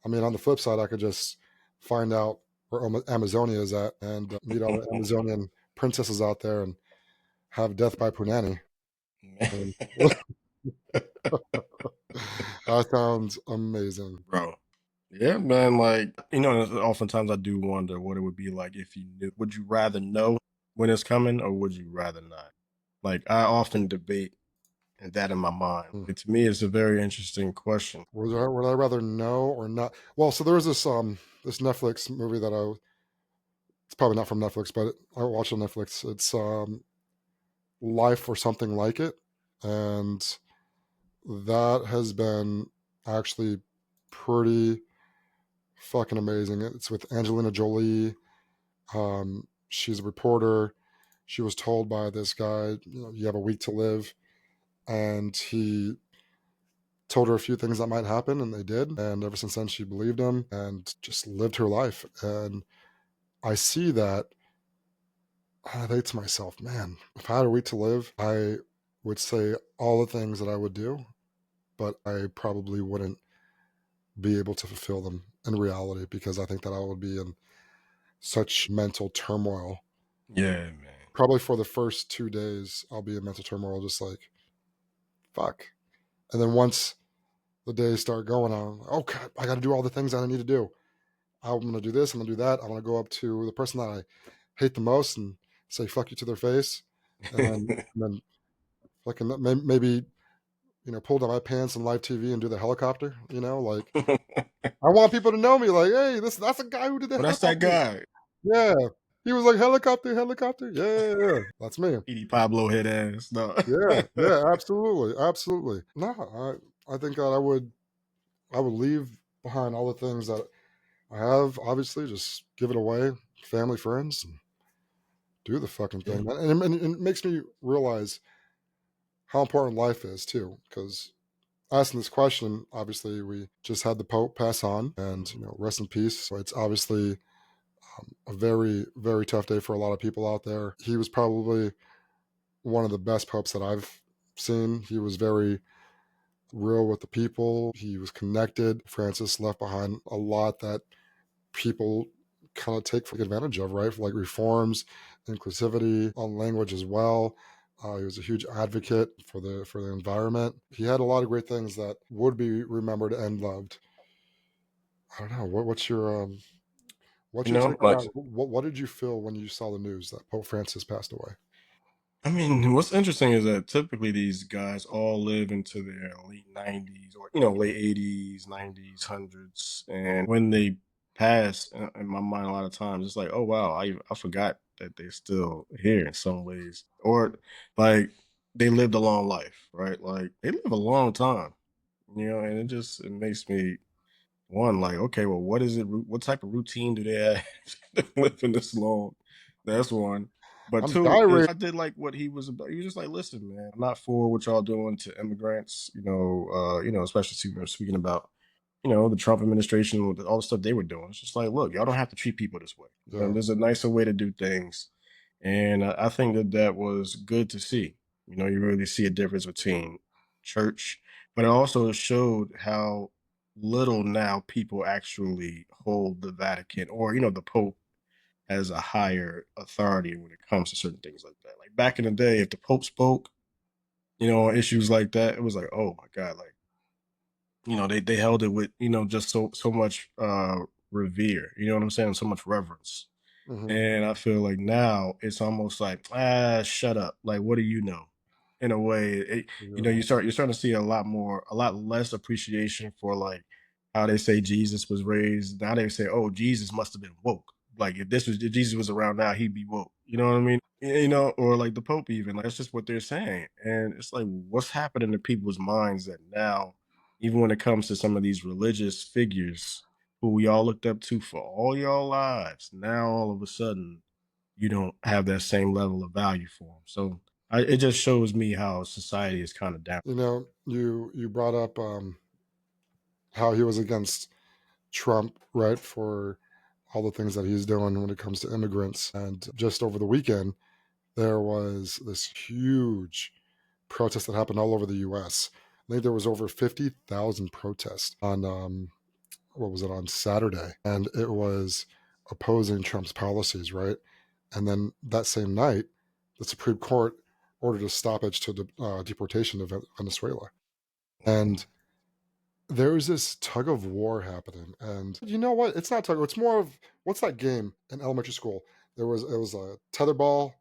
I mean, on the flip side, I could just find out where Amazonia is at and meet all the Amazonian princesses out there and have death by punani. And that sounds amazing. Bro. Yeah, man. Like, oftentimes I do wonder what it would be like if you knew. Would you rather know when it's coming or would you rather not? Like, I often debate and that in my mind? Mm. To me, it's a very interesting question. Would I rather know or not? Well, so there was this Netflix movie that it's probably not from Netflix, but I watched on Netflix. It's Life or something like it, and that has been actually pretty fucking amazing. It's with Angelina Jolie. She's a reporter. She was told by this guy, you have a week to live, and he told her a few things that might happen, and they did. And ever since then, she believed him and just lived her life. And I see that. I think to myself, man, if I had a week to live, I would say all the things that I would do, but I probably wouldn't be able to fulfill them in reality because I think that I would be in such mental turmoil. Yeah, man. Probably for the first 2 days, I'll be in mental turmoil, just like, fuck. And then once the days start going on, oh, God, I got to do all the things that I need to do. I'm going to do this. I'm going to do that. I'm going to go up to the person that I hate the most and say, fuck you to their face. And then fucking maybe, pull down my pants on live TV and do the helicopter, like I want people to know me like, hey, that's a guy who did the Well, that's that helicopter. guy, Yeah. He was like, helicopter, helicopter. Yeah, yeah, yeah. That's me. Edie Pablo head ass. No. Yeah, yeah, absolutely. Absolutely. No, I think that I would leave behind all the things that I have, obviously, just give it away, family, friends, and do the fucking Yeah. thing. And it makes me realize how important life is too. Because asking this question, obviously, we just had the Pope pass on, and Mhm. rest in peace. So it's obviously a very, very tough day for a lot of people out there. He was probably one of the best popes that I've seen. He was very real with the people. He was connected. Francis left behind a lot that people kind of take advantage of, right? Like reforms, inclusivity on language as well. He was a huge advocate for the environment. He had a lot of great things that would be remembered and loved. I don't know. What's your take on Like that? What did you feel when you saw the news that Pope Francis passed away? I mean, what's interesting is that typically these guys all live into their late 90s or late 80s, 90s, hundreds, and when they pass, in my mind, a lot of times it's like, oh wow, I forgot that they're still here in some ways, or like they lived a long life, right? Like they live a long time, and it makes me one, like, okay, well, what is it? What type of routine do they have to live in this long? That's one. But I'm two is diary. I did like what he was about. He was just like, listen, man, I'm not for what y'all doing to immigrants. Especially speaking about the Trump administration with all the stuff they were doing. It's just like, look, y'all don't have to treat people this way. Yeah. There's a nicer way to do things, and I think that was good to see. You really see a difference between church, but it also showed how little now people actually hold the Vatican or the Pope has a higher authority when it comes to certain things like that. Like back in the day, if the Pope spoke, on issues like that, it was like, oh my God, like they held it with just so much revere. You know what I'm saying? So much reverence. Hmm. And I feel like now it's almost like, shut up. Like, what do you know? In a way, Yeah. you're starting to see a lot less appreciation for like how they say Jesus was raised. Now they say, oh, Jesus must have been woke. Like if Jesus was around now, he'd be woke. You know what I mean? Or like the Pope even. Like that's just what they're saying. And it's like, what's happening to people's minds that now, even when it comes to some of these religious figures who we all looked up to for all your lives. Now all of a sudden, you don't have that same level of value for them. So it just shows me how society is kind of down. You brought up how he was against Trump, right, for all the things that he's doing when it comes to immigrants. And just over the weekend, there was this huge protest that happened all over the U.S. I think there was over 50,000 protests on what was it, on Saturday, and it was opposing Trump's policies, right? And then that same night, the Supreme Court ordered a stoppage to deportation to Venezuela. And there's this tug of war happening, and you know what? It's not tug. It's more of, what's that game in elementary school? It was a tetherball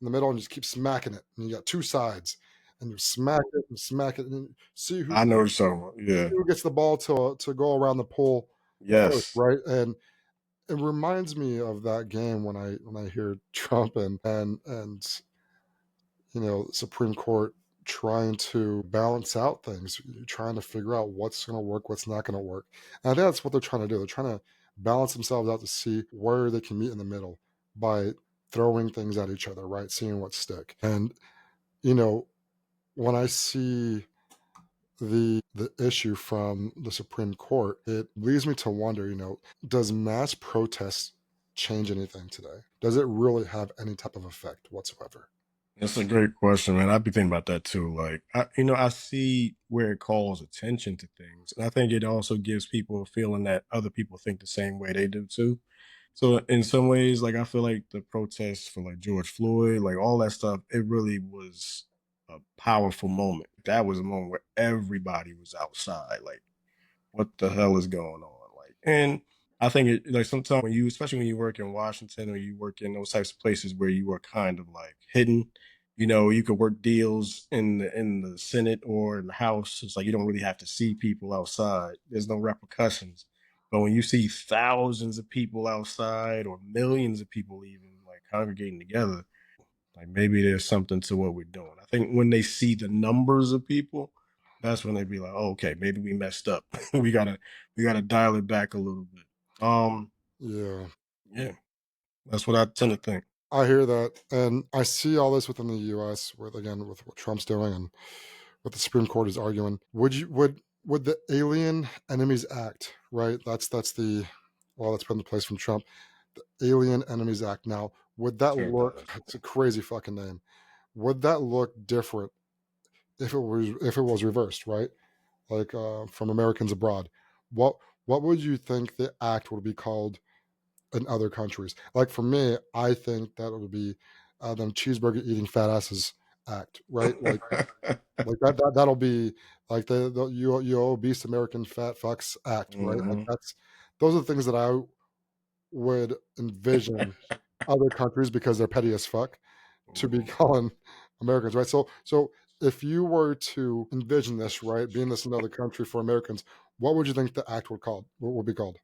in the middle, and you just keep smacking it, and you got two sides, and you smack it and smack it, and then I know what you're talking about. see Yeah. who gets the ball to go around the pool first, Yes. right? And it reminds me of that game when I hear Trump and Supreme Court trying to balance out things, trying to figure out what's going to work, what's not going to work. And I think that's what they're trying to do. They're trying to balance themselves out to see where they can meet in the middle by throwing things at each other, right? Seeing what stick. And you know, when I see the issue from the Supreme Court, it leads me to wonder, does mass protest change anything today? Does it really have any type of effect whatsoever? That's a great question, man. I'd be thinking about that too. Like, I see where it calls attention to things, and I think it also gives people a feeling that other people think the same way they do too. So, in some ways, like I feel like the protests for like George Floyd, like all that stuff, it really was a powerful moment. That was a moment where everybody was outside, like what the hell is going on? Like, and I think it like sometimes when you, especially when you work in Washington or you work in those types of places where you are kind of like hidden, you could work deals in the Senate or in the House. It's like you don't really have to see people outside. There's no repercussions. But when you see thousands of people outside or millions of people even like congregating together, like maybe there's something to what we're doing. I think when they see the numbers of people, that's when they be like, oh, okay, maybe we messed up. we gotta dial it back a little bit. Um, Yeah. yeah, that's what I tend to think. I hear that, and I see all this within the U.S. with again with what Trump's doing and what the Supreme Court is arguing. Would the Alien Enemies Act, right? That's the that's put into place from Trump. The Alien Enemies Act. Now, would that Sure look? does. It's a crazy fucking name. Would that look different if it was reversed, right? Like from Americans abroad. What what would you think the act would be called in other countries? Like for me, I think that would be them cheeseburger eating fat asses act, right? Like that'll be like the you obese American fat fucks act, right? Like Mhm. those are the things that I would envision other countries because they're petty as fuck to be Mhm. calling Americans, right? So if you were to envision this, right, being this another country for Americans, what would you think the act would be called?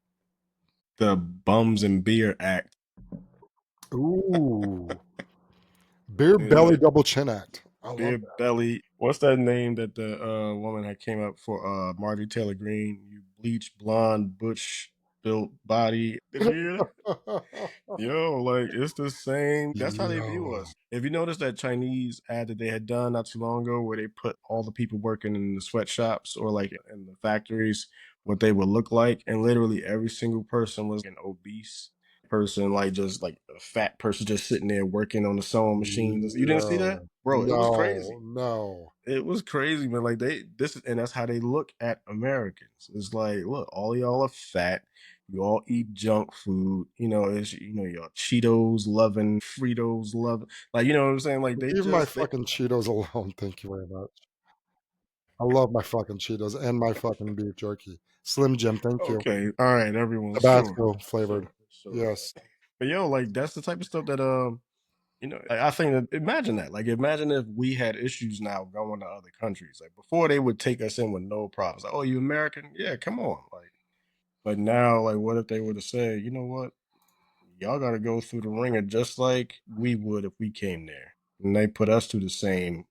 The Bums and Beer Act. Ooh, beer belly Yeah, double chin act. I love beer belly. What's that name that the woman had came up for? Marjorie Taylor Greene. You bleach blonde, butch built body. Did you hear that? that. Yo, like it's the same. That's how they view Yo, us. If you notice that Chinese ad that they had done not too long ago, where they put all the people working in the sweatshops or like in the factories, what they would look like, and literally every single person was an obese person, like just like a fat person just sitting there working on the sewing machines. You didn't see that, yo, bro? It was no, crazy. no. It was crazy, man. Like and that's how they look at Americans. It's like, look, all y'all are fat. You all eat junk food. It's y'all Cheetos loving, Fritos loving. Like, you know what I'm saying? Like they Leave my just they fucking Cheetos alone. Thank you very much. I love my fucking Cheetos and my fucking beef jerky. Slim Jim, thank you. okay, all right, everyone, sure, Tabasco flavored. sure, sure. Yes. But yo, like that's the type of stuff that I think that imagine that. Like imagine if we had issues now going to other countries. Like before they would take us in with no problems. Like, oh, you American? Yeah, come on. Like but now, like, what if they were to say, you know what? Y'all got to go through the ringer just like we would if we came there. And they put us through the same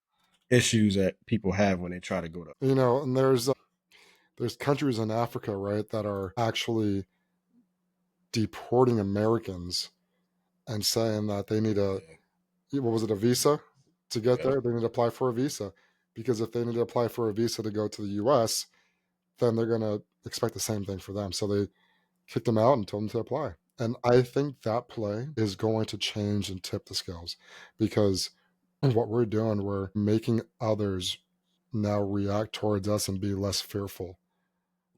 issues that people have when they try to go to. And there's countries in Africa, right, that are actually deporting Americans and saying that they need a Yeah. what was it, a visa to get Yep. there? They need to apply for a visa because if they need to apply for a visa to go to the US, then they're going to expect the same thing for them. So they kicked them out and told them to apply. And I think that play is going to change and tip the scales because what we're doing, we're making others now react towards us and be less fearful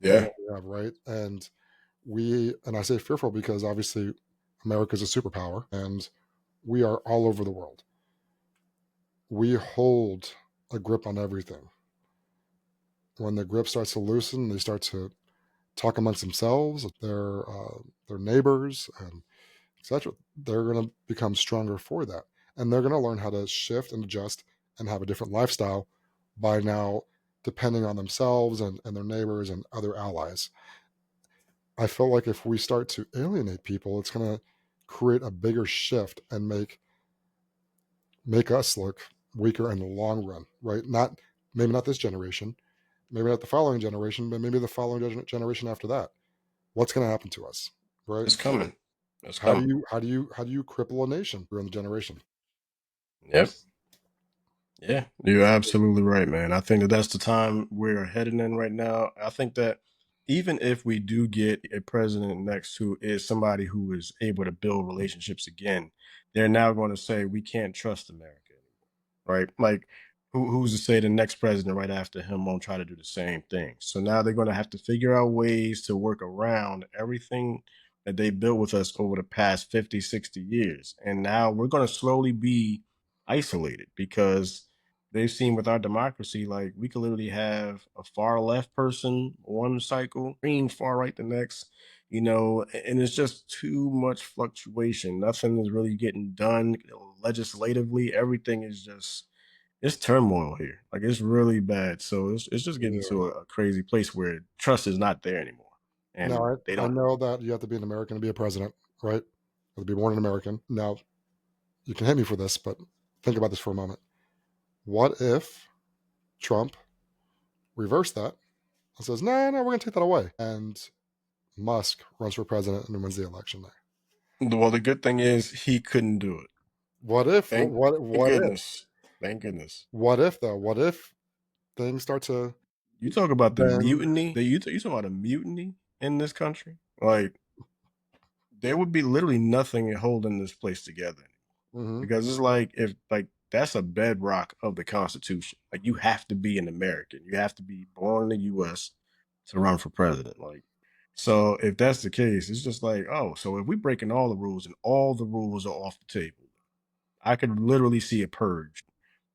of Yeah. what we have, right? And I say fearful because obviously America's a superpower and we are all over the world. We hold a grip on everything. When the grip starts to loosen, they start to talk amongst themselves, their neighbors, and etc. They're going to become stronger for that, and they're going to learn how to shift and adjust and have a different lifestyle by now depending on themselves and their neighbors and other allies. I feel like if we start to alienate people, it's going to create a bigger shift and make us look weaker in the long run, right? Not maybe not this generation, maybe not the following generation, but maybe the following generation after that. What's going to happen to us, right? It's coming. It's How do coming. you cripple a nation during the generation? Yep. Yeah, you're absolutely right, man. I think that that's the time we're heading in right now. I think that even if we do get a president next who is somebody who is able to build relationships again, they're now going to say we can't trust America anymore, right? Like, who's to say the next president right after him won't try to do the same thing? So now they're going to have to figure out ways to work around everything that they built with us over the past 50, 60 years. And now we're going to slowly be isolated because they've seen with our democracy, like we could literally have a far left person one cycle, extreme far right the next, and it's just too much fluctuation. Nothing is really getting done legislatively. Everything is just it's turmoil here. Like it's really bad. So it's just getting Yeah. to a crazy place where trust is not there anymore. Now, And they I don't know that you have to be an American to be a president, right? You have to be born an American. Now, you can hate me for this, but think about this for a moment. What if Trump reversed that and says, no, no, we're going to take that away? And Musk runs for president and wins the election there. well, the good thing is he couldn't do it. What if, Thank what if, goodness. Thank goodness. what if though? What if things start to You talk about the bend? mutiny. You talk about a mutiny in this country. Like there would be literally nothing holding this place together Hmm. because it's like if like that's a bedrock of the Constitution. Like you have to be an American. You have to be born in the U.S. to run for president. Like so, if that's the case, it's just like oh, so if we breaking all the rules and all the rules are off the table, I could literally see a purge.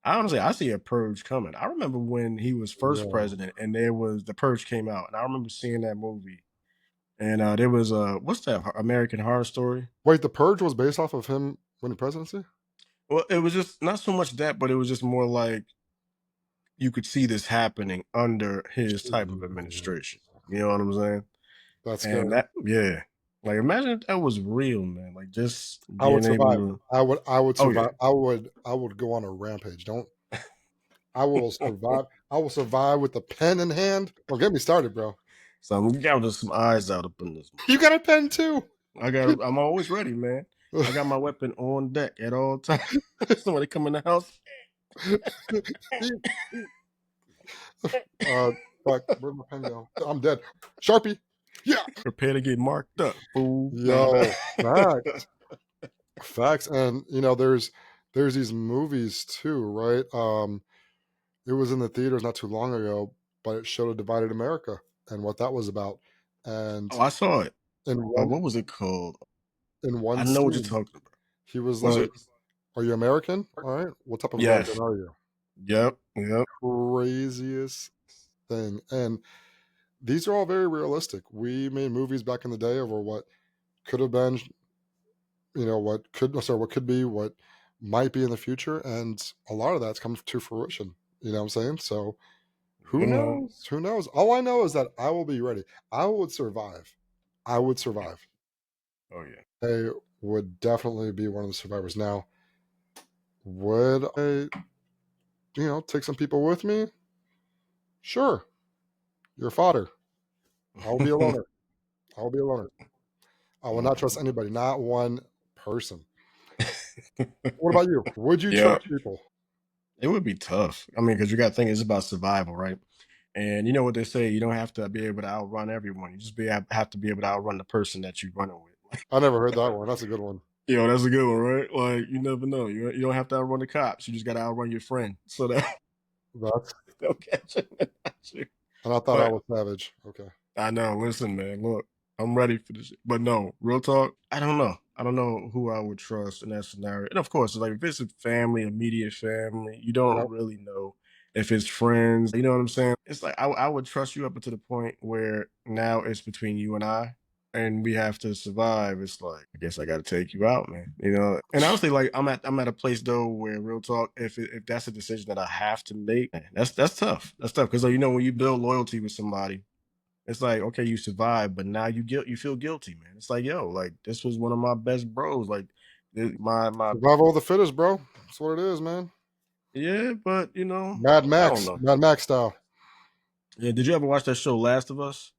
Honestly, I see a purge coming. I remember when he was first Yeah. president and there was the purge came out, and I remember seeing that movie. And there was what's that American Horror Story? Wait, the purge was based off of him winning presidency? Well, it was just not so much that, but it was just more like you could see this happening under his type of Jeez. administration. You know what I'm saying? That's And scary. that, yeah, like imagine if that was real, man. Like just I would being able survive. to, I would oh yeah. survive. I would go on a rampage. Don't I will survive. I will survive with the pen in hand. Don't get me started, bro. So I'm got some eyes out up in this. You got a pen too. I'm always ready, man. I got my weapon on deck at all times. Somebody come in the house, uh, fuck. Where'd my pen go? I'm dead. Sharpie. Yeah. prepare to get marked up, fool. Nah, nah. Yo, facts, facts, and there's these movies too, right? It was in the theaters not too long ago, but it showed a divided America and what that was about. And Oh, I saw it. in one What was it called? in I one know what you're scene, talking about. he was Was like, it? "Are you American? All right. What type of American Yes. are you?" Yep. Yep. Craziest thing. And these are all very realistic. We made movies back in the day over what could have been, what could be, what might be in the future, and a lot of that's come to fruition. You know what I'm saying? So who You know. knows? Who knows? All I know is that I will be ready. I would survive. I would survive. Oh yeah. I would definitely be one of the survivors. Now, would I, take some people with me? Sure. You're fodder. I will be a loner. I will be a loner. I will not trust anybody, not one person. What about you? Would you Yeah. trust people? It would be tough. I mean, because you got to think it's about survival, right? And you know what they say, you don't have to be able to outrun everyone. You just have to be able to outrun the person that you're running with. I never heard that one. That's a good one. That's a good one, right? Like you never know. You don't have to outrun the cops. You just got to outrun your friend so that That's they'll catch you. and I thought I But was savage. Okay. I know. Listen, man. Look, I'm ready for this. But no, real talk. I don't know. I don't know who I would trust in that scenario. And of course, like if it's a family, immediate family, you don't Yep. really know if it's friends. You know what I'm saying? It's like I would trust you up until the point where now it's between you and I. and we have to survive. It's like, I guess I got to take you out, man. You know. And honestly, like I'm at a place though where real talk, if that's a decision that I have to make, man, that's tough. That's tough because you know when you build loyalty with somebody, it's like okay, you survive, but now you feel guilty, man. It's like yo, like this was one of my best bros, like my Survival of the fittest, bro. That's what it is, man. yeah, but I don't know. Mad Max style. Yeah, did you ever watch that show Last of Us?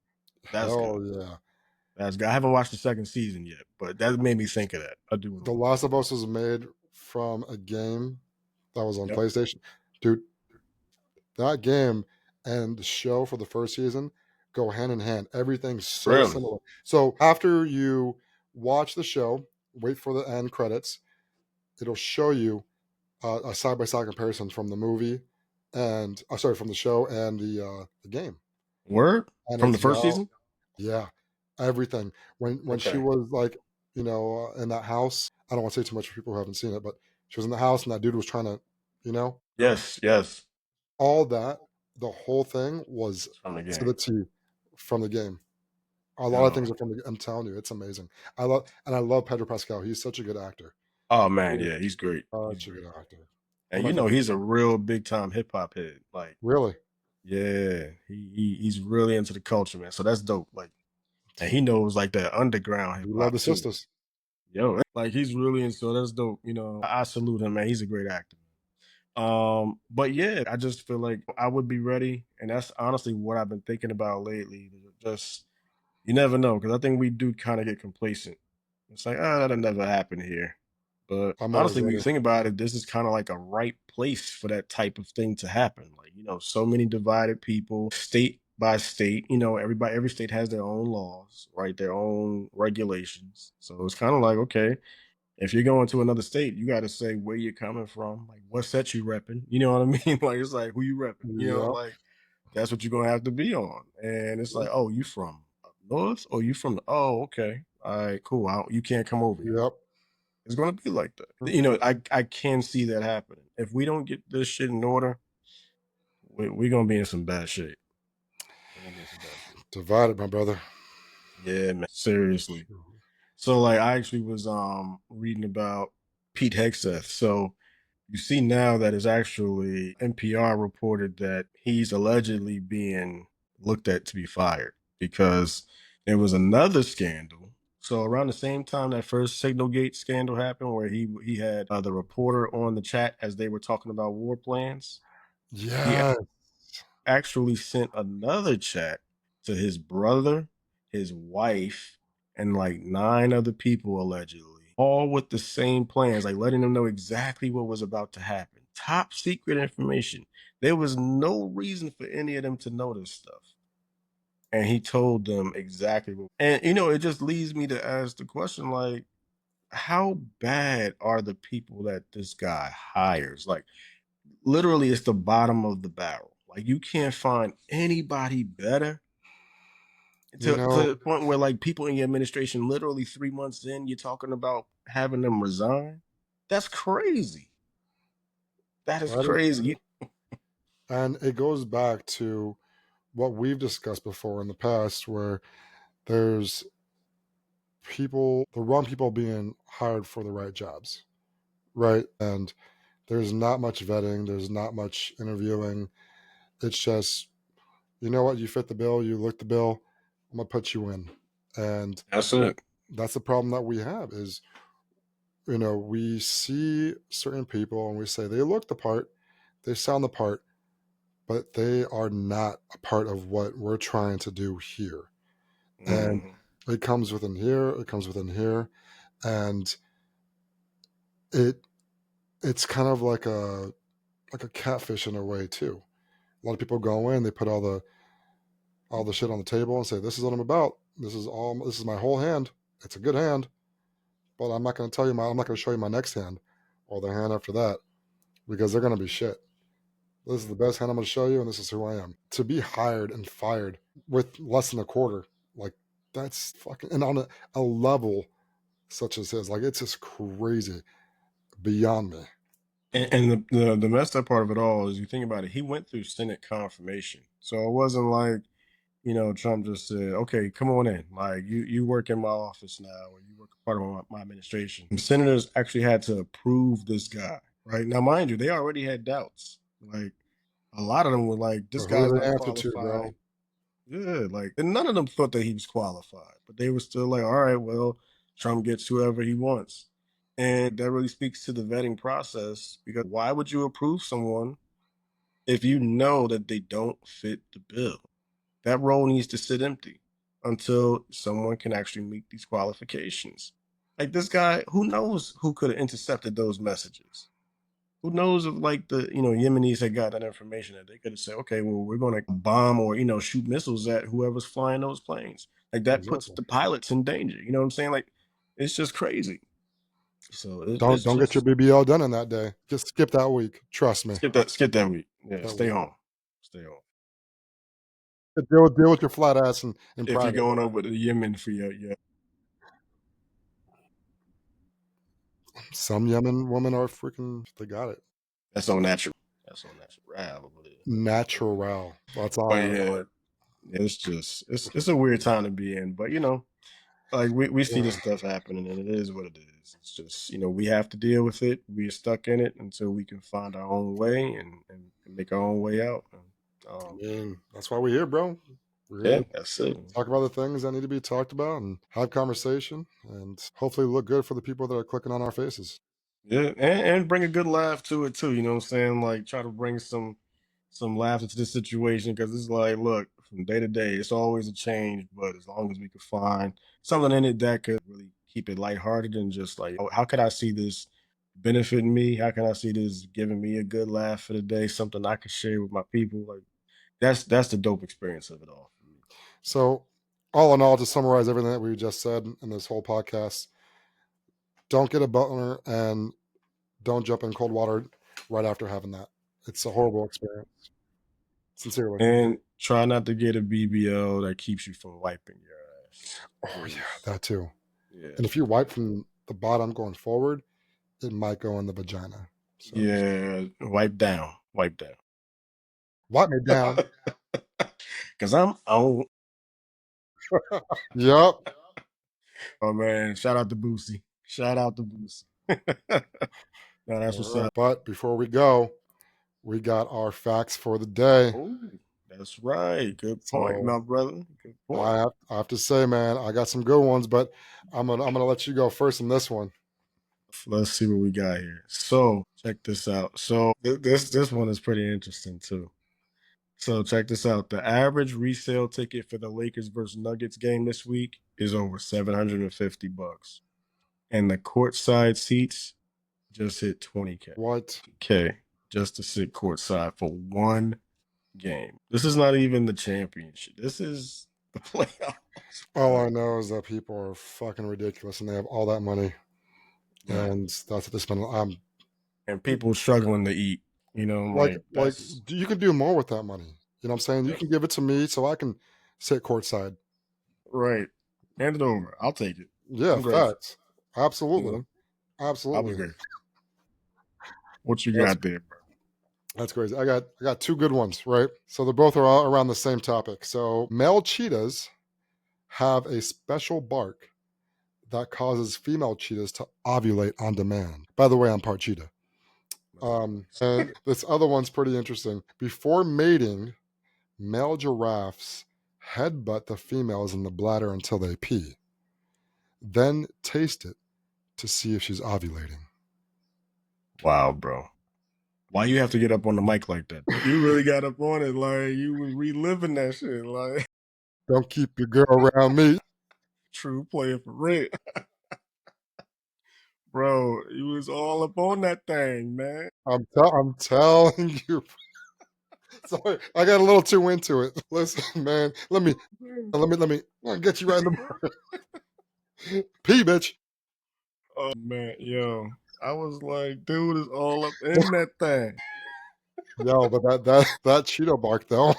That's good. Hell yeah. That's good. I haven't watched the second season yet, but that made me think of that. I do want to The watch Last of Us was made from a game that was on it. Yep. PlayStation. Dude, that game and the show for the first season go hand in hand. Everything's so Really? similar. So after you watch the show, wait for the end credits, it'll show you a side by side comparison from the movie and sorry, from the show and the game. Word? And From the it's first yo, season? yeah, everything. When she Okay. was like, in that house. I don't want to say too much for people who haven't seen it, but she was in the house and that dude was trying to, you know, Yes, yes. all that. The whole thing was It's from the to the game. T from the game. A lot of Yo. things are from the. I'm telling you, it's amazing. I love Pedro Pascal. He's such a good actor. Oh man, Really, yeah, he's great. He's such a good great. actor. One And of my favorite. he's a real big time hip hop head. Like, Really, yeah, he's really into the culture, man. So that's dope. Like, and he knows like that underground hip we love hop the too. sisters. Yo, like he's really in so that's dope. I salute him, man. He's a great actor. But yeah, I just feel like I would be ready, and that's honestly what I've been thinking about lately. Just you never know, because I think we do kind of get complacent. It's like, that'll never happen here. But I'm always honestly, when you ready. think about it, this is kind of like a right place for that type of thing to happen. Like, so many divided people, state by state, every state has their own laws, right? Their own regulations. So it's kind of like, okay, if you're going to another state, you got to say where you're coming from, like what set you repping. You know what I mean? Like it's like who you repping. Yep. Like that's what you're gonna have to be on. And it's like, oh, you from up north? Oh, you from? Oh, okay. All right, cool. You can't come over here. Yep. It's gonna be like that. I can see that happening. If we don't get this shit in order, we're gonna be in some bad shape. We're gonna be in some bad shape. Divided, my brother. Yeah, man. Seriously. So like I actually was reading about Pete Hegseth. So you see now that it's actually NPR reported that he's allegedly being looked at to be fired because there was another scandal. So around the same time that first Signalgate scandal happened, where he had the reporter on the chat as they were talking about war plans, he Yeah. actually sent another chat to his brother, his wife, and like nine other people allegedly, all with the same plans, like letting them know exactly what was about to happen. Top secret information. There was no reason for any of them to know this stuff. And he told them exactly what. And it just leads me to ask the question like, how bad are the people that this guy hires? Like, literally it's the bottom of the barrel. Like you can't find anybody better You to know, the point where like people in your administration, literally 3 months in, you're talking about having them resign. That's crazy. That is that is, crazy. and it goes back to what we've discussed before in the past, where there's the wrong people being hired for the right jobs, right? And there's not much vetting, there's not much interviewing. It's just, you know what, you fit the bill, you look the bill, I'm gonna put you in. And That's it. that's the problem that we have is, we see certain people and we say they look the part, they sound the part, but they are not a part of what we're trying to do here. And Mhm. it comes within here, it comes within here, and it it's kind of like a catfish in a way too. A lot of people go in, they put all the shit on the table and say, "This is what I'm about. This is my whole hand. It's a good hand, but I'm not going to tell you I'm not going to show you my next hand or the hand after that because they're going to be shit. This is the best hand I'm going to show you, and this is who I am." To be hired and fired with less than a quarter, like that's fucking, and on a level such as his, like it's just crazy beyond me. And the messed up part of it all is you think about it, he went through Senate confirmation. So it wasn't like Trump just said, "Okay, come on in. Like you work in my office now, or you work a part of my administration." And senators actually had to approve this guy, right? Now, mind you, they already had doubts. Like a lot of them were like, "This But who guy's do they not answer to, bro? qualified." Yeah, like, and none of them thought that he was qualified, but they were still like, "All right, well, Trump gets whoever he wants," and that really speaks to the vetting process. Because why would you approve someone if you know that they don't fit the bill? That role needs to sit empty until someone can actually meet these qualifications. Like this guy, who knows who could have intercepted those messages? Who knows if like the Yemenis had got that information that they could have said, okay, well, we're gonna bomb or shoot missiles at whoever's flying those planes. Like that puts Exactly. the pilots in danger. You know what I'm saying? Like it's just crazy. So Don't it's don't get your just BBL done in that day. Just skip that week. Trust me. skip that week. Yeah, That stay week. home. Stay home. Deal with your flat ass in If you're private. going over to Yemen for your Some Yemen women are freaking. They got it. that's so natural. That's so natural over there. Natural. That's But all. yeah, it's just it's a weird time to be in. But like we see Yeah, this stuff happening and it is what it is. It's just, we have to deal with it. We're stuck in it until we can find our own way and make our own way out. And, I mean, that's why we're here, bro. We're here yeah, to that's it. talk about the things that need to be talked about and have conversation and hopefully look good for the people that are clicking on our faces. Yeah, and bring a good laugh to it too. You know what I'm saying? Like try to bring some laughter to this situation because it's like, look, from day to day, it's always a change. But as long as we could find something in it that could really keep it lighthearted and just like, oh, how could I see this benefiting me? How can I see this giving me a good laugh for the day? Something I could share with my people. Like that's the dope experience of it all for me. So, all in all, to summarize everything that we just said in this whole podcast, don't get a butler and don't jump in cold water right after having that. It's a horrible experience. Sincerely. And try not to get a BBL that keeps you from wiping your ass, Oh yeah, please. that too. Yeah. And if you wipe from the bottom going forward, it might go in the vagina. So just Yeah, wipe down, wipe down. wipe me down. Cause I'm on. Yep. Oh man, shout out to Boosie. Shout out to Boosie. No, that's All what's right. up. But before we go, we got our facts for the day. Oh, that's right. Good point, So my brother. Good point. I have to say, man, I got some good ones, but I'm gonna let you go first in this one. Let's see what we got here. So check this out. So this one is pretty interesting too. So check this out. The average resale ticket for the Lakers versus Nuggets game this week is over $750. And the courtside seats just hit 20K. What? K just to sit courtside for one game. This is not even the championship. This is the playoffs, All bro. I know is that people are fucking ridiculous and they have all that money, Right. and that's what they spend. And people struggling to eat. Like Like like that's you can do more with that money. You know what I'm saying? You yep. can give it to me so I can sit courtside. Right. Hand it over. I'll take it. Yeah, I'm grateful. facts. You Absolutely. know, I'll be Absolutely. grateful. What you That's got there, bro? that's crazy. I got two good ones, right? So they're both are all around the same topic. So male cheetahs have a special bark that causes female cheetahs to ovulate on demand. By the way, I'm part cheetah. That's nice. And this other one's pretty interesting. Before mating, male giraffes headbutt the females in the bladder until they pee, then taste it to see if she's ovulating. Wow, bro. Why you have to get up on the mic like that? You really got up on it, like you was reliving that shit, like Don't keep your girl around me. true player for real, bro. You was all up on that thing, man. I'm telling you. Sorry, I got a little too into it. Listen, man, let me I'll get you right in the pee, bitch. Oh man, yo, I was like, dude is all up in that thing. Yo, but that Cheeto bark though.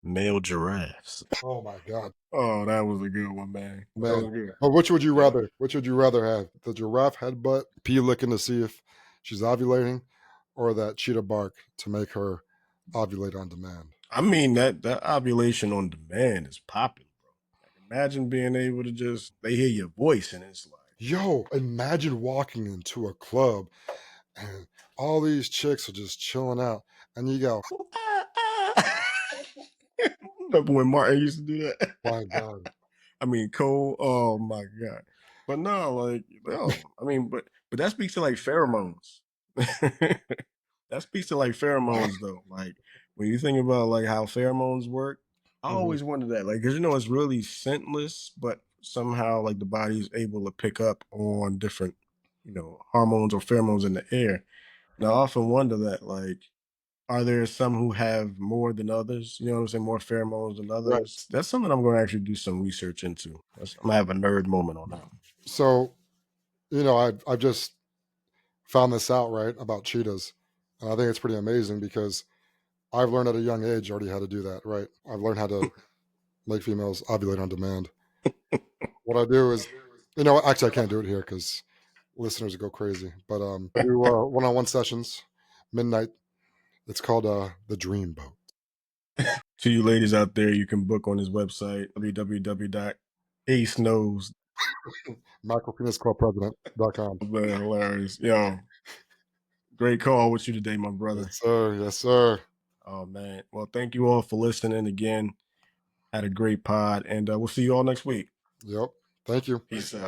Male giraffes. Oh my god, Oh, that was a good one, man. That man. was good. But which would you Yeah. rather? Which would you rather have? The giraffe headbutt, pee licking to see if she's ovulating, or that cheetah bark to make her ovulate on demand? I mean that ovulation on demand is popping, bro. Like imagine being able to just they hear your voice and it's like, Yo, imagine walking into a club and all these chicks are just chilling out, and you go, remember when Martin used to do that? "My God." I mean, Cole. Oh my god! But no, like, no. I mean, but that speaks to like pheromones. That speaks to like pheromones, though. Like when you think about like how pheromones work, I Mhm. always wondered that. Like, because it's really scentless, but somehow like the body is able to pick up on different, hormones or pheromones in the air. And I often wonder that, like, are there some who have more than others? You know what I'm saying? More pheromones than Right. others. That's something I'm going to actually do some research into. I'm gonna have a nerd moment on that. So, I've just found this out, right, about cheetahs. And I think it's pretty amazing because I've learned at a young age already how to do that, right? I've learned how to make females ovulate on demand. What I do is, actually, I can't do it here because listeners go crazy. But I do one-on-one sessions, midnight. It's called the Dream Boat. To you ladies out there, you can book on his website www.aceknows. MicroPenisClubPresident.com. Man, hilarious. Yo, great call with you today, my Yes, brother. sir. Yes, sir. Oh man. Well, thank you all for listening again. Had a great pod, and we'll see you all next week. Yep. Thank you. Peace out.